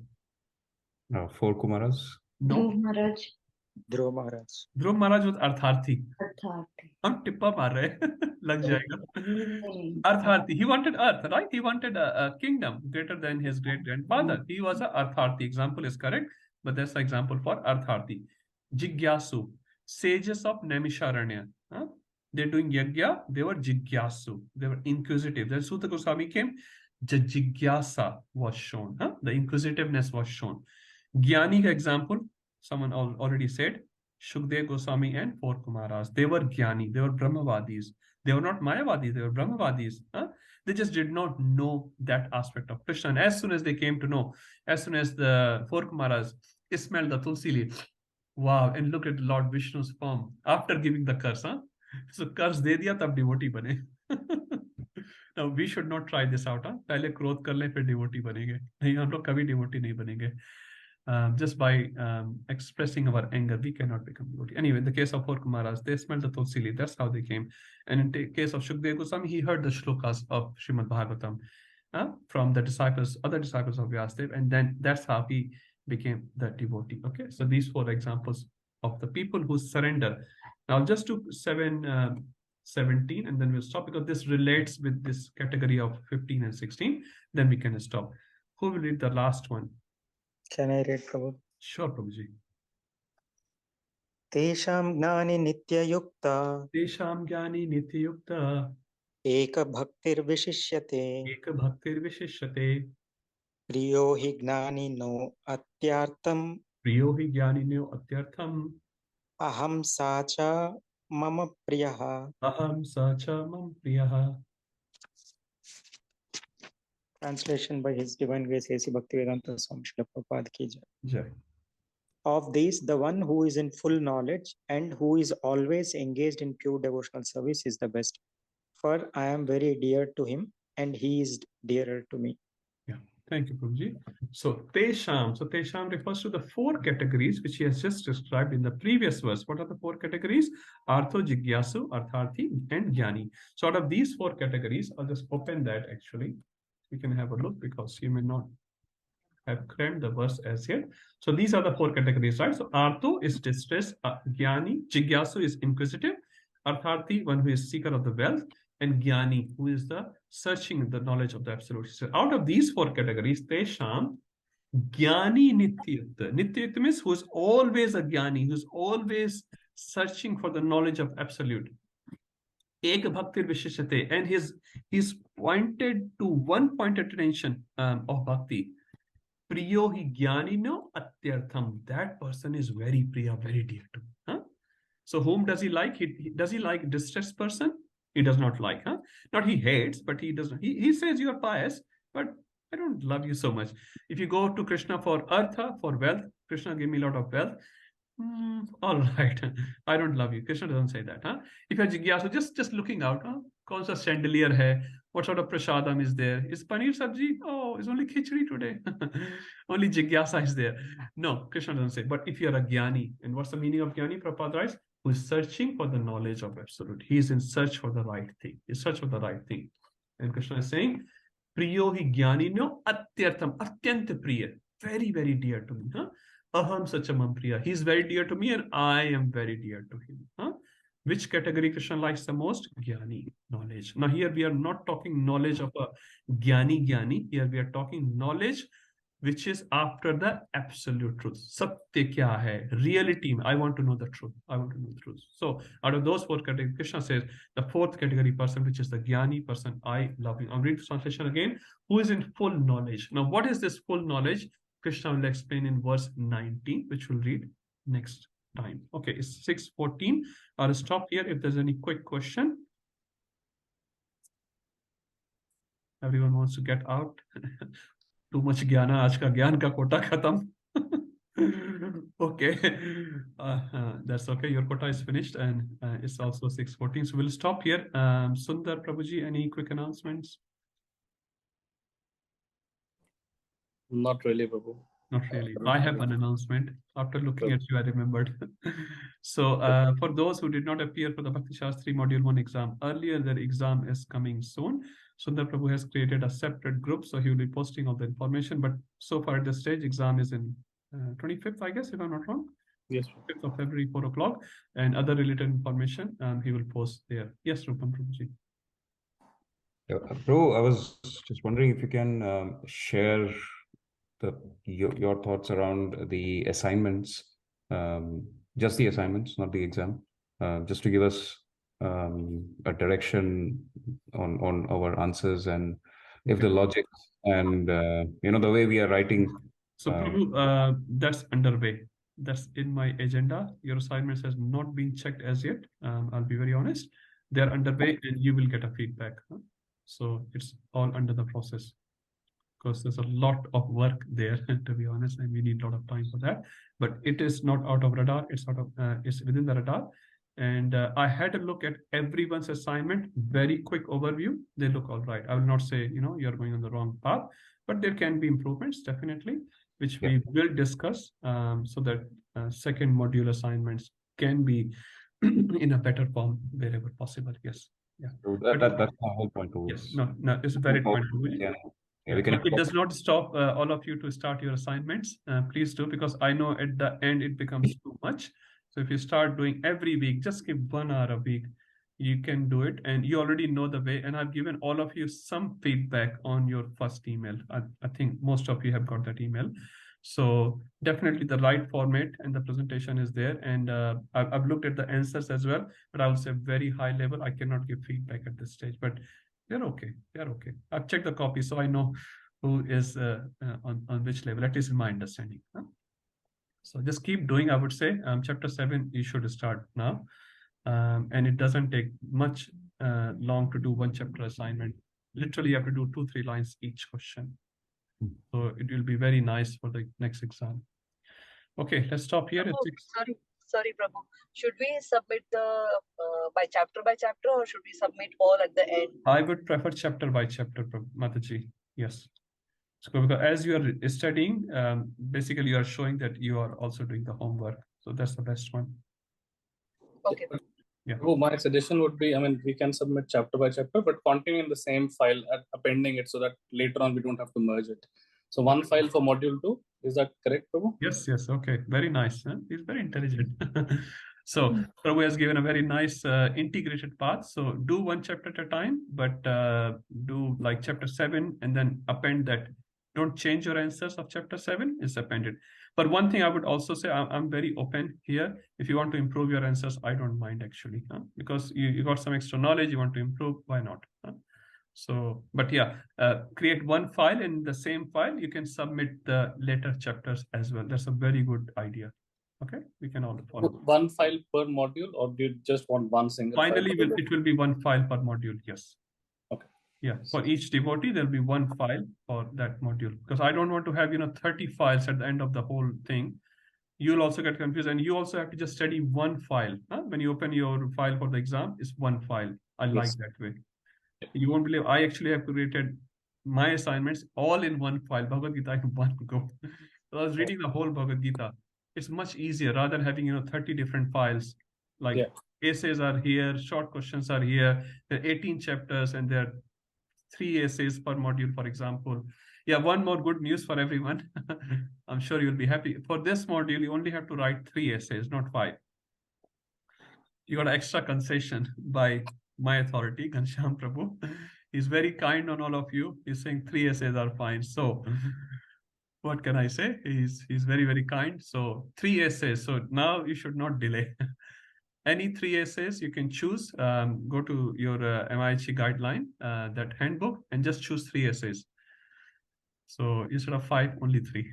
4 Kumaras. No. Dhruv Maharaj. Dhruv Maharaj was Artharthi. हम टिप्पा मार रहे लग जाएगा. Artharthi. He wanted earth, right? He wanted a kingdom greater than his great grandfather. He was a Artharthi. Example is correct, but that's the example for Artharthi. Jigyasu. Sages of Naimisharanya. They're doing yajna. They were Jigyasu. They were inquisitive. Then Sutta Goswami came. Jigyasa was shown. The inquisitiveness was shown. Jnani example. Someone already said, Shukdev Goswami and 4 Kumaras. They were Jnani. They were Brahmavadis. They were not Mayavadis. They were Brahmavadis. They just did not know that aspect of Krishna. And as soon as they came to know, as soon as the 4 Kumaras smelled the tulsi leaf, wow, and look at Lord Vishnu's form after giving the curse. So curse de diya, tab devotee bane. Now we should not try this out. पहले क्रोध कर ले फिर devotee बनेंगे. नहीं, हम लोग कभी डिवोटी नहीं बनेंगे. Just by expressing our anger, we cannot become devotee. Anyway, in the case of four Kumaras, they smelled the tulsi leaf. That's how they came. And in the case of Shukdev Goswami, he heard the shlokas of Srimad Bhagavatam from the disciples, other disciples of Vyasadeva, and then that's how he became the devotee. Okay, so these four examples of the people who surrender. Now, just to 17, and then we'll stop because this relates with this category of 15 and 16. Then we can stop. Who will read the last one? Can I read, Prabhu? Sure, Prabhuji. Tesham gnani nityayukta. Tesham jnani nityayukta. Eka bhaktir vishishyate. Eka bhaktir vishishyate. Priyo hi gnani no atyartam. Priyo hi jnani no atyartam. Aham sacha mama priyaha. Aham sacha mam priyaha. Translation by His Divine Grace A.C. Bhaktivedanta Swami Srila Prabhupada ki jai. Jai. Of these, the one who is in full knowledge and who is always engaged in pure devotional service is the best. For I am very dear to him and he is dearer to me. Yeah, thank you, Prabhuji. So Tesham refers to the four categories which he has just described in the previous verse. What are the four categories? Artho, Jigyasu, Artharthi, and Jnani. So out of these four categories, I'll just open that actually. You can have a look because you may not have crammed the verse as yet. So these are the four categories, right? So Artho is distress, Jnani, Jigyasu is inquisitive, Artharthi, one who is seeker of the wealth, and Jnani, who is the searching the knowledge of the absolute. So out of these four categories, Tesham, Jnani Nityayukta. Nityayukta means who is always a Jnani, who is always searching for the knowledge of absolute. Ek bhaktir vishishyate, and he's pointed to one point of attention of bhakti. Priyo hi jnanino atyartham. That person is very priya, very dear to me. Huh? So whom does he like? Does he like distressed person? He does not like. Huh? Not he hates, but he doesn't. He says you are pious, but I don't love you so much. If you go to Krishna for artha, for wealth, Krishna give me a lot of wealth. All right, I don't love you. Krishna doesn't say that. Huh? If you're jigyasu, just looking out, huh? Kaun sa chandelier hai? What sort of prasadam is there? Is paneer sabji? Oh, it's only khichdi today. Only jigyasa is there. No, Krishna doesn't say. But if you're a jnani, and what's the meaning of jnani? Prabhupada writes, who is searching for the knowledge of absolute. He is in search for the right thing. He's search for the right thing. And Krishna is saying, Priyo hi jnanino atyartham, atyant priya. Very, very dear to me. Huh? Aham sachamam priya. He is very dear to me and I am very dear to him. Huh? Which category Krishna likes the most? Jnani, knowledge. Now here we are not talking knowledge of a jnani. Here we are talking knowledge which is after the absolute truth. Satya kya hai? Reality. I want to know the truth. I want to know the truth. So out of those four categories, Krishna says the fourth category person, which is the jnani person, I love him. I'll read the translation again. Who is in full knowledge. Now what is this full knowledge? Krishna will explain in verse 19, which we'll read next time. Okay, it's 6:14. I'll stop here if there's any quick question. Everyone wants to get out. Too much jnana. Aaj ka gyan ka quota khatam. Okay, that's okay. Your quota is finished and it's also 6:14. So we'll stop here. Sundar, Prabhuji, any quick announcements? Not really, Prabhu. Not really. I have an announcement. After looking at you, I remembered. So for those who did not appear for the Bhakti Shastri Module 1 exam, earlier their exam is coming soon. Sundar Prabhu has created a separate group, so he will be posting all the information. But so far at this stage, exam is in 25th, I guess, if I'm not wrong. Yes. 5th of February, 4 o'clock. And other related information he will post there. Yes, Rupam Prabhuji. Bro, I was just wondering if you can share your thoughts around the assignments, just the assignments, not the exam, just to give us a direction on our answers and if the logic and the way we are writing. So Prabhu, that's underway. That's in my agenda. Your assignments has not been checked as yet. I'll be very honest. They're underway and you will get a feedback. Huh? So it's all under the process. Because there's a lot of work there, to be honest, and we need a lot of time for that. But it is not out of radar. It's it's within the radar, And I had a look at everyone's assignment, very quick overview. They look all right. I will not say, you're going on the wrong path, but there can be improvements, definitely, which we will discuss so that second module assignments can be in a better form wherever possible. Yes. Yeah. So that's my whole point too. Yes. No, it's a valid point. Yeah, we can but it does not stop all of you to start your assignments. Please do, because I know at the end it becomes too much. So if you start doing every week, just give 1 hour a week, you can do it. And you already know the way. And I've given all of you some feedback on your first email. I think most of you have got that email. So definitely the right format and the presentation is there. And I've looked at the answers as well, but I will say very high level. I cannot give feedback at this stage, but they're okay. They're okay. I've checked the copy, so I know who is on which level, at least in my understanding. So just keep doing, I would say. Chapter 7, you should start now. And it doesn't take much long to do one chapter assignment. Literally, you have to do 2-3 lines each question. So it will be very nice for the next exam. Okay, let's stop here. Prabhu, sorry, Prabhu. Should we submit the by chapter, or should we submit all at the end? I would prefer chapter by chapter, Mataji. Yes. So because as you are studying, basically you are showing that you are also doing the homework. So that's the best one. Okay. Yeah. Oh, my suggestion would be, we can submit chapter by chapter, but continue in the same file, appending it so that later on we don't have to merge it. So one file for module 2, is that correct, Prabhu? Yes, okay. Very nice. Huh? He's very intelligent. So Prabhu has given a very nice integrated path. So do one chapter at a time, but do like chapter 7 and then append that. Don't change your answers of chapter 7, it's appended. But one thing I would also say, I'm very open here. If you want to improve your answers, I don't mind actually, because you got some extra knowledge, you want to improve, why not? So, but yeah, create one file. In the same file, you can submit the later chapters as well. That's a very good idea. Okay, we can all follow. One file per module, or do you just want one single Finally, file? it will be one file per module, yes. Okay. Yeah, for each devotee, there'll be one file for that module. Because I don't want to have, 30 files at the end of the whole thing. You'll also get confused, and you also have to just study one file. When you open your file for the exam, it's one file. I like that way. You won't believe, I actually have created my assignments all in one file, Bhagavad Gita in one go. So I was reading the whole Bhagavad Gita. It's much easier rather than having 30 different files. Like essays are here, short questions are here. There are 18 chapters and there are 3 essays per module, for example. Yeah, one more good news for everyone. I'm sure you'll be happy. For this module, you only have to write 3 essays, not 5. You got an extra concession by my authority, Ghanshyam Prabhu. He's very kind on all of you. He's saying 3 essays are fine. So what can I say? He's very, very kind. So 3 essays. So now you should not delay. Any 3 essays you can choose. Go to your MIHE guideline, that handbook, and just choose 3 essays. So instead of 5, only 3.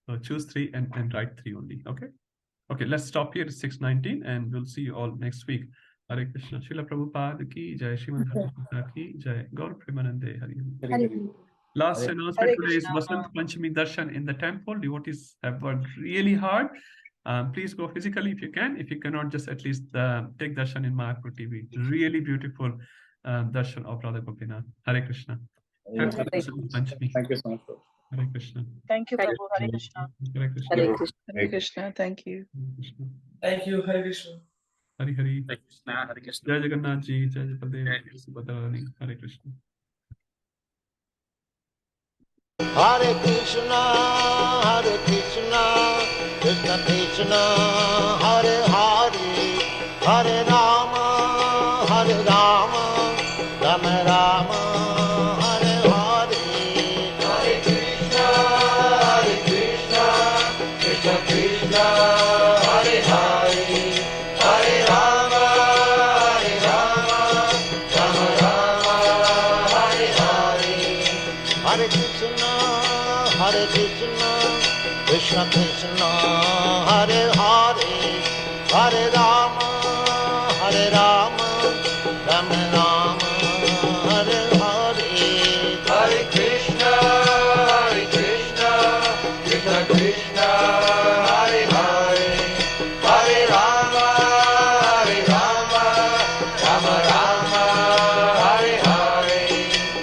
So choose 3 and write 3 only. Okay. Okay, let's stop here at 6:19 and we'll see you all next week. Hare Krishna. Srila Prabhupada ki jai. Srimad Bhagavad ki jai. Gaur Premanande. Hari. Last announcement today is Vasant Panchami Darshan in the temple. Devotees have worked really hard. Please go physically if you can. If you cannot, just at least take darshan in Mayapur TV. Really beautiful darshan of Radha Gopinath. Hare Krishna. Happy Vasant Panchami. Thank you so much. Hare Krishna. Thank you, Prabhu. Hare Krishna. Hare Krishna. Hare Krishna. Hare Krishna. Thank you. Thank you. Hare Krishna. Hari Hari. Hare Krishna, Hare Krishna. Jai Jagannath Ji. Jai Jagannath. Hare Krishna. Hare Krishna, Krishna Krishna, Hare Hare, Hare Rama, Rama Rama, Hare Hare. Hare Krishna, Krishna Krishna, Hare Hare, Hare Rama, Rama Rama, Hare Hare. Hare Krishna, Krishna Krishna, Hare Hare, Hare Rama.